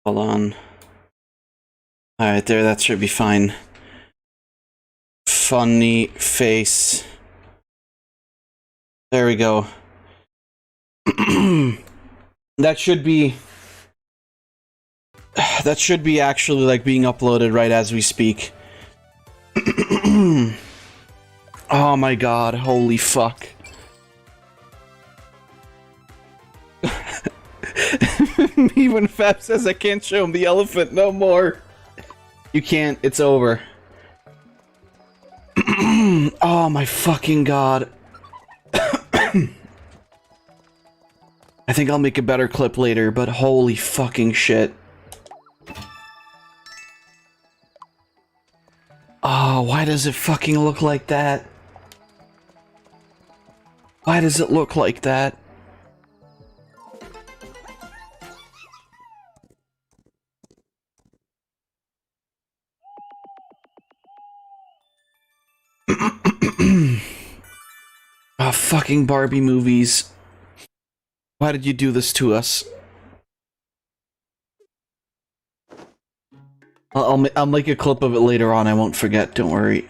Hold on. Alright, there, that should be fine. Funny face. There we go. That should be actually like being uploaded right as we speak. Oh my god, holy fuck. Me when Fab says I can't show him the elephant no more. You can't, it's over. Oh my fucking god. I think I'll make a better clip later, but holy fucking shit. Oh, why does it fucking look like that? Why does it look like that? Oh, fucking Barbie movies. Why did you do this to us? I'll make a clip of it later on, I won't forget, don't worry.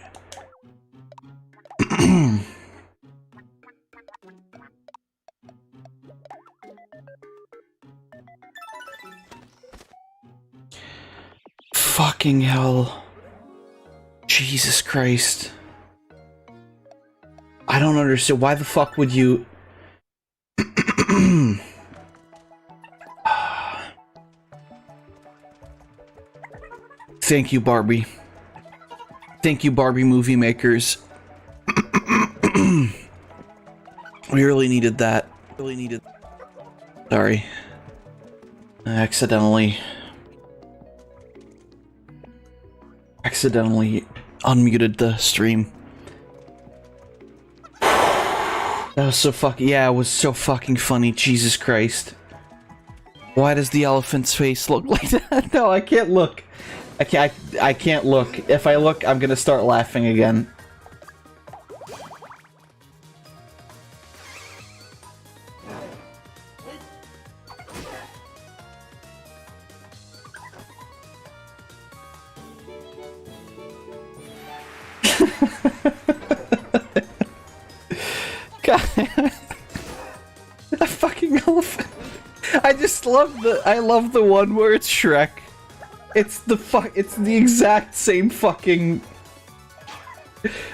Fucking hell. Jesus Christ. I don't understand. Why the fuck would you... Thank you, Barbie. Thank you, Barbie movie makers. We really needed that. Really needed... Sorry. I accidentally unmuted the stream. That was so fucking... Yeah, it was so fucking funny. Jesus Christ. Why does the elephant's face look like that? No, I can't look. I can't look. If I look, I'm gonna start laughing again. God. A fucking elephant. I just love I love the one where it's Shrek. It's the exact same fucking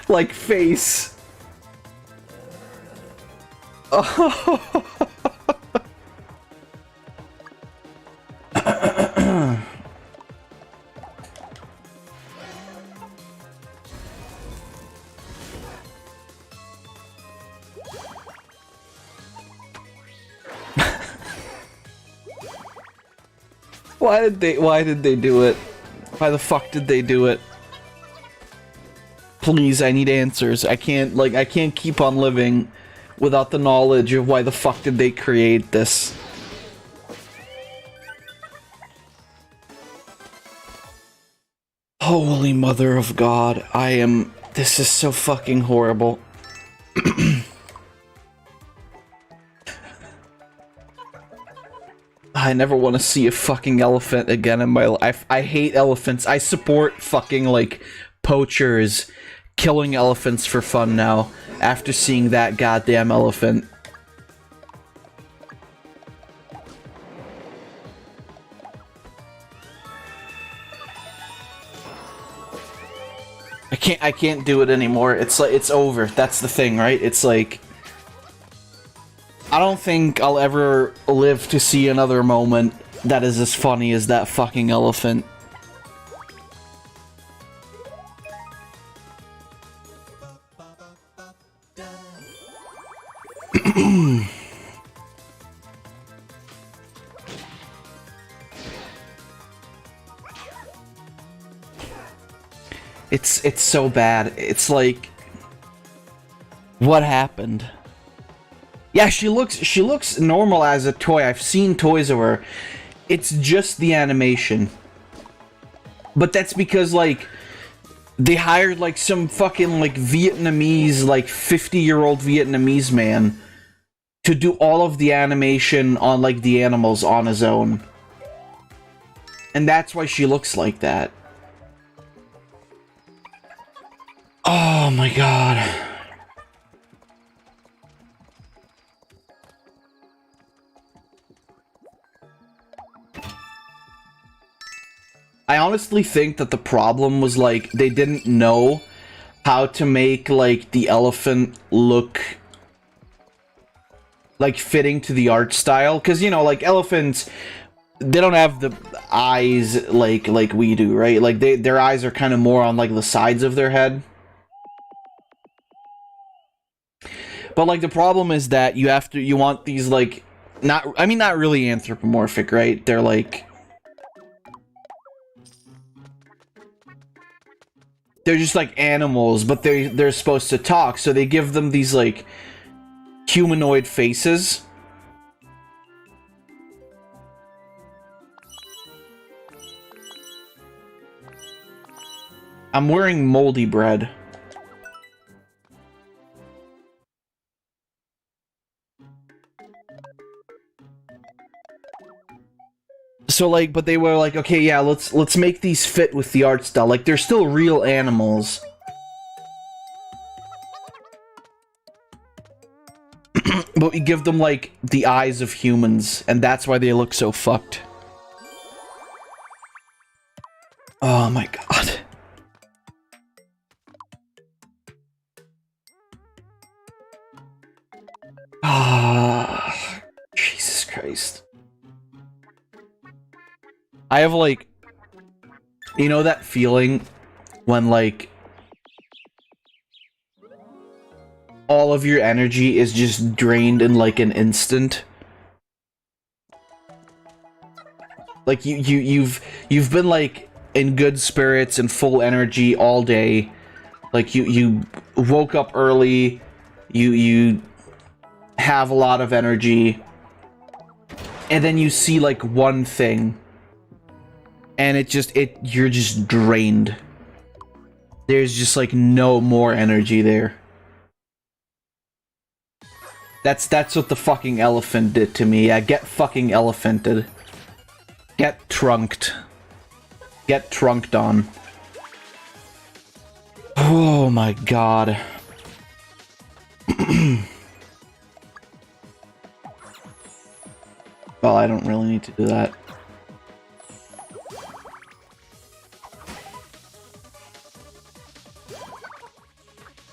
like face. Oh. Why did they do it? Why the fuck did they do it? Please, I need answers. I can't keep on living without the knowledge of why the fuck did they create this. Holy mother of God, this is so fucking horrible. I never want to see a fucking elephant again in my life. I hate elephants. I support fucking, like, poachers killing elephants for fun now, after seeing that goddamn elephant. I can't do it anymore. It's like, it's over. That's the thing, right? It's like... I don't think I'll ever live to see another moment that is as funny as that fucking elephant. It's so bad. It's like... What happened? Yeah, she looks normal as a toy. I've seen toys of her. It's just the animation. But that's because, like, They hired like some fucking like Vietnamese, like 50-year-old Vietnamese man to do all of the animation on like the animals on his own. And that's why she looks like that. Oh my god. I honestly think that the problem was like they didn't know how to make like the elephant look like fitting to the art style, because you know, like elephants, they don't have the eyes like we do, right? Like their eyes are kind of more on like the sides of their head. But like the problem is that you want these like not really anthropomorphic, right? They're like they're just like animals, but they're supposed to talk, so they give them these like humanoid faces. I'm wearing moldy bread. So like, but they were like, okay, yeah, let's make these fit with the art style. Like they're still real animals. But we give them like the eyes of humans, and that's why they look so fucked. Oh my god. Ah, Jesus Christ. I have like, you know that feeling when like all of your energy is just drained in like an instant? Like you've been like in good spirits and full energy all day. Like you woke up early, you have a lot of energy, and then you see like one thing, and you're just drained. There's just like no more energy there. That's what the fucking elephant did to me. Yeah, get fucking elephanted. Get trunked. Get trunked on. Oh my god. Well, I don't really need to do that.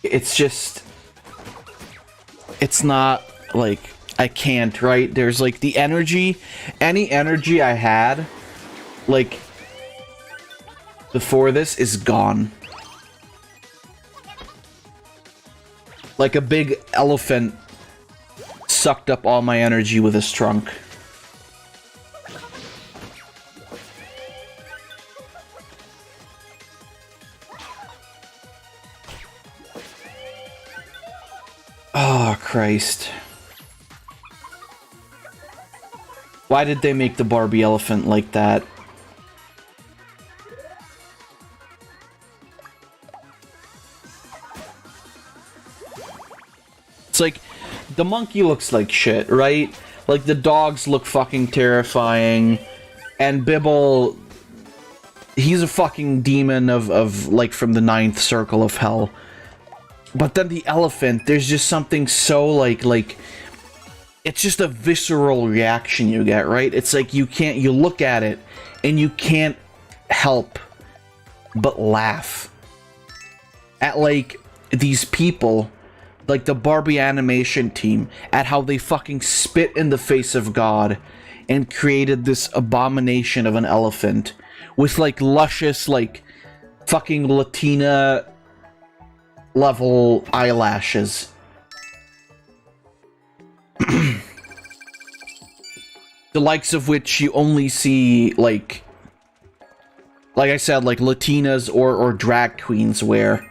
It's just... It's not, like, I can't, right? There's, like, the energy... Any energy I had, like, before this is gone. Like a big elephant sucked up all my energy with his trunk. Oh, Christ. Why did they make the Barbie elephant like that? It's like, the monkey looks like shit, right? Like, the dogs look fucking terrifying, and Bibble, he's a fucking demon of like, from the 9th circle of hell. But then the elephant, there's just something so, like, it's just a visceral reaction you get, right? It's like, you look at it, and you can't help but laugh at, like, these people, like the Barbie animation team, at how they fucking spit in the face of God and created this abomination of an elephant with, like, luscious, like, fucking Latina level eyelashes. The likes of which you only see, like I said, like Latinas or drag queens wear.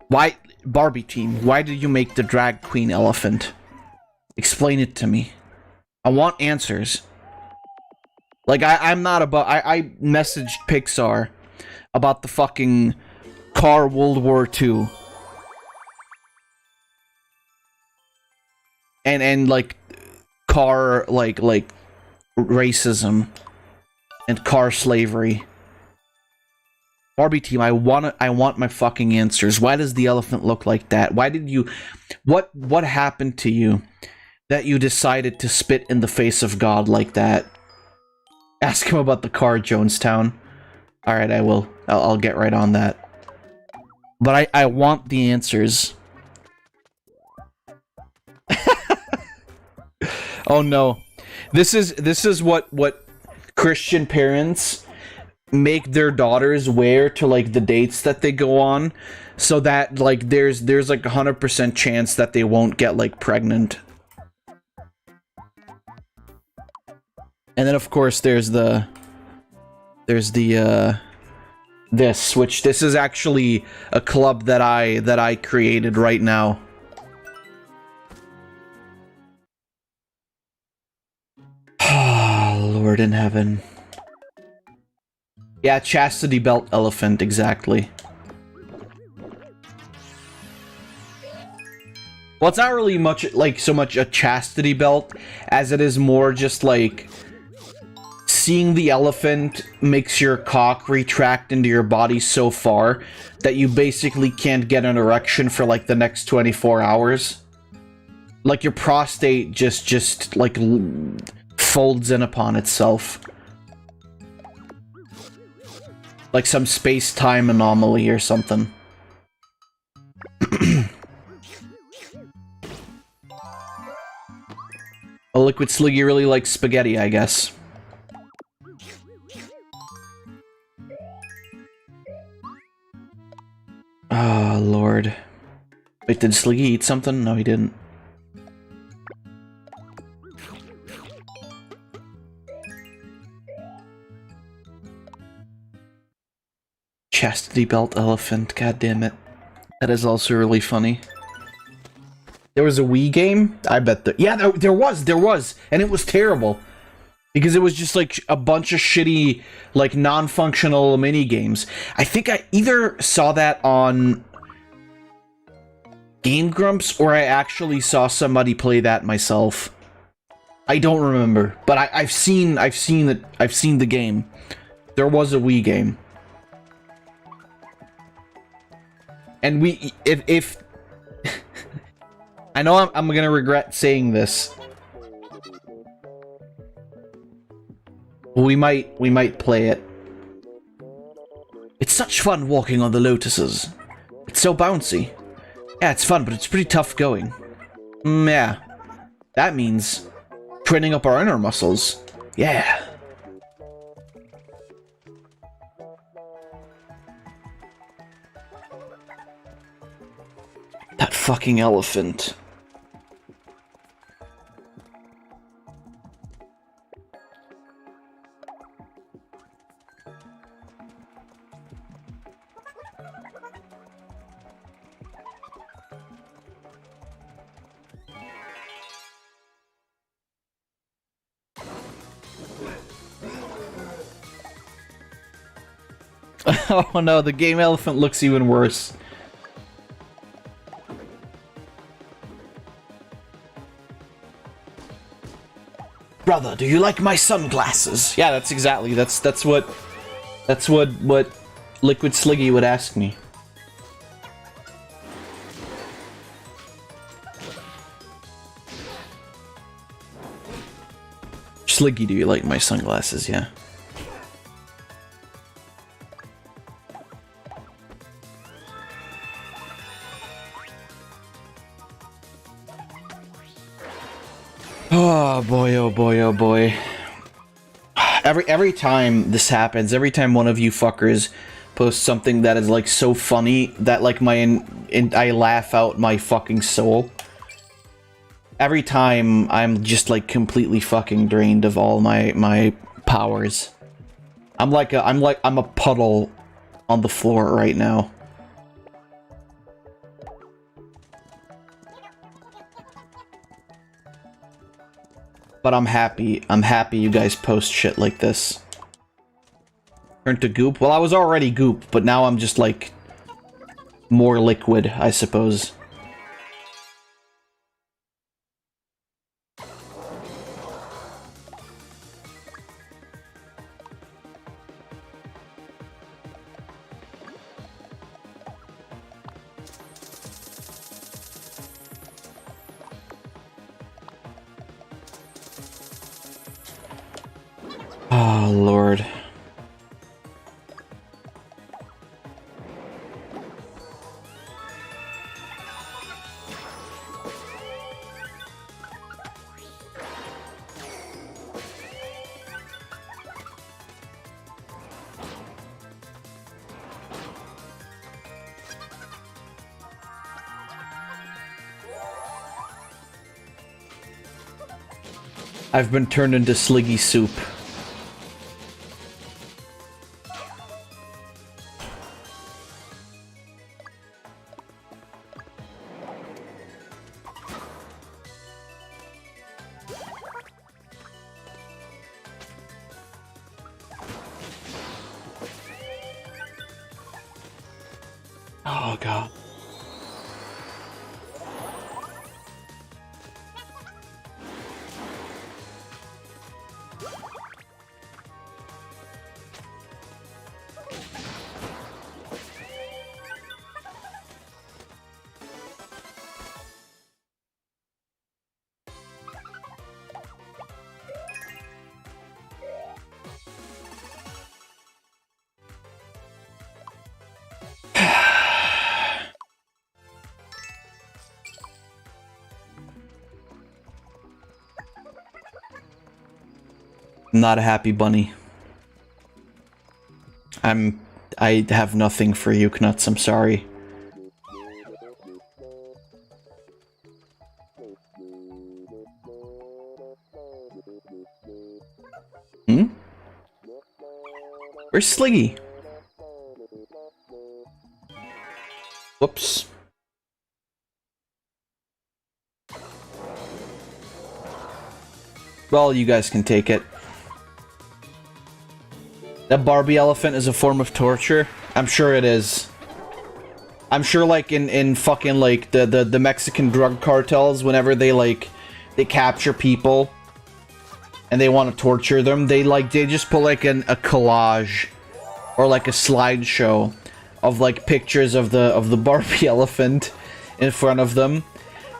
Why, Barbie team, why did you make the drag queen elephant? Explain it to me. I want answers. Like, I'm not about... I messaged Pixar about the fucking car World War II. And like car like racism and car slavery. Barbie team, I want my fucking answers. Why does the elephant look like that? Why did you what happened to you that you decided to spit in the face of God like that? Ask him about the car, Jonestown. All right, I will. I'll get right on that. But I want the answers. Oh no. This is what Christian parents make their daughters wear to like the dates that they go on, so that like there's like 100% chance that they won't get like pregnant. And then of course there's the this is actually a club that I created right now. Lord in heaven. Yeah, chastity belt elephant, exactly. Well, it's not really much like so much a chastity belt as it is more just like seeing the elephant makes your cock retract into your body so far that you basically can't get an erection for like the next 24 hours. Like your prostate just like folds in upon itself. Like some space-time anomaly or something. A Liquid Sliggy really likes spaghetti, I guess. Oh, Lord. Wait, did Sliggy eat something? No, he didn't. Chastity belt elephant, god damn it. That is also really funny. There was a Wii game? I bet yeah, there was, and it was terrible. Because it was just like a bunch of shitty, like non-functional mini games. I think I either saw that on Game Grumps or I actually saw somebody play that myself. I don't remember, but I've seen the game. There was a Wii game. And if I know I'm gonna regret saying this. We might play it. It's such fun walking on the lotuses. It's so bouncy. Yeah, it's fun, but it's pretty tough going. Yeah. That means training up our inner muscles. Yeah. That fucking elephant. Oh no, the game elephant looks even worse. Brother, do you like my sunglasses? Yeah, that's exactly. That's what Liquid Sliggy would ask me. Sliggy, do you like my sunglasses? Yeah. Oh boy, oh boy, oh boy. Every time this happens, every time one of you fuckers posts something that is like so funny that like I laugh out my fucking soul. Every time I'm just like completely fucking drained of all my powers. I'm a puddle on the floor right now. But I'm happy you guys post shit like this. Turn to goop? Well, I was already goop, but now I'm just like more liquid, I suppose. Oh, Lord. I've been turned into Sliggy soup. Oh, God. I'm not a happy bunny. I have nothing for you, Knuts. I'm sorry. Hmm? Where's Sliggy? Whoops. Well, you guys can take it. That Barbie elephant is a form of torture? I'm sure it is. I'm sure, like, in fucking, like, the Mexican drug cartels, whenever they capture people and they want to torture them, they just put, like, a collage or, like, a slideshow of, like, pictures of the Barbie elephant in front of them,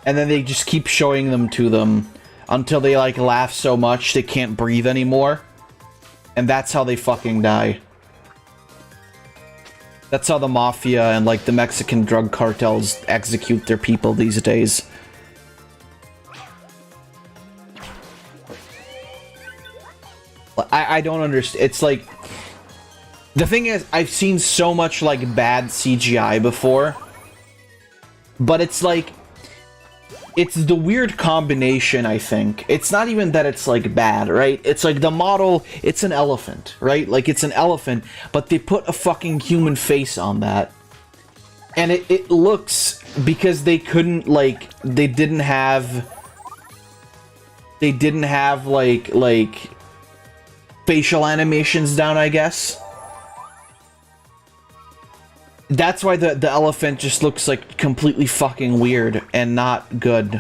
and then they just keep showing them to them until they, like, laugh so much they can't breathe anymore. And that's how they fucking die. That's how the mafia and, like, the Mexican drug cartels execute their people these days. I don't understand. It's like... The thing is, I've seen so much, like, bad CGI before. But it's like... It's the weird combination, I think. It's not even that it's, like, bad, right? It's like the model, it's an elephant, right? Like, it's an elephant, but they put a fucking human face on that. And it looks, because they couldn't, like, they didn't have, like, facial animations down, I guess. That's why the elephant just looks, like, completely fucking weird and not good.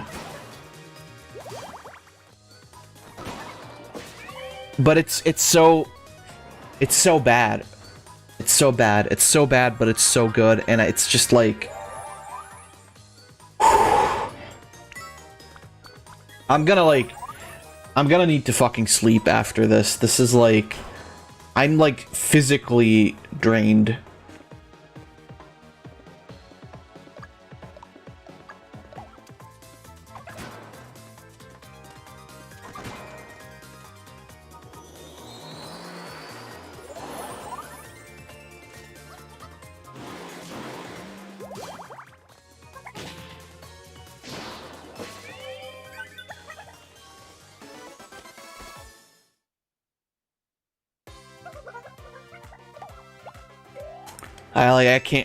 But it's so bad. It's so bad. It's so bad, but it's so good, and it's just like... I'm gonna need to fucking sleep after this. This is like... I'm, like, physically drained.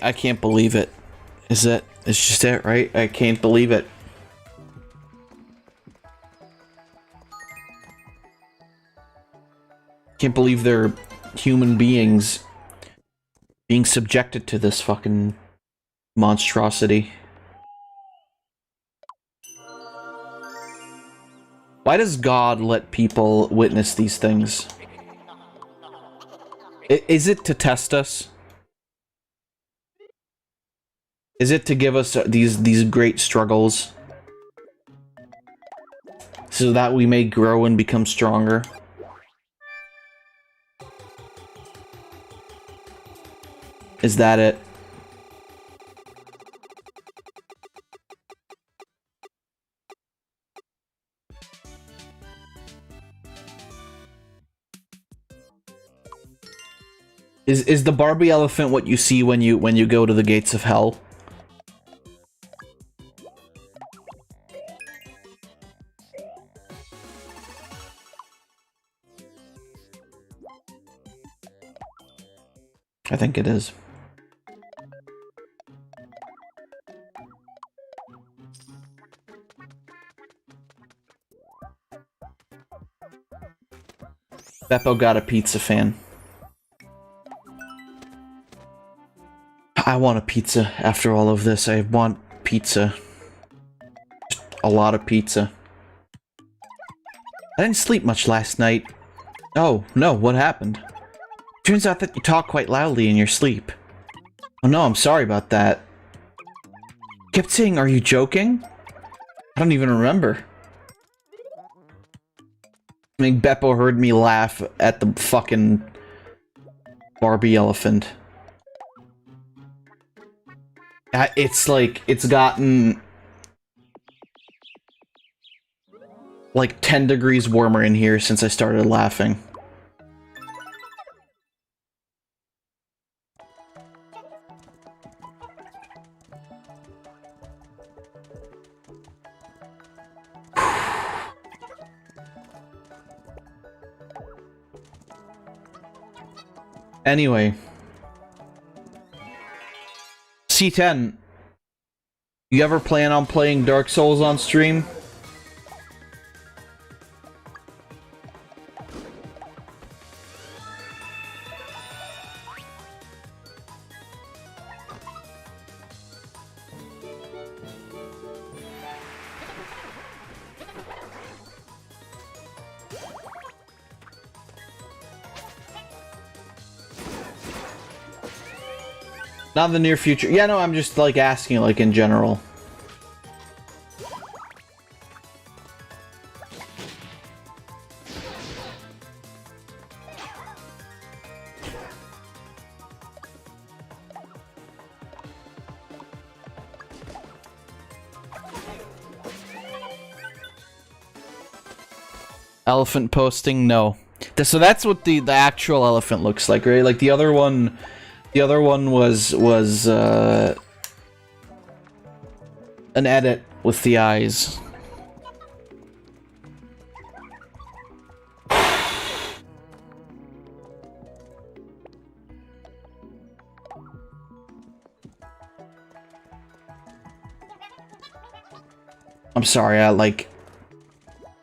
I can't believe it. It's just it, right? I can't believe it. Can't believe they're human beings being subjected to this fucking monstrosity. Why does God let people witness these things? Is it to test us? Is it to give us these great struggles? So that we may grow and become stronger? Is that it? Is the Barbie elephant what you see when you go to the gates of hell? I think it is. Beppo got a pizza fan. I want a pizza after all of this. I want pizza. Just a lot of pizza. I didn't sleep much last night. Oh, no, what happened? Turns out that you talk quite loudly in your sleep. Oh no, I'm sorry about that. Kept saying, are you joking? I don't even remember. I mean, Beppo heard me laugh at the fucking Barbie elephant. It's like, it's gotten like 10 degrees warmer in here since I started laughing. Anyway. C10. You ever plan on playing Dark Souls on stream? Not in the near future. Yeah, no, I'm just, like, asking, like, in general. Elephant posting? No. So that's what the actual elephant looks like, right? Like, the other one was an edit with the eyes. I'm sorry,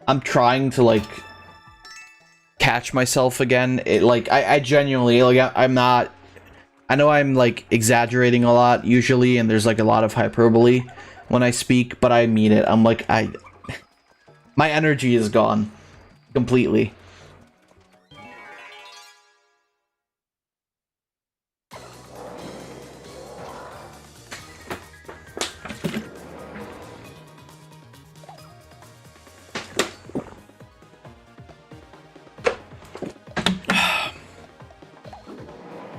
I'm trying to, like, catch myself again. I genuinely, like, I'm not... I know I'm, like, exaggerating a lot, usually, and there's, like, a lot of hyperbole when I speak, but I mean it. I'm like, my energy is gone. Completely.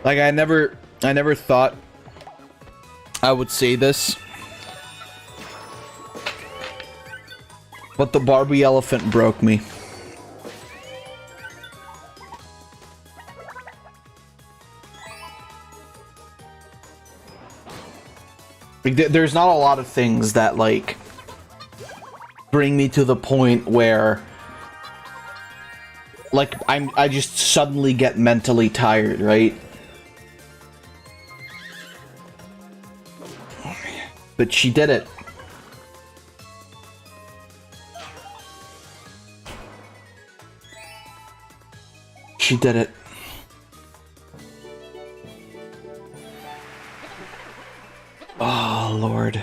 Like, I never thought I would say this, but the Barbie elephant broke me. Like, there's not a lot of things that, like, bring me to the point where, like, I just suddenly get mentally tired, right? But she did it. She did it. Oh. Lord.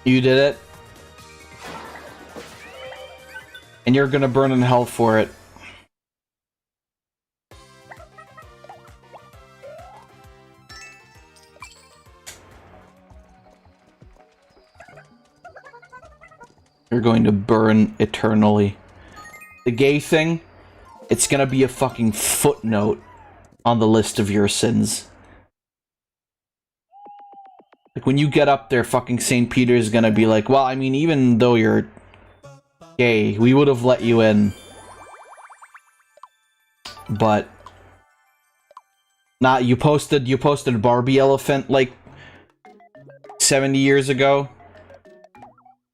You did it. And you're gonna burn in hell for it. You're going to burn eternally. The gay thing, it's gonna be a fucking footnote on the list of your sins. Like, when you get up there, fucking St. Peter's gonna be like, well, I mean, even though you're gay, we would have let you in. But... Not, you posted Barbie Elephant, like, 70 years ago.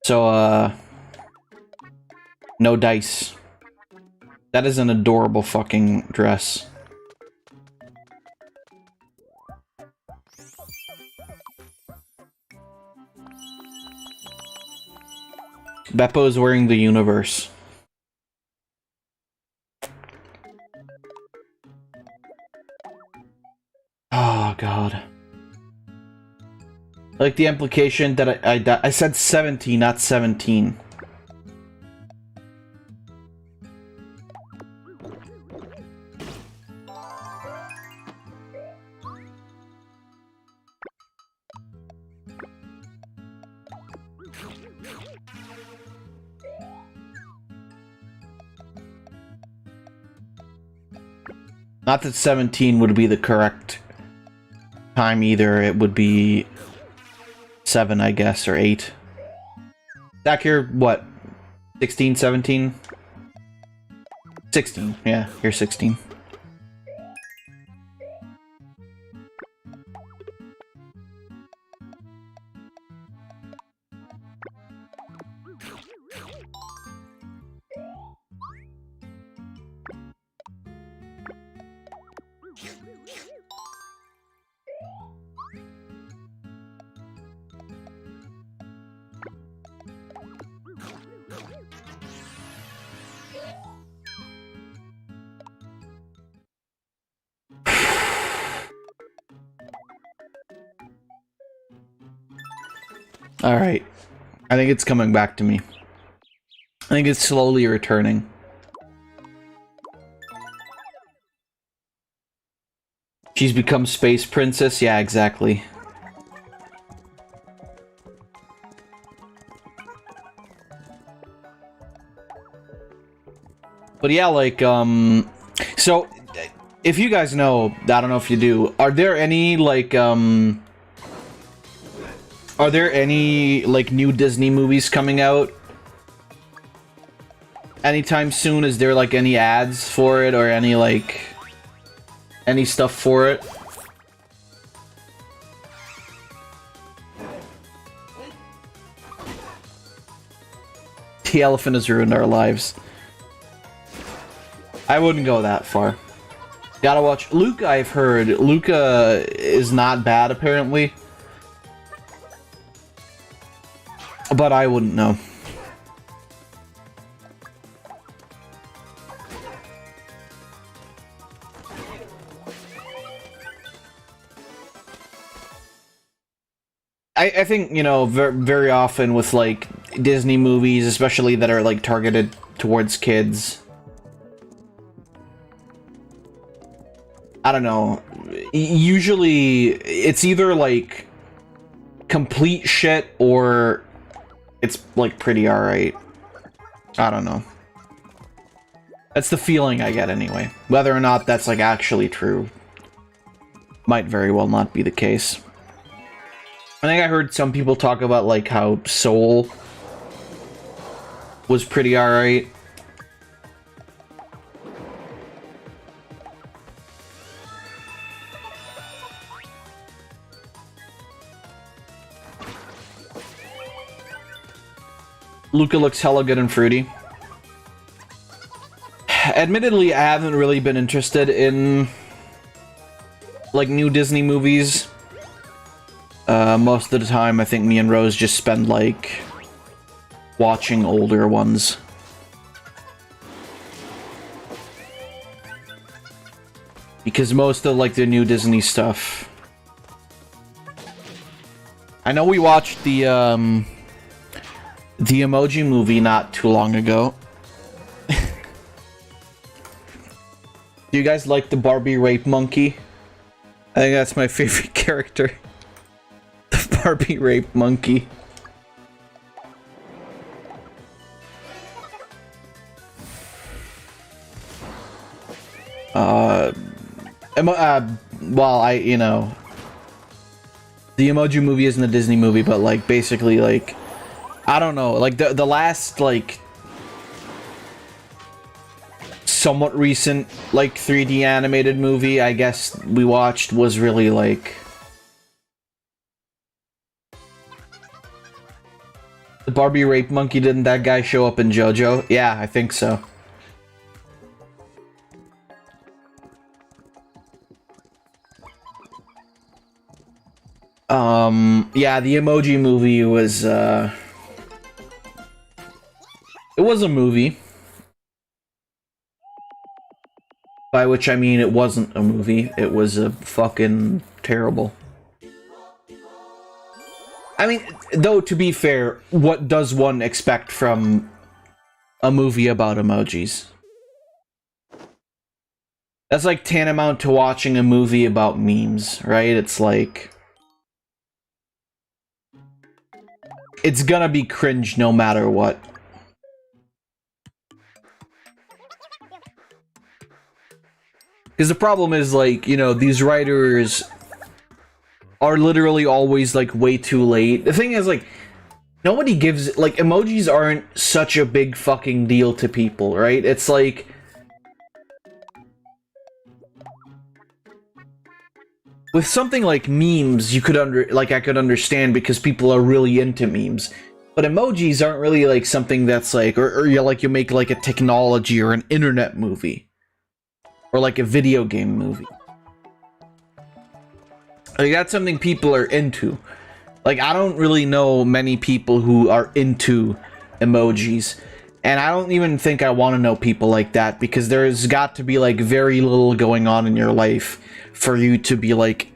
So, no dice. That is an adorable fucking dress. Beppo is wearing the universe. Oh, God. I like the implication that I said 70, not 17. Not that 17 would be the correct time either. It would be 7, I guess, or 8. Zach, you're what? 16, 17? 16, yeah, you're 16. Alright. I think it's coming back to me. I think it's slowly returning. She's become Space Princess? Yeah, exactly. But yeah, like, so, if you guys know, I don't know if you do, are there any, like, are there any, like, new Disney movies coming out anytime soon? Is there, like, any ads for it or any, like, any stuff for it? The elephant has ruined our lives. I wouldn't go that far. Gotta watch Luca. I've heard Luca is not bad, apparently. But I wouldn't know. I think, you know, very often with, like, Disney movies, especially that are, like, targeted towards kids, I don't know, usually it's either, like, complete shit or it's, like, pretty alright. I don't know. That's the feeling I get anyway. Whether or not that's, like, actually true might very well not be the case. I think I heard some people talk about, like, how Soul was pretty alright. Luca looks hella good and fruity. admittedly, I haven't really been interested in like new Disney movies. Most of the time, I think me and Rose just spend like watching older ones. Because most of like the new Disney stuff. I know we watched the Emoji Movie not too long ago. Do you guys like the Barbie rape monkey? I think that's my favorite character. The Barbie rape monkey. Well, you know, the Emoji Movie isn't a Disney movie, but like basically like, I don't know, like the last like somewhat recent like 3D animated movie I guess we watched was really like the Barbie rape monkey. Didn't that guy show up in JoJo? Yeah, I think so. Yeah, the Emoji Movie was, it was a movie. By which I mean it wasn't a movie, it was a fucking terrible. I mean, though, to be fair, what does one expect from a movie about emojis? That's like tantamount to watching a movie about memes, right? It's like... it's gonna be cringe no matter what. Because the problem is, like, you know, these writers are literally always, like, way too late. The thing is, like, nobody gives... like, emojis aren't such a big fucking deal to people, right? It's like... with something like memes, you could I could understand because people are really into memes. But emojis aren't really like something that's like, or you like you make like a technology or an internet movie. Or like a video game movie. Like that's something people are into. Like I don't really know many people who are into emojis. And I don't even think I want to know people like that, because there's got to be like very little going on in your life for you to be like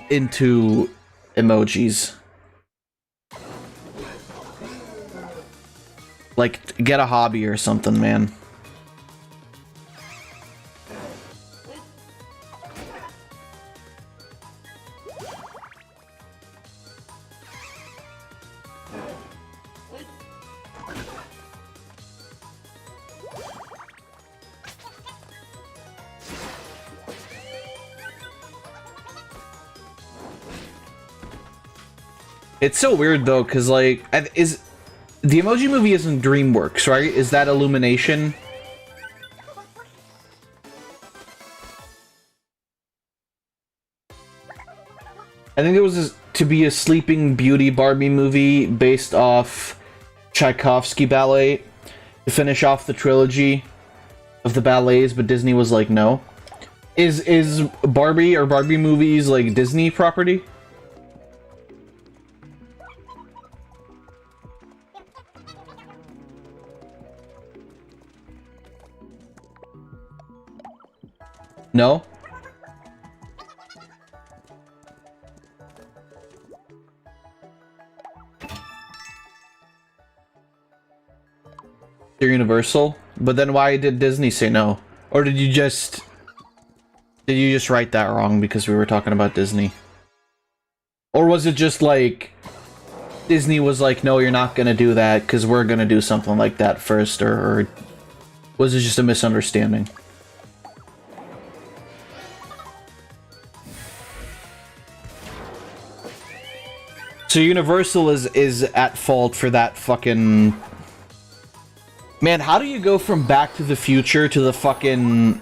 into emojis. Like get a hobby or something, man. It's so weird though, because like, is the Emoji Movie isn't DreamWorks, right? Is that Illumination? I think it was to be a Sleeping Beauty Barbie movie based off Tchaikovsky ballet to finish off the trilogy of the ballets, but Disney was like, no. Is Barbie or Barbie movies like Disney property? No? They're Universal? But then why did Disney say no? Or did you just write that wrong because we were talking about Disney? Or was it just like Disney was like, no, you're not gonna do that because we're gonna do something like that first, or was it just a misunderstanding? So Universal is at fault for that fucking... Man, how do you go from Back to the Future to the fucking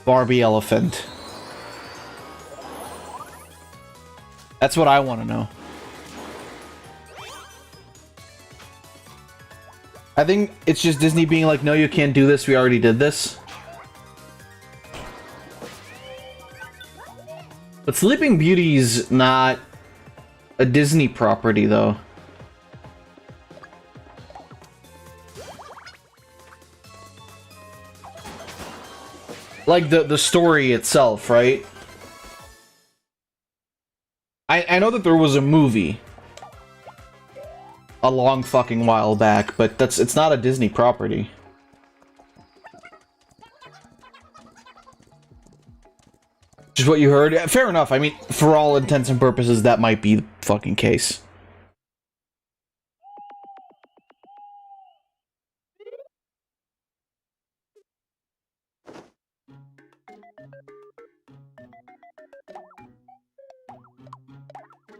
Barbie elephant? That's what I want to know. I think it's just Disney being like, no, you can't do this, we already did this. But Sleeping Beauty's not a Disney property, though. Like, the story itself, right? I know that there was a movie a long fucking while back, but it's not a Disney property. Just what you heard? Yeah, fair enough. I mean, for all intents and purposes, that might be the fucking case.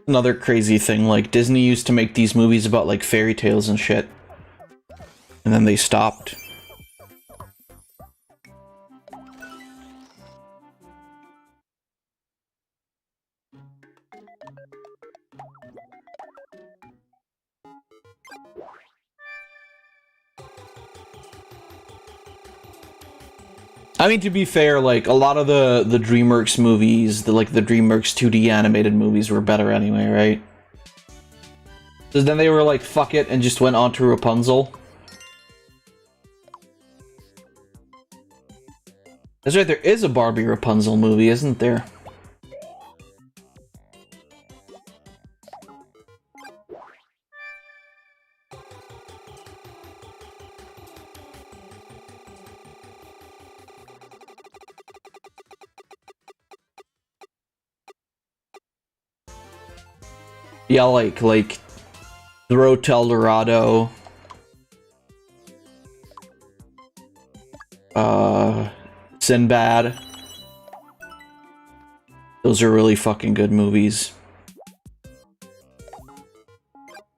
Another crazy thing, like, Disney used to make these movies about, like, fairy tales and shit. And then they stopped. I mean, to be fair, like, a lot of the DreamWorks movies, the DreamWorks 2D animated movies were better anyway, right? So then they were like, fuck it, and just went on to Rapunzel. That's right, there is a Barbie Rapunzel movie, isn't there? Yeah, like The Road to El Dorado. Sinbad. Those are really fucking good movies.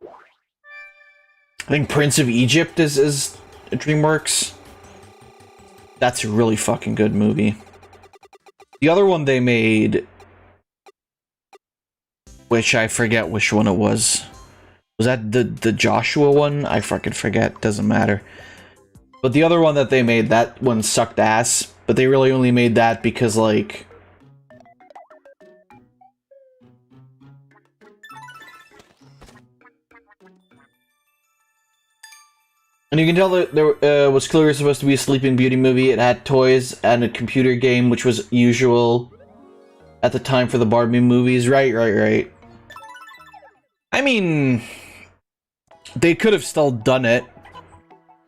I think Prince of Egypt is DreamWorks. That's a really fucking good movie. The other one they made, which I forget which one it was. Was that the Joshua one? I fucking forget. Doesn't matter. But the other one that they made, that one sucked ass. But they really only made that because, like... And you can tell that there was clearly supposed to be a Sleeping Beauty movie. It had toys and a computer game, which was usual at the time for the Barbie movies. Right. I mean... They could have still done it.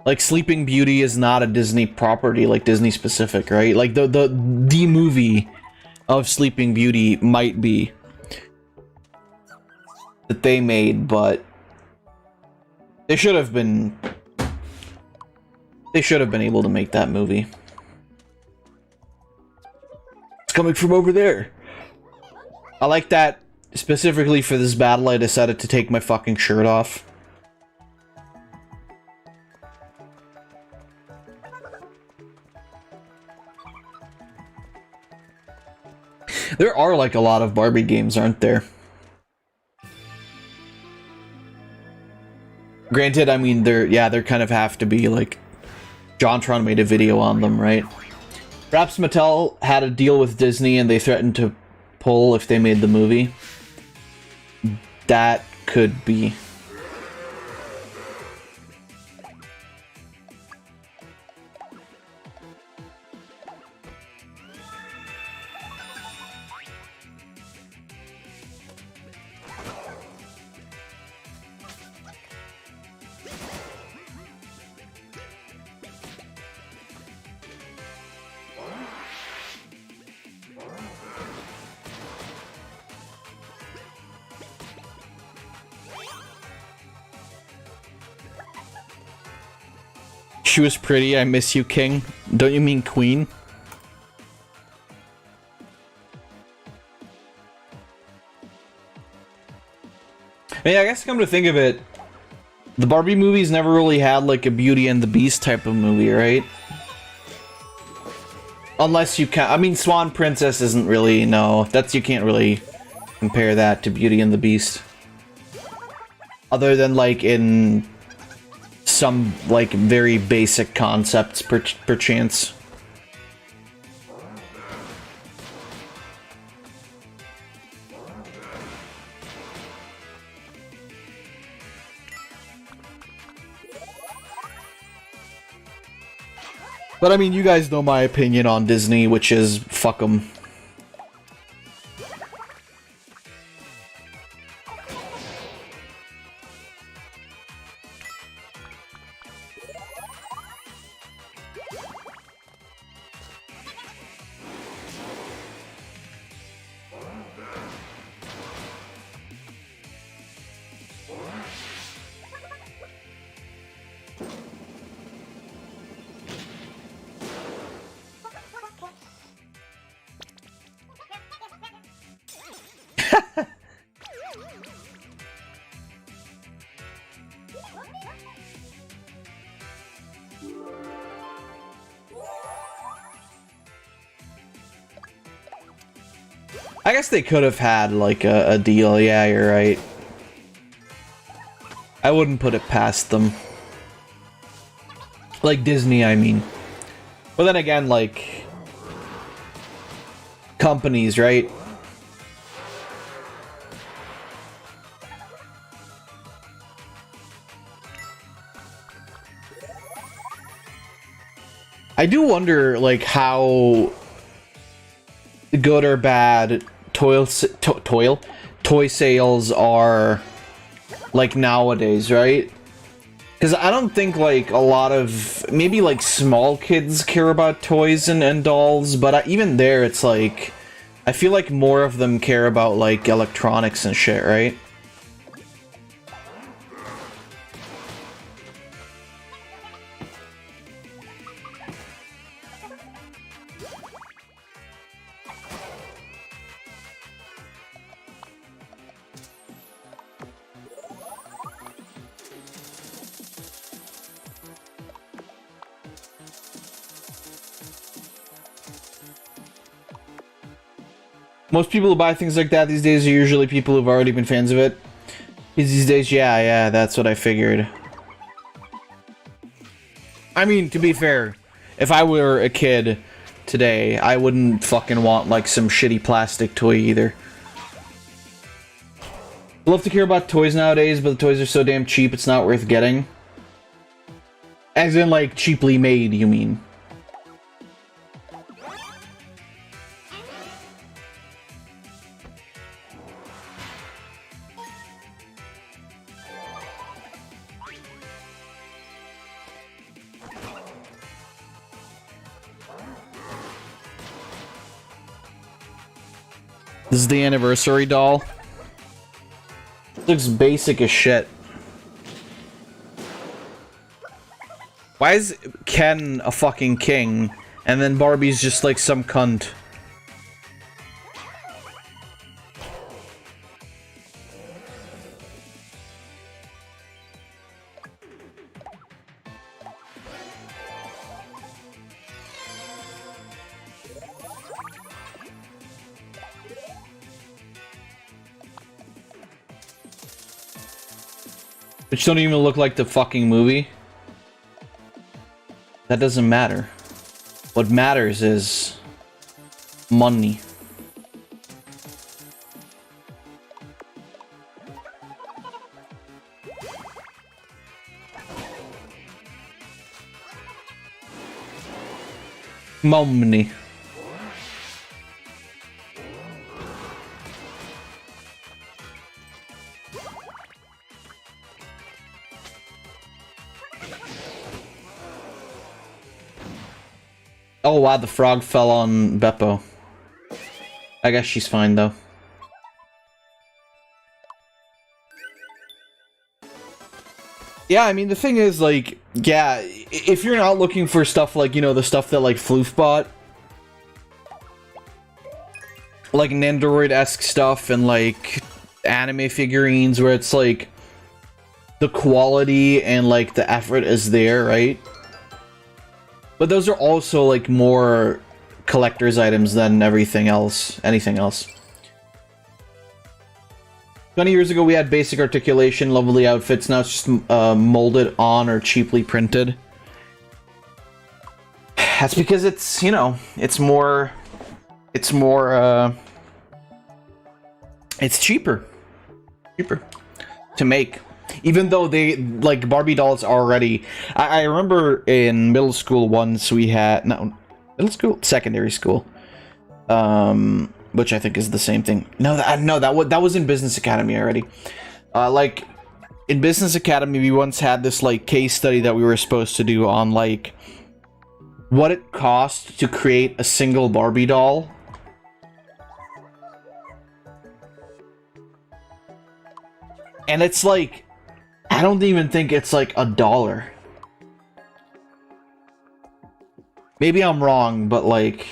Like, Sleeping Beauty is not a Disney property, like Disney specific, right? Like, the movie of Sleeping Beauty might be that they made, but they should have been able to make that movie. It's coming from over there. I like that specifically for this battle. I decided to take my fucking shirt off. There are, like, a lot of Barbie games, aren't there? Granted, I mean, there kind of have to be, like... JonTron made a video on them, right? Perhaps Mattel had a deal with Disney and they threatened to pull if they made the movie. That could be. She was pretty, I miss you, King. Don't you mean Queen? I mean, I guess come to think of it, the Barbie movies never really had, like, a Beauty and the Beast type of movie, right? Unless you can, I mean, Swan Princess isn't really, no, you can't really compare that to Beauty and the Beast. Other than, like, in some, like, very basic concepts, perchance. But I mean, you guys know my opinion on Disney, which is fuck them. I guess they could have had, like, a deal. Yeah, you're right. I wouldn't put it past them. Like, Disney, I mean. But then again, like... companies, right? I do wonder, like, how... good or bad toy sales are like nowadays, right? Because I don't think like a lot of maybe like small kids care about toys and dolls, but even there it's like I feel like more of them care about like electronics and shit, right? Most people who buy things like that these days are usually people who've already been fans of it. These days, yeah, that's what I figured. I mean, to be fair, if I were a kid today, I wouldn't fucking want, like, some shitty plastic toy either. I love to care about toys nowadays, but the toys are so damn cheap, it's not worth getting. As in, like, cheaply made, you mean? This is the anniversary doll. Looks basic as shit. Why is Ken a fucking king, and then Barbie's just like some cunt? Which don't even look like the fucking movie. That doesn't matter. What matters is money. Money. Oh wow, the frog fell on Beppo. I guess she's fine though. Yeah, I mean the thing is like, yeah, if you're not looking for stuff like, you know, the stuff that like Floof bought, like Nandoroid-esque stuff and like anime figurines where it's like the quality and like the effort is there, right? But those are also, like, more collector's items than anything else. 20 years ago, we had basic articulation, lovely outfits. Now it's just molded on or cheaply printed. That's because it's, you know, it's cheaper to make. Even though they, like, Barbie dolls already... I remember in middle school once we had... No, middle school? Secondary school. Which I think is the same thing. No, that was in Business Academy already. Like, in Business Academy, we once had this, like, case study that we were supposed to do on, like, what it cost to create a single Barbie doll. And it's like, I don't even think it's like $1. Maybe I'm wrong, but like...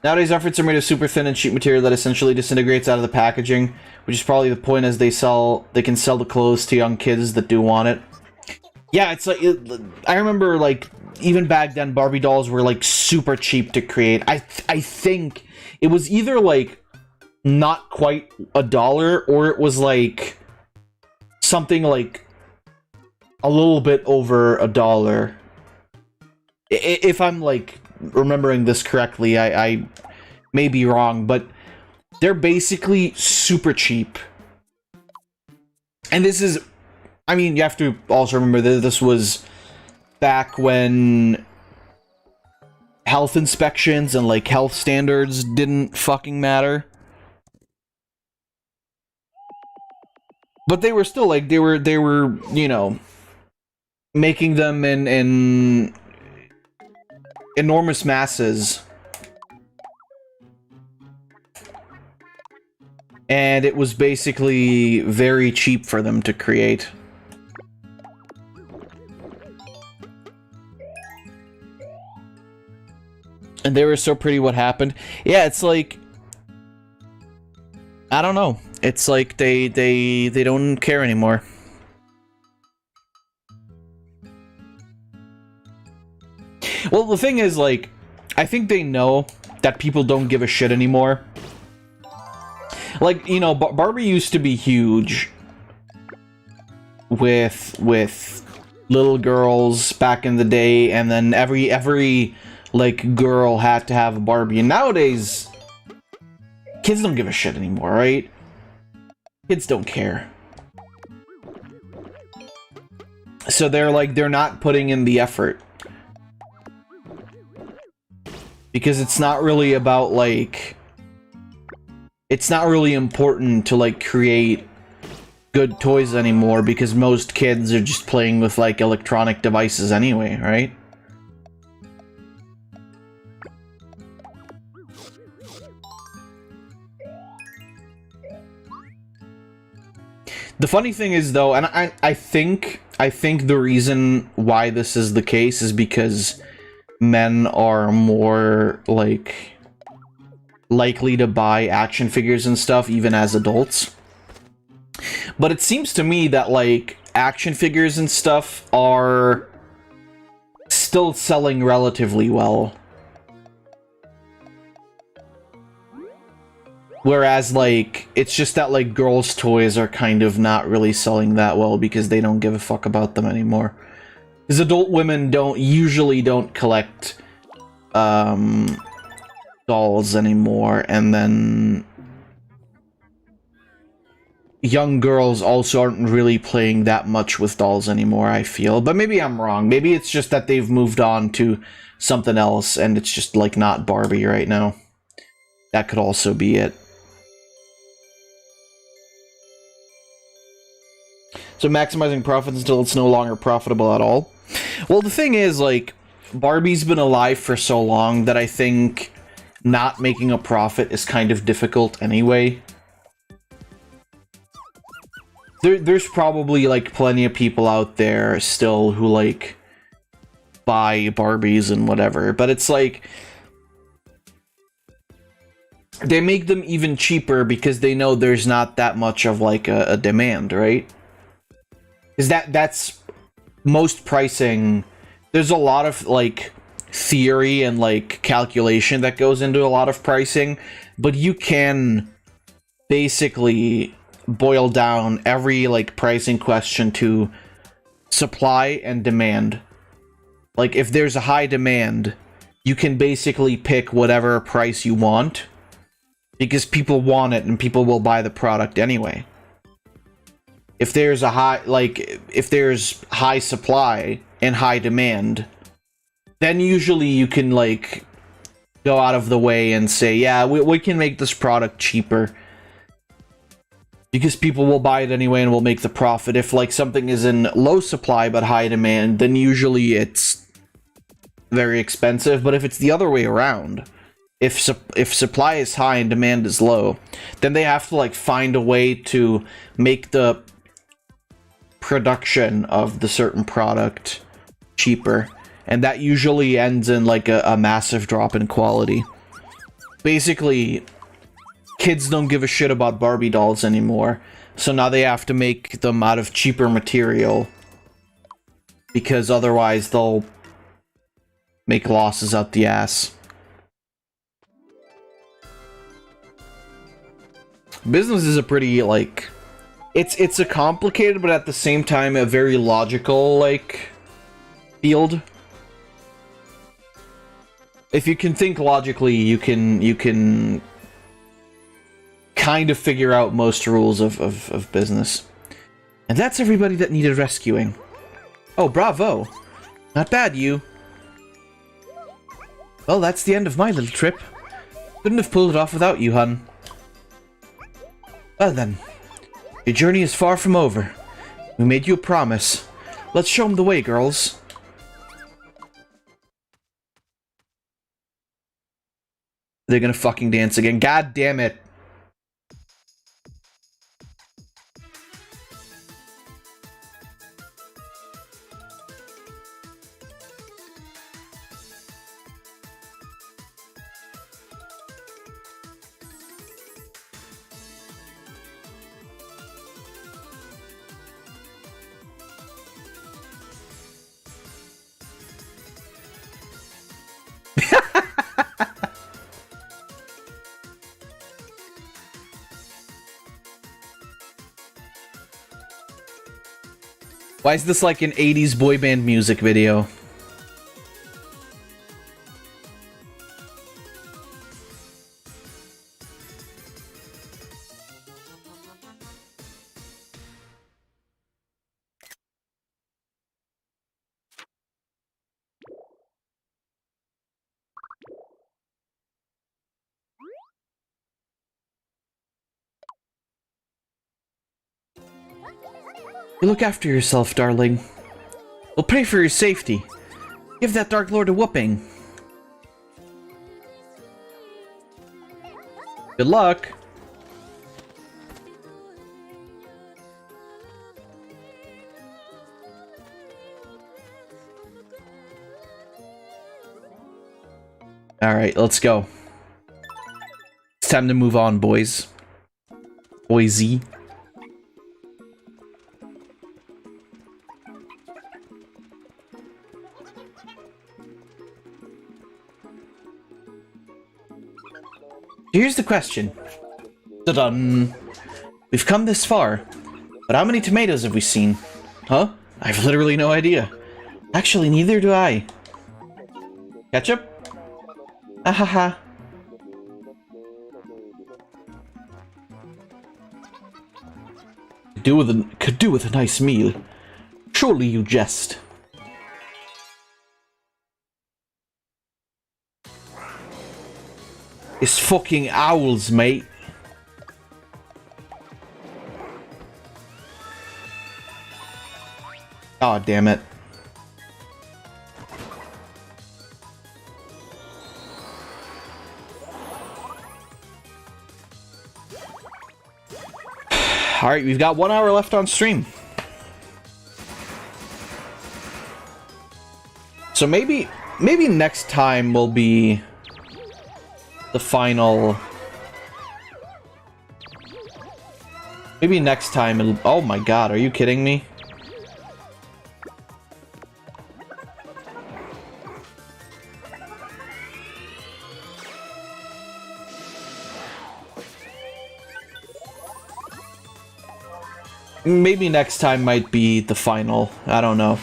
Nowadays, outfits are made of super thin and cheap material that essentially disintegrates out of the packaging, which is probably the point, as they can sell the clothes to young kids that do want it. Yeah, it's like, I remember, like, even back then, Barbie dolls were, like, super cheap to create. I think it was either, like, not quite $1, or it was, like, something, like, a little bit over $1. If I'm, like, remembering this correctly, I may be wrong, but they're basically super cheap. And this is, I mean, you have to also remember that this was back when health inspections and, like, health standards didn't fucking matter. But they were still, like, they were, you know, making them in enormous masses. And it was basically very cheap for them to create. And they were so pretty, what happened? Yeah, it's like, I don't know. It's like they don't care anymore. Well, the thing is, like, I think they know that people don't give a shit anymore. Like, you know, Barbie used to be huge with little girls back in the day, and then every like girl had to have a Barbie. And nowadays, kids don't give a shit anymore, right? Kids don't care. So they're not putting in the effort. Because it's not really about, like... It's not really important to, like, create good toys anymore, because most kids are just playing with, like, electronic devices anyway, right? The funny thing is, though, and I think the reason why this is the case is because men are more, like, likely to buy action figures and stuff, even as adults. But it seems to me that, like, action figures and stuff are still selling relatively well. Whereas, like, it's just that, like, girls' toys are kind of not really selling that well because they don't give a fuck about them anymore. Because adult women usually don't collect, dolls anymore, and then young girls also aren't really playing that much with dolls anymore, I feel. But maybe I'm wrong. Maybe it's just that they've moved on to something else, and it's just, like, not Barbie right now. That could also be it. So maximizing profits until it's no longer profitable at all. Well, the thing is, like, Barbie's been alive for so long that I think not making a profit is kind of difficult anyway. There's probably, like, plenty of people out there still who, like, buy Barbies and whatever, but it's like, they make them even cheaper because they know there's not that much of, like, a demand, right? Is that's most pricing. There's a lot of, like, theory and, like, calculation that goes into a lot of pricing, but you can basically boil down every, like, pricing question to supply and demand. Like, if there's a high demand, you can basically pick whatever price you want, because people want it and people will buy the product anyway. If there's a if there's high supply and high demand, then usually you can, like, go out of the way and say, yeah, we can make this product cheaper. Because people will buy it anyway and will make the profit. If, like, something is in low supply but high demand, then usually it's very expensive. But if it's the other way around, if supply is high and demand is low, then they have to, like, find a way to make the production of the certain product cheaper. And that usually ends in, like, a massive drop in quality. Basically, kids don't give a shit about Barbie dolls anymore, so now they have to make them out of cheaper material, because otherwise they'll make losses out the ass. Business is a pretty, like, it's a complicated, but at the same time a very logical, like, field. If you can think logically, you can kind of figure out most rules of business. And that's everybody that needed rescuing. Oh, bravo. Not bad, you. Well, that's the end of my little trip. Couldn't have pulled it off without you, hun. Well then, your journey is far from over. We made you a promise. Let's show 'em the way, girls. They're gonna fucking dance again. God damn it. Why is this like an 80s boy band music video? You look after yourself, darling. We'll pray for your safety. Give that Dark Lord a whooping. Good luck. Alright, let's go. It's time to move on, boys. Boysy. Here's the question. Dun-dun. We've come this far, but how many tomatoes have we seen? Huh? I've literally no idea. Actually, neither do I. Ketchup? Ahaha. Could do with a nice meal. Surely you jest. It's fucking owls, mate. Oh, damn it. Alright, we've got 1 hour left on stream. So maybe next time will be the final. Maybe next time it'll. Oh my god, are you kidding me? Maybe next time might be the final. I don't know.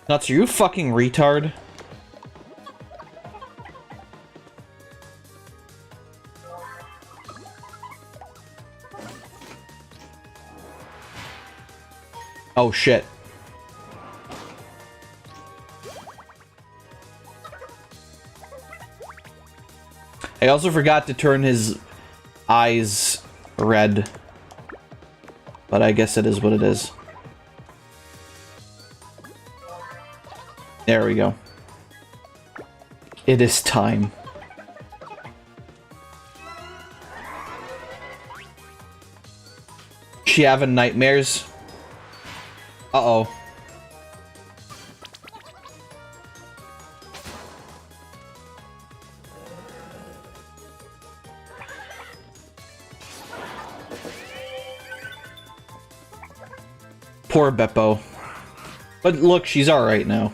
Nuts, are you a fucking retard? Oh shit. I also forgot to turn his eyes red. But I guess it is what it is. There we go. It is time. She having nightmares? Uh-oh. Poor Beppo. But look, she's alright now.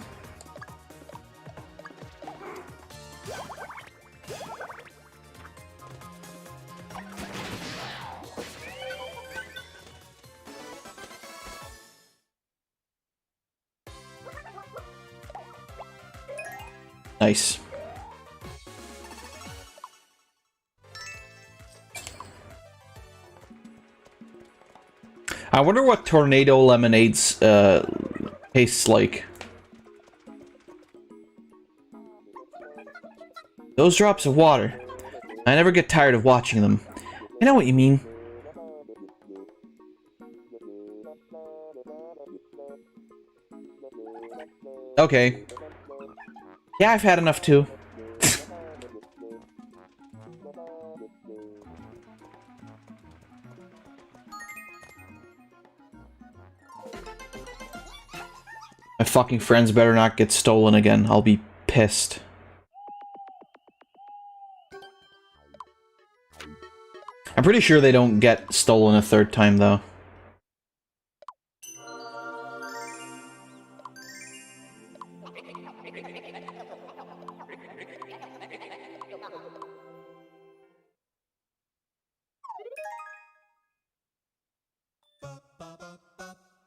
Nice. I wonder what tornado lemonade's tastes like. Those drops of water. I never get tired of watching them. I know what you mean. Okay. Yeah, I've had enough too. My fucking friends better not get stolen again. I'll be pissed. I'm pretty sure they don't get stolen a third time, though.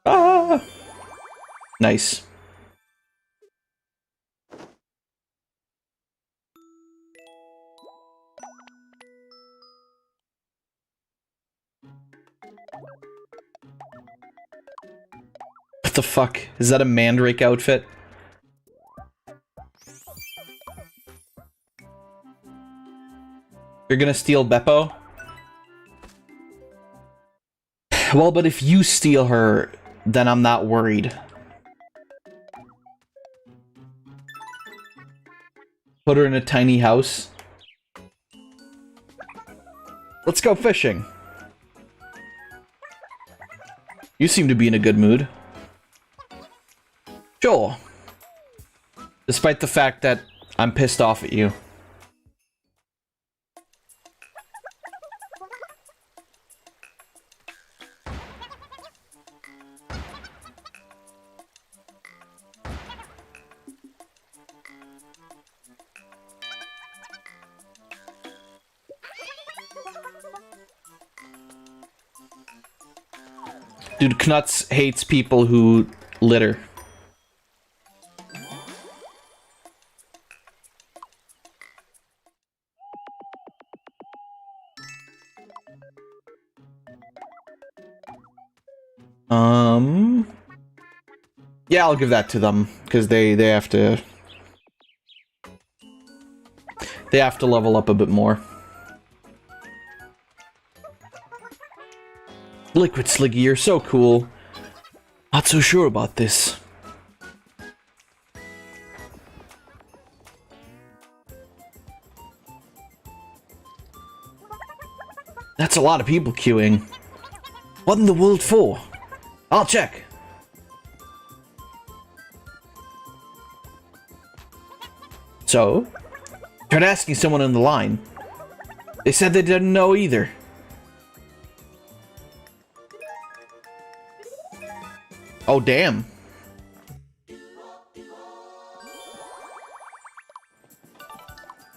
Ah! Nice. What the fuck? Is that a Mandrake outfit? You're gonna steal Beppo? Well, but if you steal her, then I'm not worried. Put her in a tiny house. Let's go fishing. You seem to be in a good mood. Sure. Despite the fact that I'm pissed off at you. Dude, Knuts hates people who litter. Yeah, I'll give that to them, because they have to... They have to level up a bit more. Liquid Sliggy, you're so cool. Not so sure about this. That's a lot of people queuing. What in the world for? I'll check. So, tried asking someone in the line. They said they didn't know either. Oh, damn.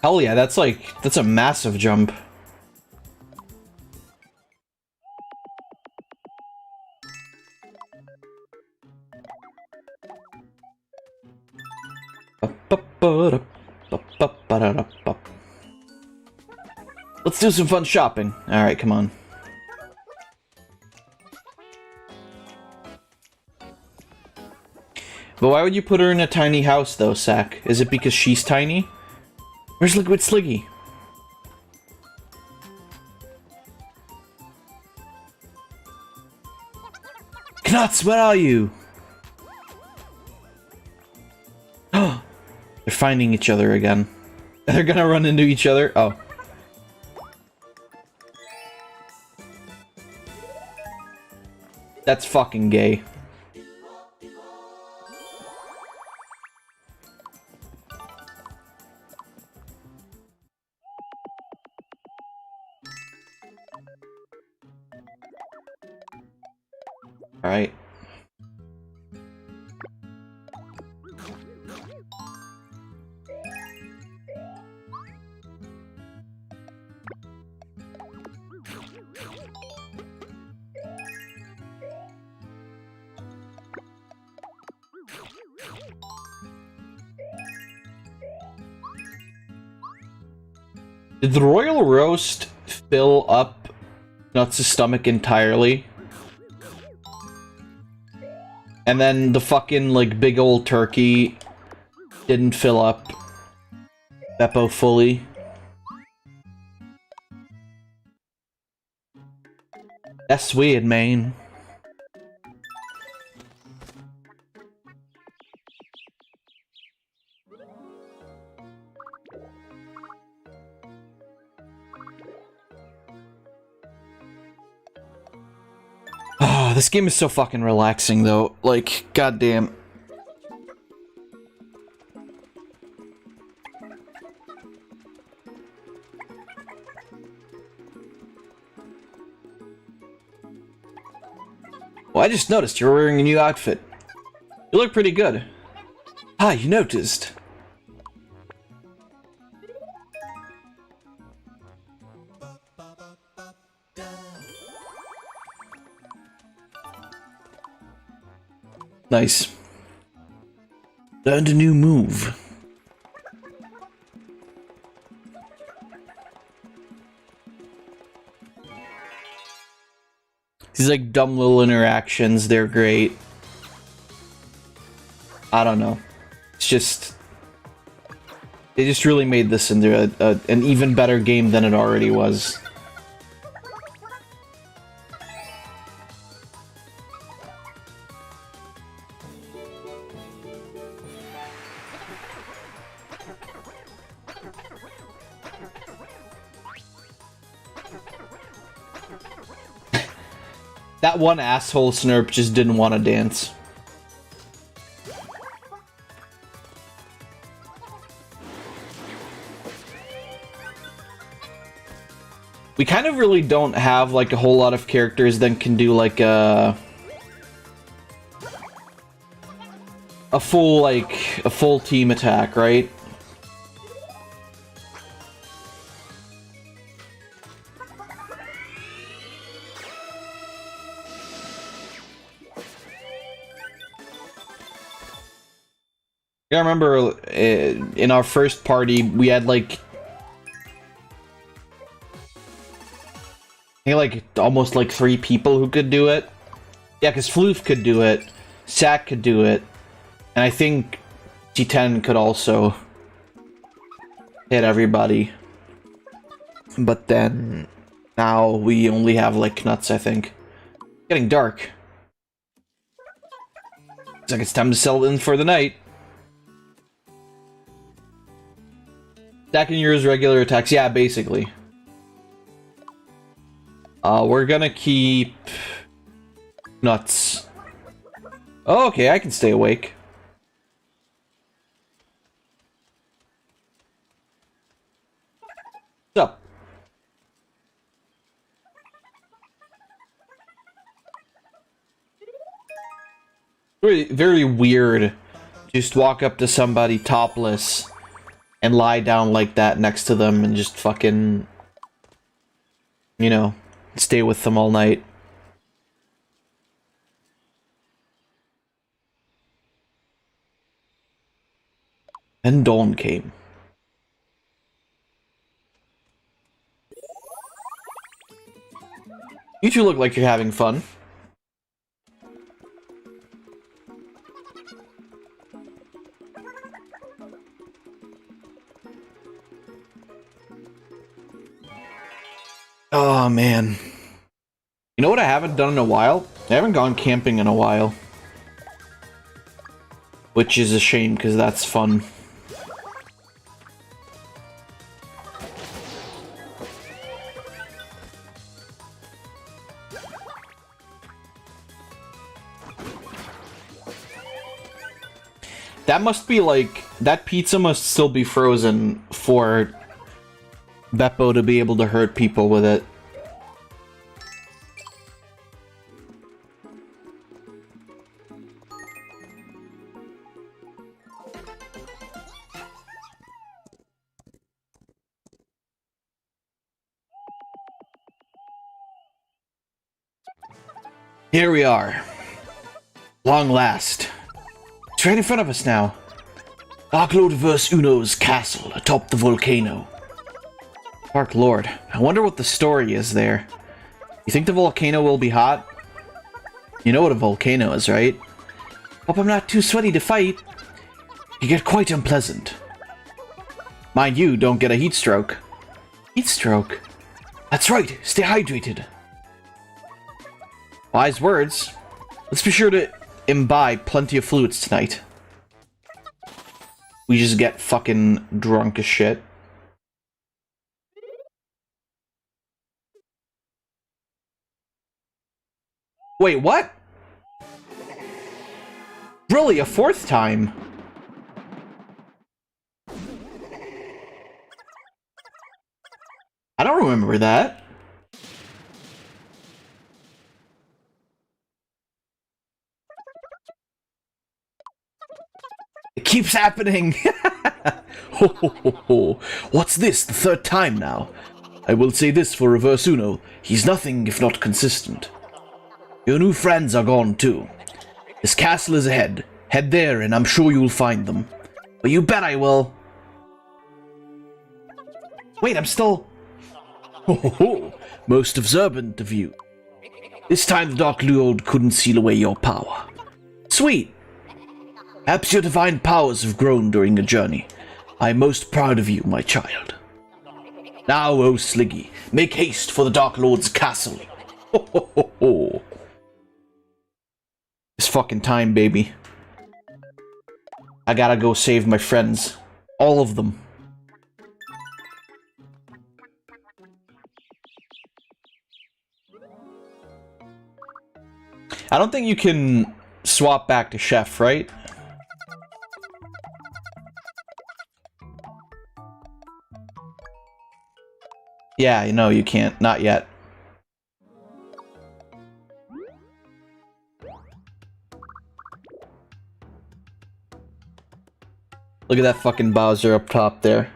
Hell yeah, that's a massive jump. Let's do some fun shopping. Alright, come on. But why would you put her in a tiny house, though, Sack? Is it because she's tiny? Where's Liquid Sliggy? Knuts, where are you? Oh, they're finding each other again. They're gonna run into each other? Oh. That's fucking gay. Alright. Did the Royal Roast fill up Nuts' stomach entirely? And then the fucking, like, big old turkey didn't fill up Beppo fully? That's weird, man. Oh, this game is so fucking relaxing, though. Like, goddamn. Well, I just noticed you're wearing a new outfit. You look pretty good. Ah, you noticed. Nice. Learned a new move. These like dumb little interactions, they're great. I don't know. It's just... They just really made this into an even better game than it already was. That one asshole Snurp just didn't want to dance. We kind of really don't have like a whole lot of characters that can do like a full team attack, right? I remember in our first party, we had like almost like 3 people who could do it. Yeah, because Floof could do it, Sack could do it, and I think G10 could also hit everybody. But then now we only have like Nuts, I think. Getting dark. Looks like it's time to settle in for the night. Stacking yours regular attacks, yeah, basically. We're gonna keep Nuts. Oh, okay, I can stay awake. What's up? Very weird. Just walk up to somebody topless and lie down like that next to them and just fucking, you know, stay with them all night. And dawn came. You two look like you're having fun. Oh, man. You know what I haven't done in a while? I haven't gone camping in a while. Which is a shame, because that's fun. That must be like... That pizza must still be frozen for Beppo to be able to hurt people with it. Here we are. Long last. It's right in front of us now. Dark Lord vs. Uno's castle atop the volcano. Dark Lord. I wonder what the story is there. You think the volcano will be hot? You know what a volcano is, right? Hope I'm not too sweaty to fight. You get quite unpleasant. Mind you, don't get a heat stroke. Heat stroke? That's right, stay hydrated. Wise words. Let's be sure to imbibe plenty of fluids tonight. We just get fucking drunk as shit. Wait, what? Really, a fourth time? I don't remember that. It keeps happening! Ho ho ho ho. What's this, the third time now? I will say this for Reverse Uno, he's nothing if not consistent. Your new friends are gone too. This castle is ahead. Head there and I'm sure you'll find them. But you bet I will. Wait, I'm still... Ho ho ho. Most observant of you. This time the Dark Lord couldn't seal away your power. Sweet. Perhaps your divine powers have grown during the journey. I am most proud of you, my child. Now, O Sliggy, make haste for the Dark Lord's castle. Ho ho ho ho. It's fucking time, baby. I gotta go save my friends. All of them. I don't think you can swap back to Chef, right? Yeah, no, you can't. Not yet. Look at that fucking Bowser up top there.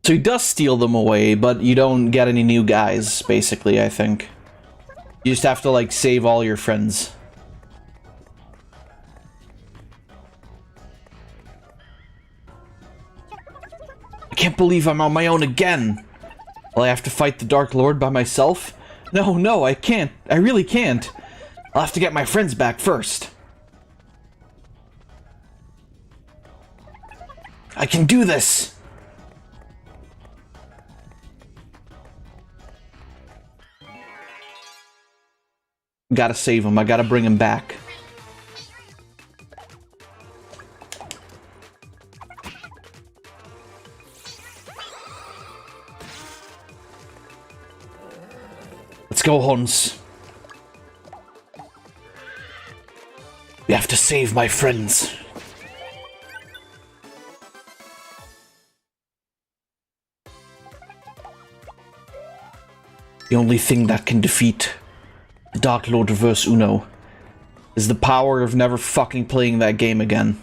So he does steal them away, but you don't get any new guys, basically, I think. You just have to, like, save all your friends. I can't believe I'm on my own again. Will I have to fight the Dark Lord by myself? No, I can't. I really can't. I'll have to get my friends back first. I can do this! Gotta save him. I gotta bring him back. Let's go, Hans. We have to save my friends. The only thing that can defeat the Dark Lord Reverse Uno is the power of never fucking playing that game again.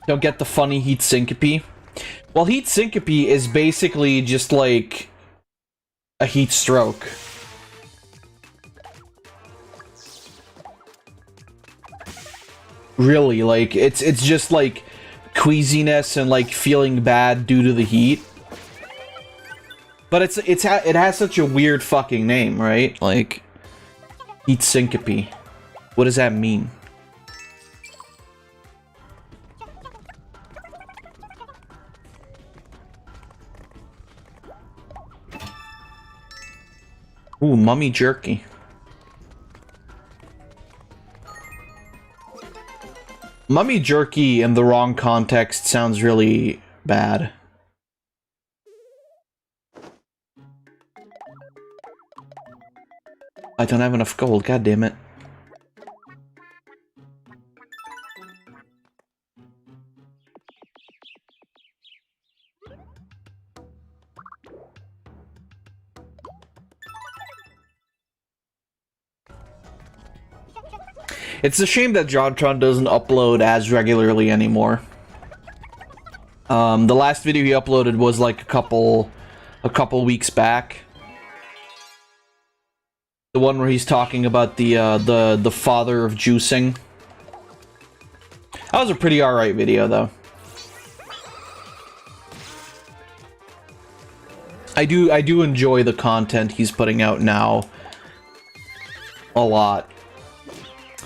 Don't get the funny heat syncope. Well, heat syncope is basically just like a heat stroke. Really, like it's just like queasiness and like feeling bad due to the heat. But it has such a weird fucking name, right? Like heat syncope. What does that mean? Ooh, mummy jerky. Mummy jerky in the wrong context sounds really bad. I don't have enough gold, god damn it. It's a shame that JonTron doesn't upload as regularly anymore. The last video he uploaded was like a couple weeks back. The one where he's talking about the father of juicing. That was a pretty alright video, though. I do enjoy the content he's putting out now a lot.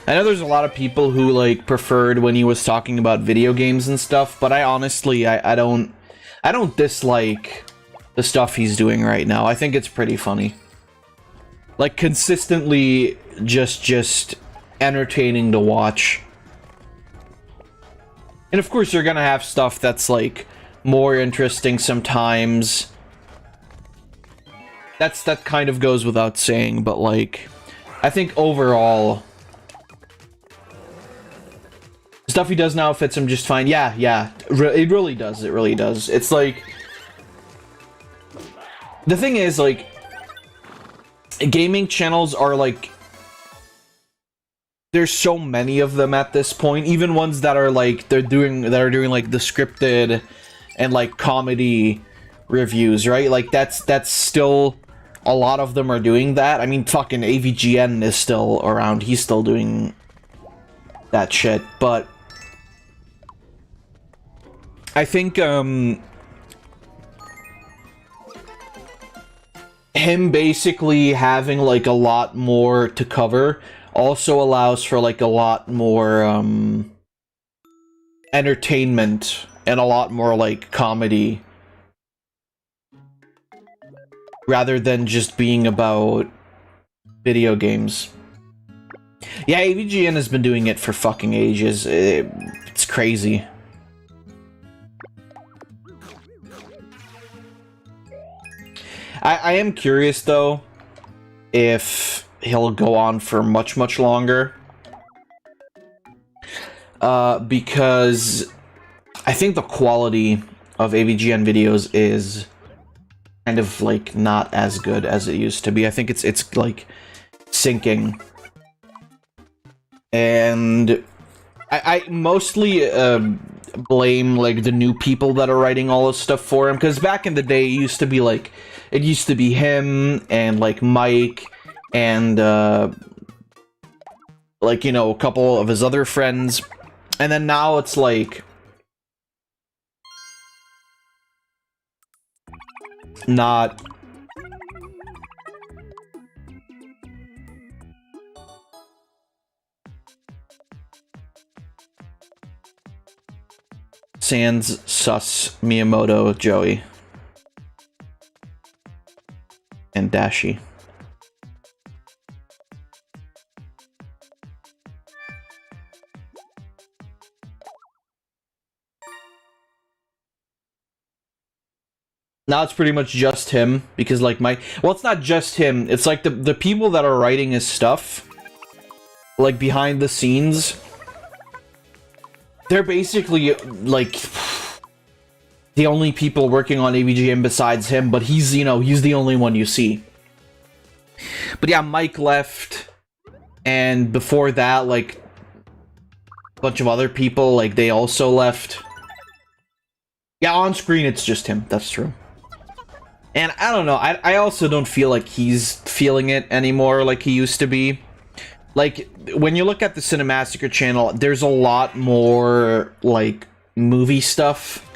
I know there's a lot of people who like preferred when he was talking about video games and stuff, but I honestly I don't dislike the stuff he's doing right now. I think it's pretty funny. Like consistently just entertaining to watch. And of course you're gonna have stuff that's like more interesting sometimes. That kind of goes without saying, but like I think overall stuff he does now fits him just fine. Yeah, it really does. It really does. It's like the thing is like gaming channels are like there's so many of them at this point, even ones that are like they're doing like the scripted and like comedy reviews, right? Like that's still a lot of them are doing that. I mean, fucking AVGN is still around. He's still doing that shit, but I think him basically having like a lot more to cover also allows for like a lot more entertainment and a lot more like comedy rather than just being about video games. Yeah, AVGN has been doing it for fucking ages. It's crazy. I am curious, though, if he'll go on for much, much longer. Because I think the quality of AVGN videos is kind of, like, not as good as it used to be. I think it's like, sinking. And I mostly blame, like, the new people that are writing all this stuff for him. Because back in the day, it used to be, like... It used to be him, and, like, Mike, and, like, you know, a couple of his other friends. And then now it's, like... Not... Sans, Sus, Miyamoto, Joey. And Dashi. Now it's pretty much just him, because like well, it's not just him, it's like the people that are writing his stuff, like behind the scenes, they're basically like the only people working on AVGN besides him, but he's, you know, he's the only one you see. But yeah, Mike left, and before that, like, a bunch of other people, like, they also left. Yeah, on screen it's just him. That's true. And I don't know. I also don't feel like he's feeling it anymore like he used to be. Like, when you look at the Cinemassacre channel, there's a lot more, like, movie stuff.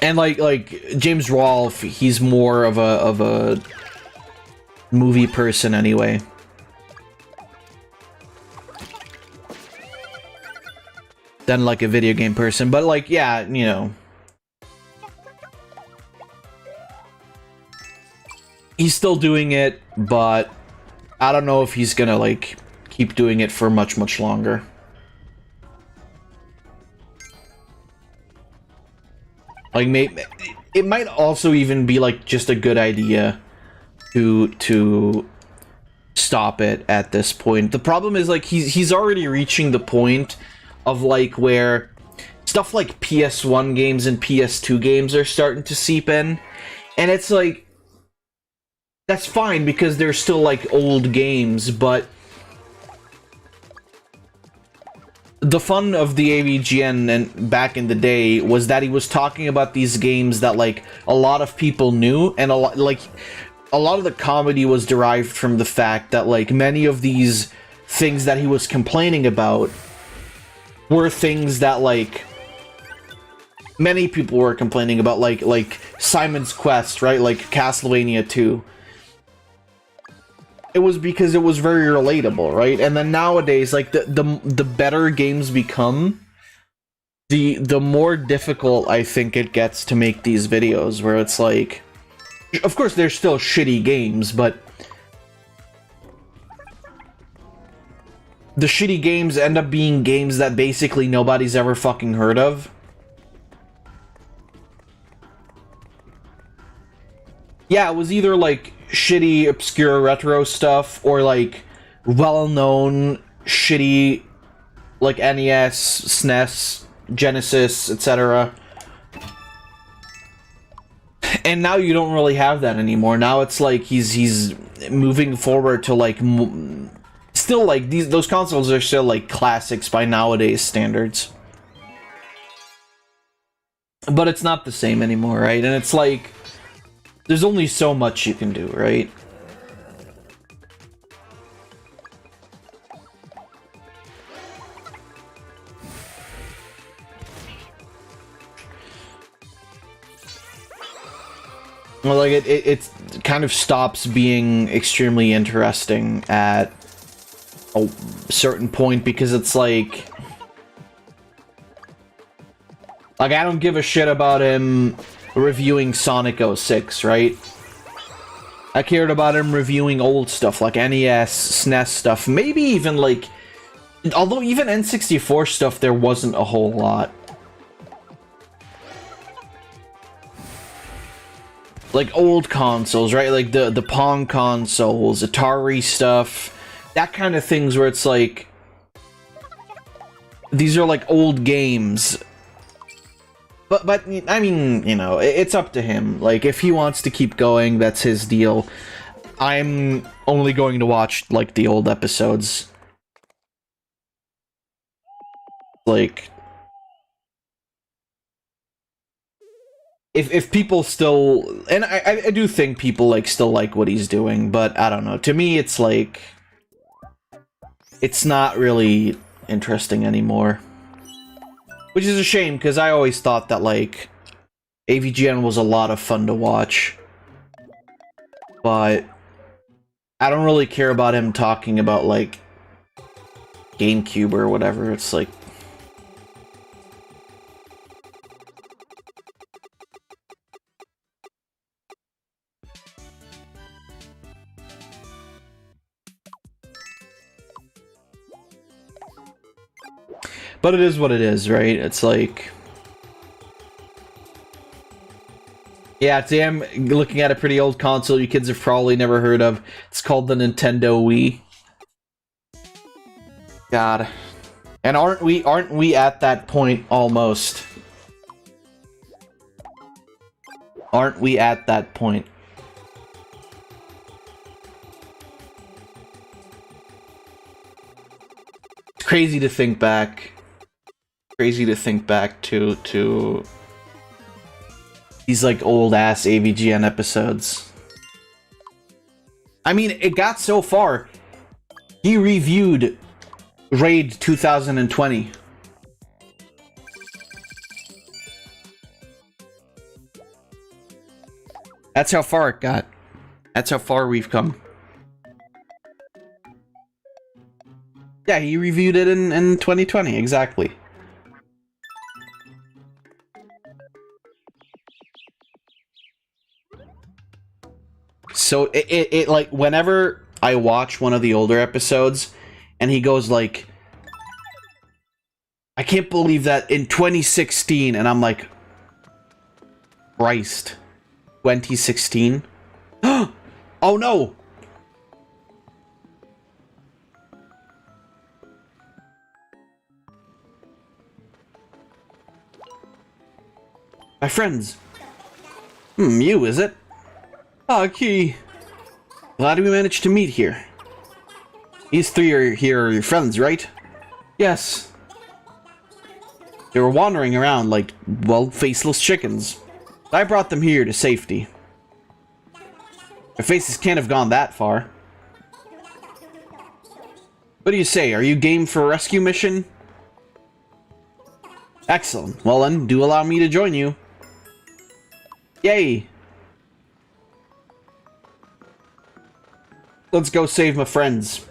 And, like James Rolfe, he's more of a movie person anyway. Than, like, a video game person. But, like, yeah, you know. He's still doing it, but I don't know if he's gonna, like, keep doing it for much, much longer. Like, maybe it might also even be, like, just a good idea to stop it at this point. The problem is, like, he's already reaching the point of, like, where stuff like PS1 games and PS2 games are starting to seep in, and it's like, that's fine because they're still, like, old games, but the fun of the AVGN and back in the day was that he was talking about these games that, like, a lot of people knew, and a lot of the comedy was derived from the fact that, like, many of these things that he was complaining about were things that, like, many people were complaining about, like Simon's Quest, right? Like Castlevania 2. It was because it was very relatable, right? And then nowadays, like, the better games become, the more difficult I think it gets to make these videos, where it's like, of course they're still shitty games, but the shitty games end up being games that basically nobody's ever fucking heard of. Yeah, it was either, like, shitty, obscure retro stuff, or, like, well-known, shitty, like, NES, SNES, Genesis, etc. And now you don't really have that anymore. Now it's like he's moving forward to, like, still, like, those consoles are still, like, classics by nowadays standards. But it's not the same anymore, right? And it's like, there's only so much you can do, right? Well, like, it kind of stops being extremely interesting at a certain point, because it's like I don't give a shit about him reviewing Sonic 06, right? I cared about him reviewing old stuff like NES, SNES stuff, maybe even, like, although even N64 stuff there wasn't a whole lot. Like, old consoles, right? Like the Pong consoles, Atari stuff, that kind of things where it's like, these are, like, old games. But I mean, you know, it's up to him. Like, if he wants to keep going, that's his deal. I'm only going to watch, like, the old episodes. Like, if people still, and I do think people, like, still like what he's doing, but I don't know. To me, it's like, it's not really interesting anymore. Which is a shame, because I always thought that, like, AVGN was a lot of fun to watch. But I don't really care about him talking about, like, GameCube or whatever. It's like, but it is what it is, right? It's like, yeah, today I'm looking at a pretty old console you kids have probably never heard of. It's called the Nintendo Wii. God. And aren't we at that point almost? Aren't we at that point? It's crazy to think back. Crazy to think back to these like old ass AVGN episodes. I mean, it got so far. He reviewed Raid 2020. That's how far it got. That's how far we've come. Yeah, he reviewed it in 2020, exactly. So it like, whenever I watch one of the older episodes and he goes like, I can't believe that in 2016, and I'm like, Christ, 2016? Oh no! My friends. You, is it? Ah, Key. Glad we managed to meet here. These three are your friends, right? Yes. They were wandering around like, well, faceless chickens. I brought them here to safety. Their faces can't have gone that far. What do you say? Are you game for a rescue mission? Excellent. Well then, do allow me to join you. Yay! Let's go save my friends.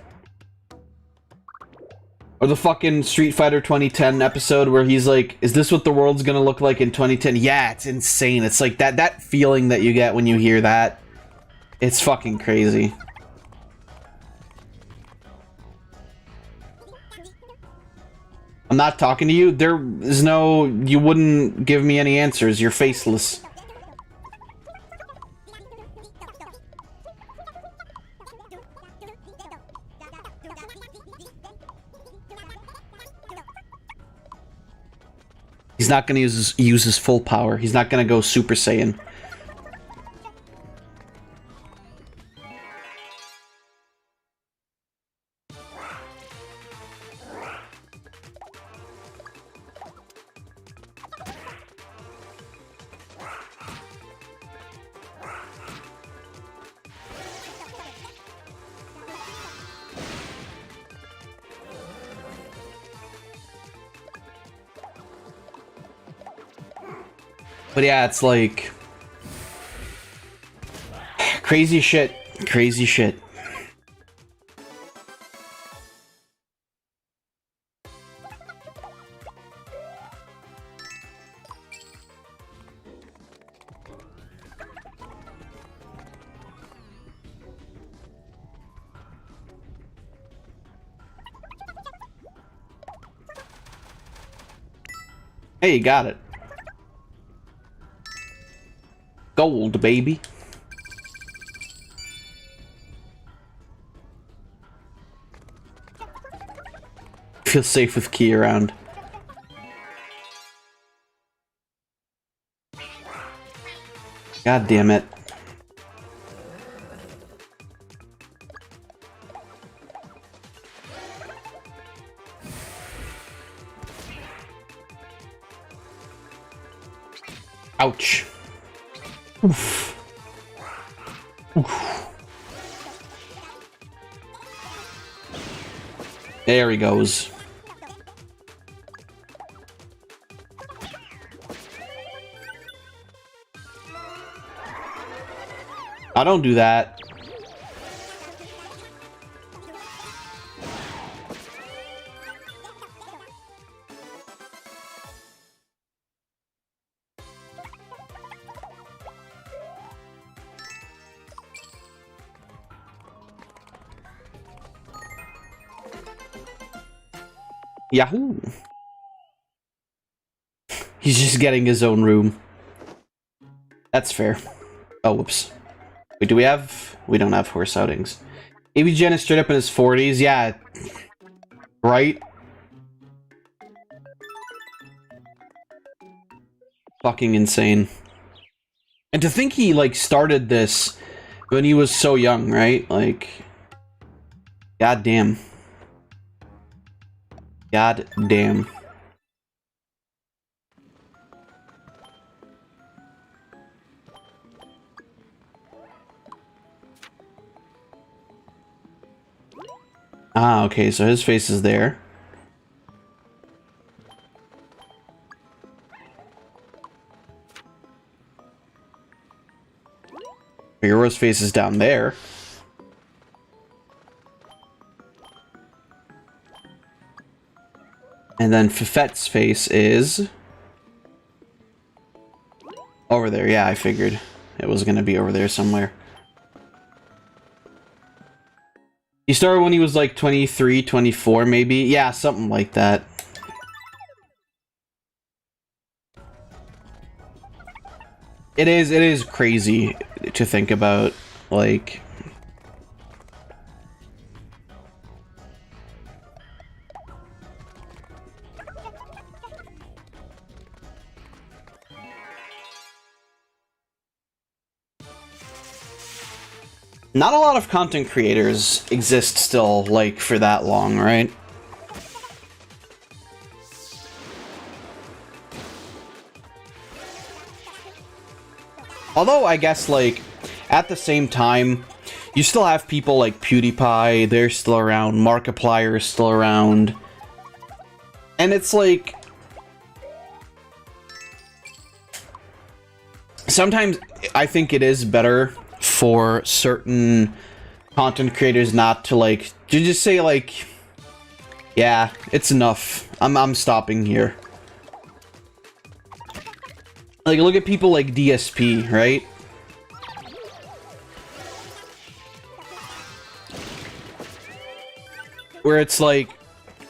Or the fucking Street Fighter 2010 episode where he's like, is this what the world's gonna look like in 2010? Yeah, it's insane. It's like that feeling that you get when you hear that. It's fucking crazy. I'm not talking to you. There is no... You wouldn't give me any answers. You're faceless. He's not going to use his full power. He's not going to go Super Saiyan. But yeah, it's like... crazy shit. Crazy shit. Hey, you got it. Gold, baby. Feel safe with Key around. God damn it. Ouch. Oof. Oof. There he goes. I don't do that. Yahoo! He's just getting his own room. That's fair. Oh, whoops. Wait, do we have... We don't have horse outings. AVGN is straight up in his 40s. Yeah. Right? Fucking insane. And to think he, like, started this when he was so young, right? Like... God damn. God damn. Ah, okay, so his face is there. Hero's face is down there. And then Fifette's face is over there. Yeah, I figured it was gonna be over there somewhere. He started when he was like 23, 24 maybe. Yeah, something like that. It is crazy to think about, like... Not a lot of content creators exist still, like, for that long, right? Although, I guess, like, at the same time, you still have people like PewDiePie, they're still around, Markiplier is still around. And it's like... Sometimes I think it is better for certain content creators not to, like, to just say, like, yeah, it's enough. I'm stopping here. Like, look at people like DSP, right? Where it's like,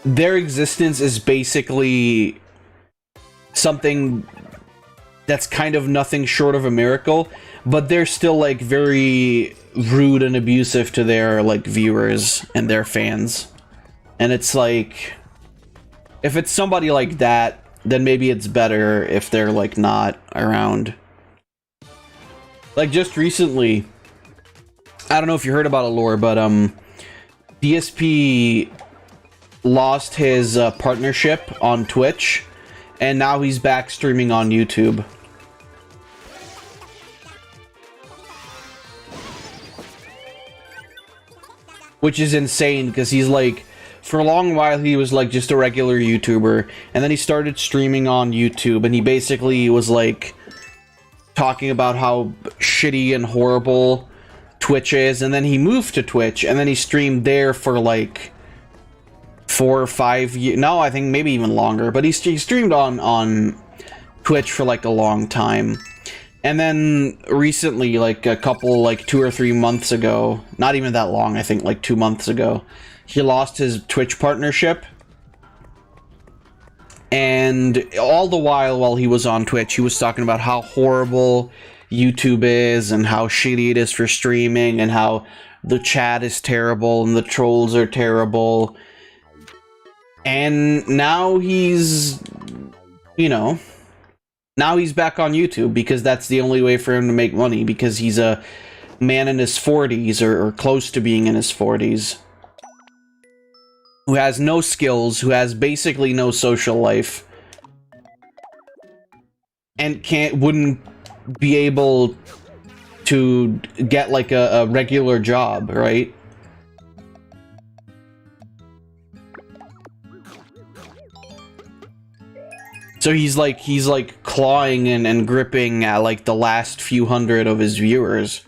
their existence is basically something that's kind of nothing short of a miracle, but they're still, like, very rude and abusive to their, like, viewers and their fans. And it's like, if it's somebody like that, then maybe it's better if they're, like, not around. Like, just recently, I don't know if you heard about Allure, but, DSP lost his partnership on Twitch, and now he's back streaming on YouTube. Which is insane, because he's, like, for a long while he was, like, just a regular YouTuber, and then he started streaming on YouTube, and he basically was, like, talking about how shitty and horrible Twitch is, and then he moved to Twitch, and then he streamed there for, like, 4 or 5 years. No, I think maybe even longer, but he streamed on Twitch for, like, a long time. And then recently, like, a couple, like, 2 or 3 months ago, not even that long, I think, like, 2 months ago, he lost his Twitch partnership. And all the while he was on Twitch, he was talking about how horrible YouTube is, and how shitty it is for streaming, and how the chat is terrible, and the trolls are terrible. And now he's, you know, now he's back on YouTube, because that's the only way for him to make money, because he's a man in his 40s, or close to being in his 40s. Who has no skills, who has basically no social life, and wouldn't be able to get, like, a regular job, right? So he's like clawing and gripping at, like, the last few hundred of his viewers.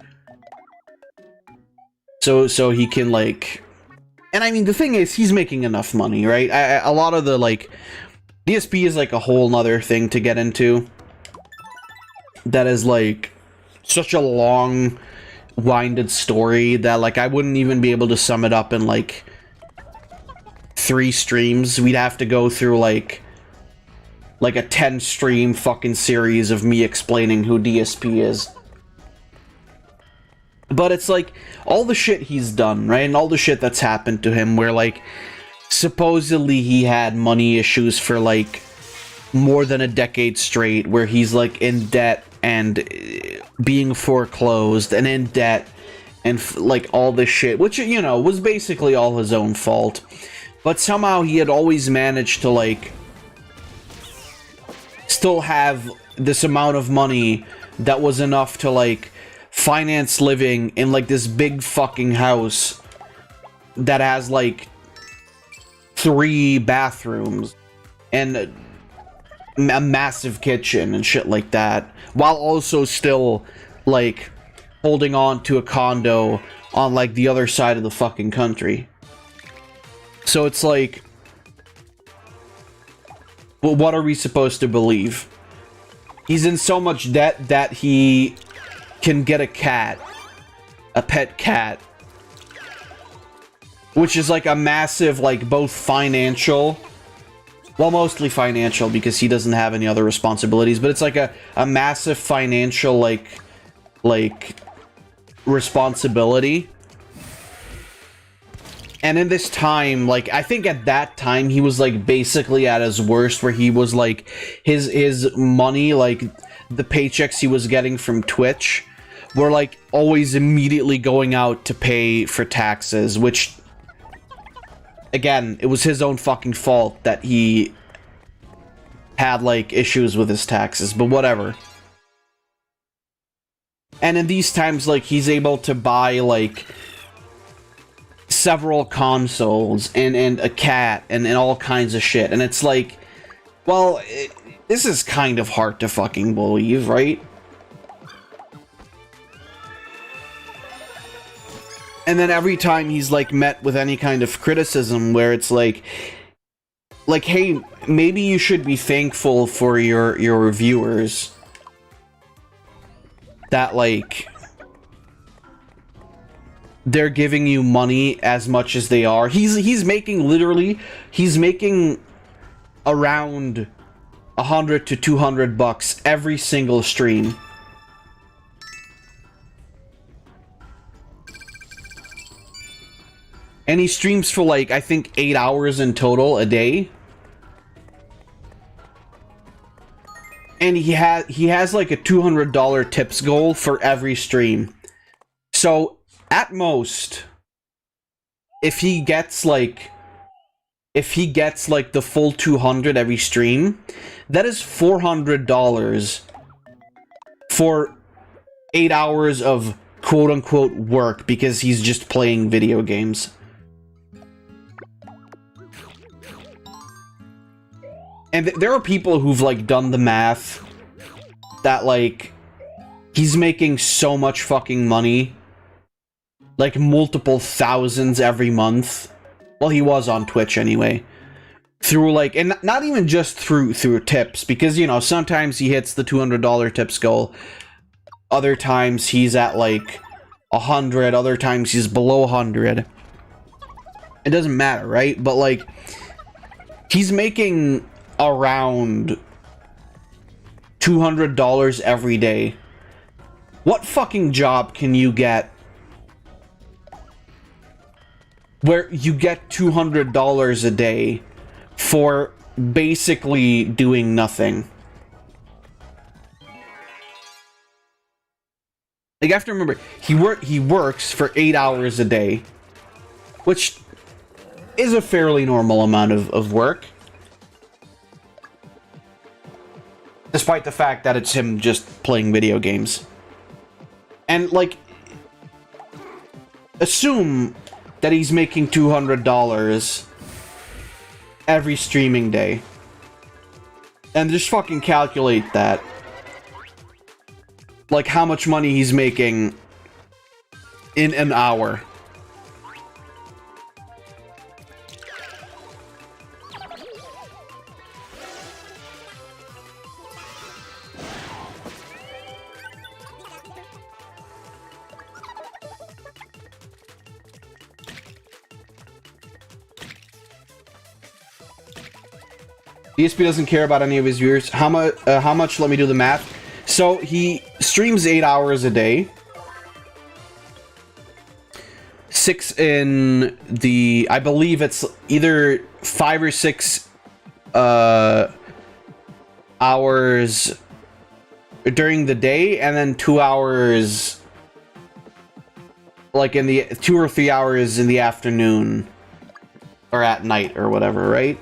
So he can, like... And I mean, the thing is, he's making enough money, right? A lot of the, like... DSP is, like, a whole nother thing to get into. That is, like, such a long, winded story that, like, I wouldn't even be able to sum it up in, like, 3 streams. We'd have to go through, like a 10-stream fucking series of me explaining who DSP is. But it's like, all the shit he's done, right? And all the shit that's happened to him, where, like, supposedly he had money issues for, like, more than a decade straight, where he's, like, in debt and being foreclosed and in debt and, like, all this shit, which, you know, was basically all his own fault. But somehow he had always managed to, like, still have this amount of money that was enough to, like, finance living in, like, this big fucking house that has, like, 3 bathrooms and a massive kitchen and shit like that, while also still, like, holding on to a condo on, like, the other side of the fucking country. So it's like, well, what are we supposed to believe? He's in so much debt that he can get a cat. A pet cat. Which is like a massive, like, both financial... Well, mostly financial, because he doesn't have any other responsibilities. But it's like a massive financial, like, responsibility. And in this time, like, I think at that time, he was, like, basically at his worst, where he was, like, his money, like, the paychecks he was getting from Twitch were, like, always immediately going out to pay for taxes, which, again, it was his own fucking fault that he had, like, issues with his taxes, but whatever. And in these times, like, he's able to buy, like, several consoles and a cat and all kinds of shit, and it's like, well, this is kind of hard to fucking believe, right? And then every time he's, like, met with any kind of criticism where it's like, hey, maybe you should be thankful for your viewers that, like, they're giving you money as much as they are. He's making, literally, he's making around 100 to 200 bucks every single stream. And he streams for, like, I think 8 hours in total a day. And he has like a $200 tips goal for every stream. So, at most, if he gets like the full 200 every stream, that is $400 for 8 hours of quote-unquote work, because he's just playing video games. And there are people who've, like, done the math that, like, he's making so much fucking money, like, multiple thousands every month. Well, he was on Twitch anyway. Through, like, and not even just through tips, because, you know, sometimes he hits the $200 tips goal. Other times he's at, like, 100. Other times he's below 100. It doesn't matter, right? But, like, he's making around $200 every day. What fucking job can you get where you get $200 a day for basically doing nothing? Like, you have to remember, he works for 8 hours a day, which is a fairly normal amount of work. Despite the fact that it's him just playing video games. And, like, assume that he's making $200 every streaming day. And just fucking calculate that. Like, how much money he's making in an hour. ESP doesn't care about any of his viewers. How much? Let me do the math. So he streams 8 hours a day. 6 in the, I believe it's either 5 or 6 hours during the day, and then 2 hours, like, in the 2 or 3 hours in the afternoon or at night or whatever, right?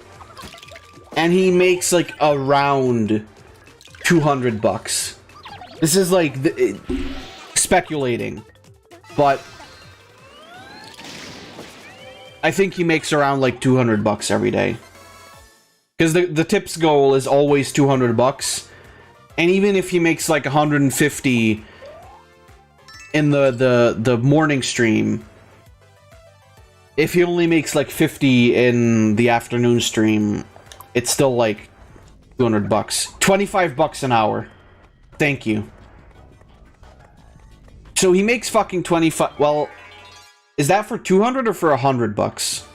And he makes, like, around 200 bucks. This is, like, speculating. But I think he makes around like 200 bucks every day. Because the tips goal is always 200 bucks. And even if he makes like 150 in the morning stream, if he only makes like 50 in the afternoon stream, it's still like 200 bucks. 25 bucks an hour. Thank you. So he makes fucking 25... Well, is that for 200 or for 100 bucks?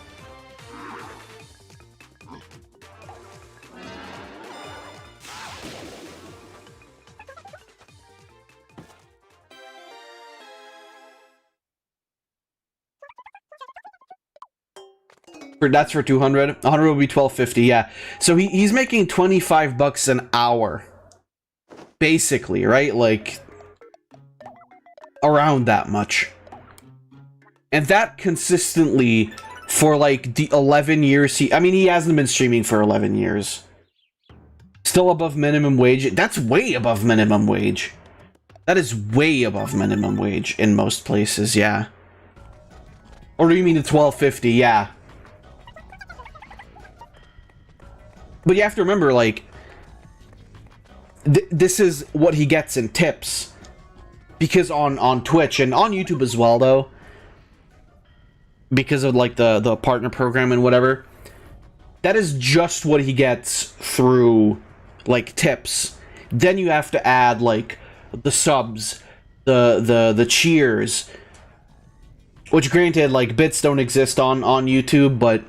That's for 200. 100 would be 1250. Yeah. So he's making 25 bucks an hour, basically, right? Like around that much, and that consistently for like the 11 years. I mean, he hasn't been streaming for 11 years. Still above minimum wage. That's way above minimum wage. That is way above minimum wage in most places. Yeah. Or do you mean the 1250? Yeah. But you have to remember, like, this is what he gets in tips. Because on Twitch, and on YouTube as well, though, because of, like, the partner program and whatever, that is just what he gets through, like, tips. Then you have to add, like, the subs, the cheers, which, granted, like, bits don't exist on YouTube, but,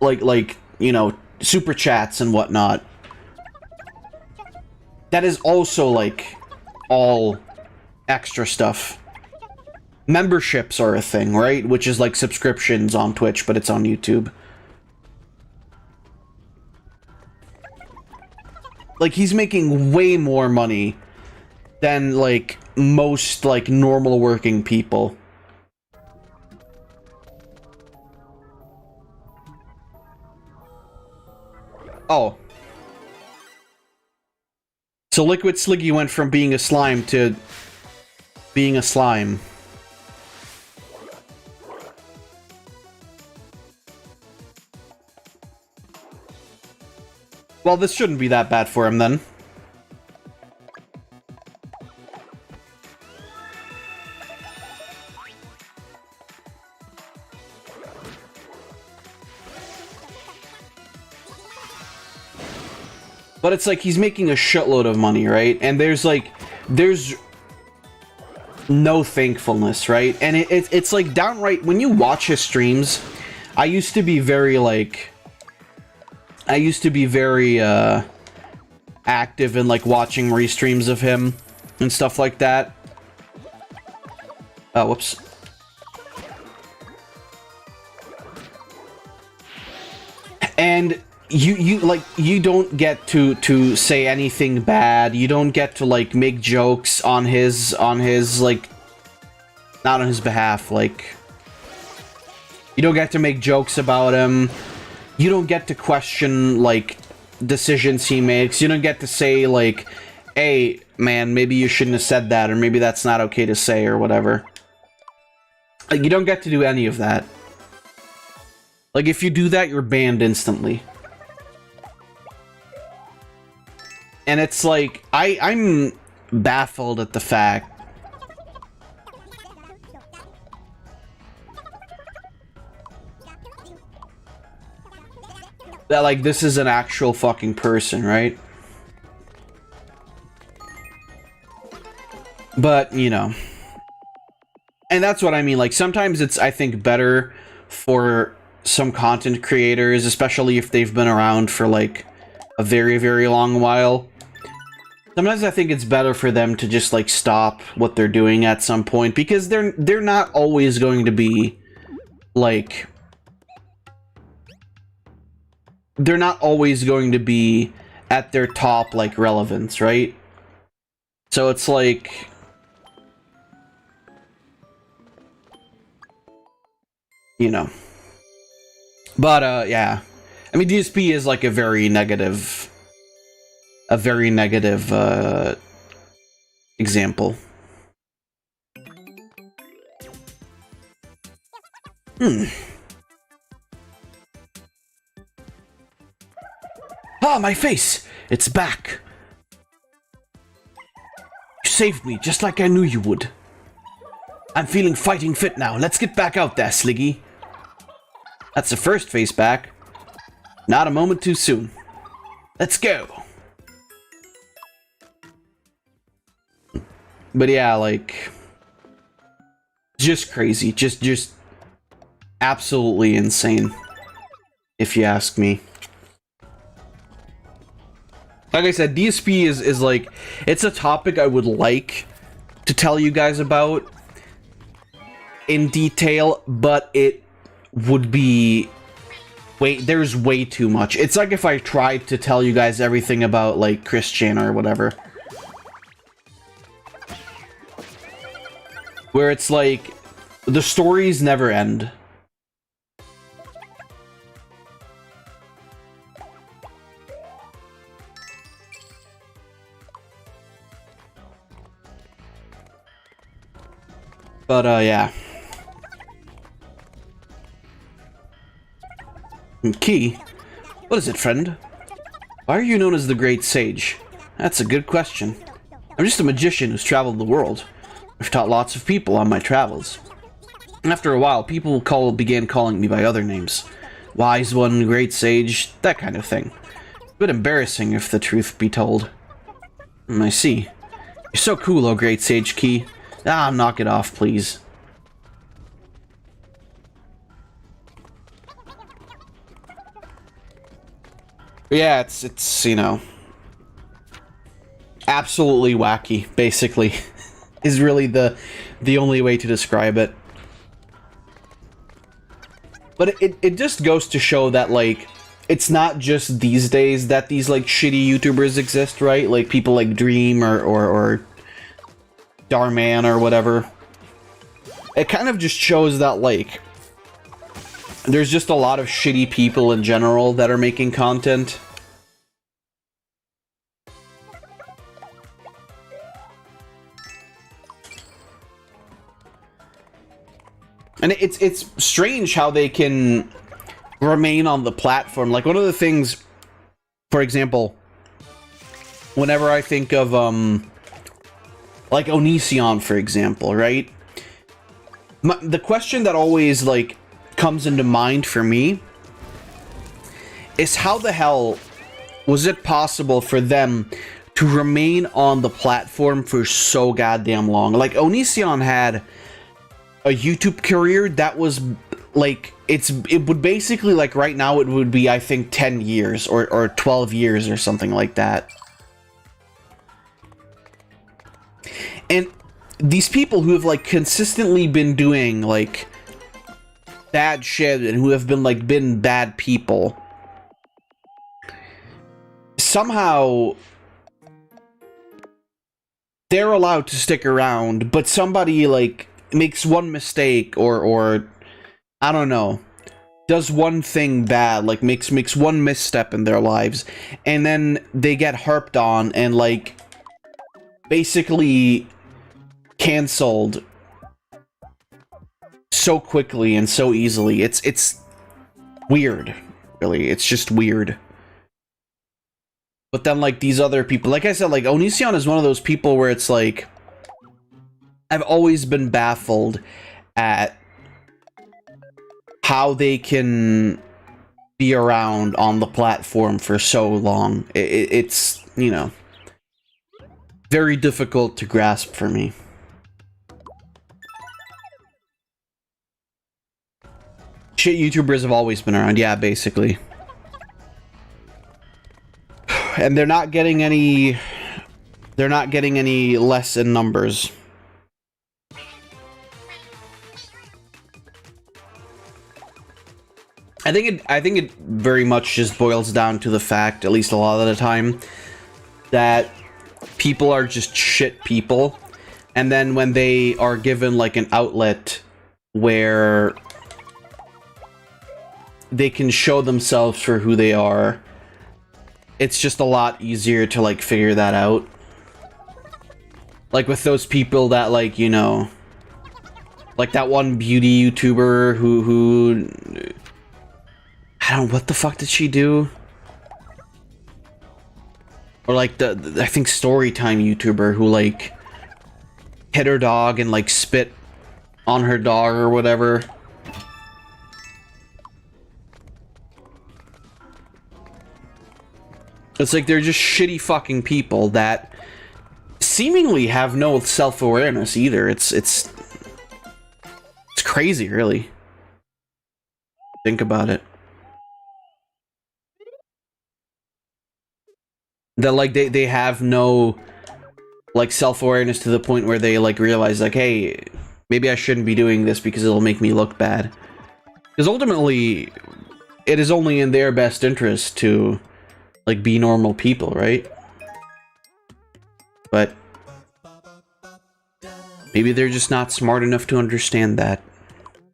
like, you know, super chats and whatnot. That is also, like, all extra stuff. Memberships are a thing, right? Which is like subscriptions on Twitch, but it's on YouTube. Like, he's making way more money than, like, most, like, normal working people. Oh. So Liquid Sliggy went from being a slime to being a slime. Well, this shouldn't be that bad for him then. But it's like he's making a shitload of money, right? And there's no thankfulness, right? And it's like downright, when you watch his streams, I used to be very active in like watching restreams of him and stuff like that. Oh, whoops. And you don't get to say anything bad. You don't get to like make jokes on his like, not on his behalf. Like, you don't get to make jokes about him. You don't get to question like decisions he makes. You don't get to say like, hey man, maybe you shouldn't have said that, or maybe that's not okay to say, or whatever. Like, you don't get to do any of that. Like, if you do that, you're banned instantly. And it's like, I'm baffled at the fact that, like, this is an actual fucking person, right? But, you know. And that's what I mean. Like, sometimes it's, I think, better for some content creators, especially if they've been around for, like, a very, very long while. Sometimes I think it's better for them to just, like, stop what they're doing at some point, because they're not always going to be, like... They're not always going to be at their top, like, relevance, right? So it's like... You know. But, yeah. I mean, DSP is, like, a very negative example. Ah, my face! It's back! You saved me, just like I knew you would. I'm feeling fighting fit now. Let's get back out there, Sliggy. That's the first face back. Not a moment too soon. Let's go! But yeah, like... just crazy. Just absolutely insane. If you ask me. Like I said, DSP is like... it's a topic I would like to tell you guys about in detail, but it would be... there's way too much. It's like if I tried to tell you guys everything about, like, Christian or whatever. Where it's like, the stories never end. But, yeah. Key? What is it, friend? Why are you known as the Great Sage? That's a good question. I'm just a magician who's traveled the world. I've taught lots of people on my travels. After a while, people began calling me by other names. Wise One, Great Sage, that kind of thing. A bit embarrassing, if the truth be told. I see. You're so cool, oh Great Sage Key. Ah, knock it off, please. Yeah, it's you know, absolutely wacky, basically, is really the only way to describe it. But it just goes to show that, like, it's not just these days that these, like, shitty YouTubers exist, right? Like, people like Dream or Darman or whatever. It kind of just shows that, like, there's just a lot of shitty people in general that are making content. And it's strange how they can remain on the platform. Like, one of the things, for example, whenever I think of, like, Onision, for example, right? The question that always, like, comes into mind for me is how the hell was it possible for them to remain on the platform for so goddamn long? Like, Onision had a YouTube career that was, like, it would basically, like, right now it would be, I think, 10 years or 12 years or something like that. And these people who have, like, consistently been doing, like, bad shit and who have been, like, bad people, somehow they're allowed to stick around, but somebody, like, makes one mistake or I don't know, does one thing bad, like makes one misstep in their lives, and then they get harped on and, like, basically canceled so quickly and so easily. It's weird, really. It's just weird. But then, like, these other people, like I said, like, Onision is one of those people where it's like, I've always been baffled at how they can be around on the platform for so long. It's, you know, very difficult to grasp for me. Shit YouTubers have always been around, yeah, basically. And they're not getting any less in numbers. I think it very much just boils down to the fact, at least a lot of the time, that people are just shit people, and then when they are given, like, an outlet where they can show themselves for who they are, it's just a lot easier to, like, figure that out. Like, with those people that, like, you know, like that one beauty YouTuber who I don't know, what the fuck did she do? Or like the I think Storytime YouTuber who like hit her dog and like spit on her dog or whatever. It's like they're just shitty fucking people that seemingly have no self-awareness either. It's crazy, really. Think about it. That like they have no like self-awareness to the point where they like realize like, hey, maybe I shouldn't be doing this because it'll make me look bad. Because ultimately, it is only in their best interest to like be normal people, right? But maybe they're just not smart enough to understand that.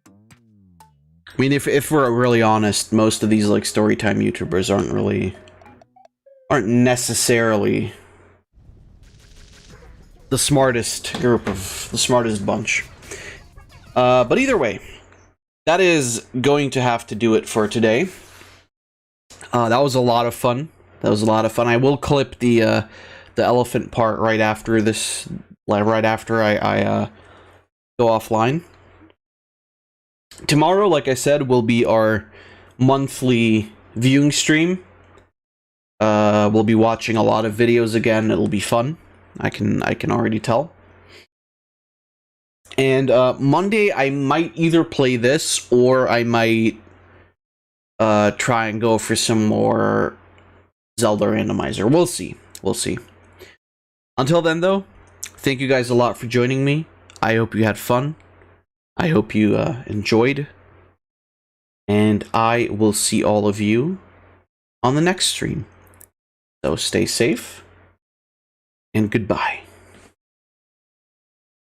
I mean, if we're really honest, most of these like Storytime YouTubers aren't necessarily the smartest bunch. But either way, that is going to have to do it for today. That was a lot of fun. I will clip the elephant part right after this, right after I go offline. Tomorrow, like I said, will be our monthly viewing stream. We'll be watching a lot of videos again. It'll be fun. I can already tell. And Monday, I might either play this or I might try and go for some more Zelda randomizer. We'll see. We'll see. Until then, though, thank you guys a lot for joining me. I hope you had fun. I hope you enjoyed. And I will see all of you on the next stream. So stay safe and goodbye.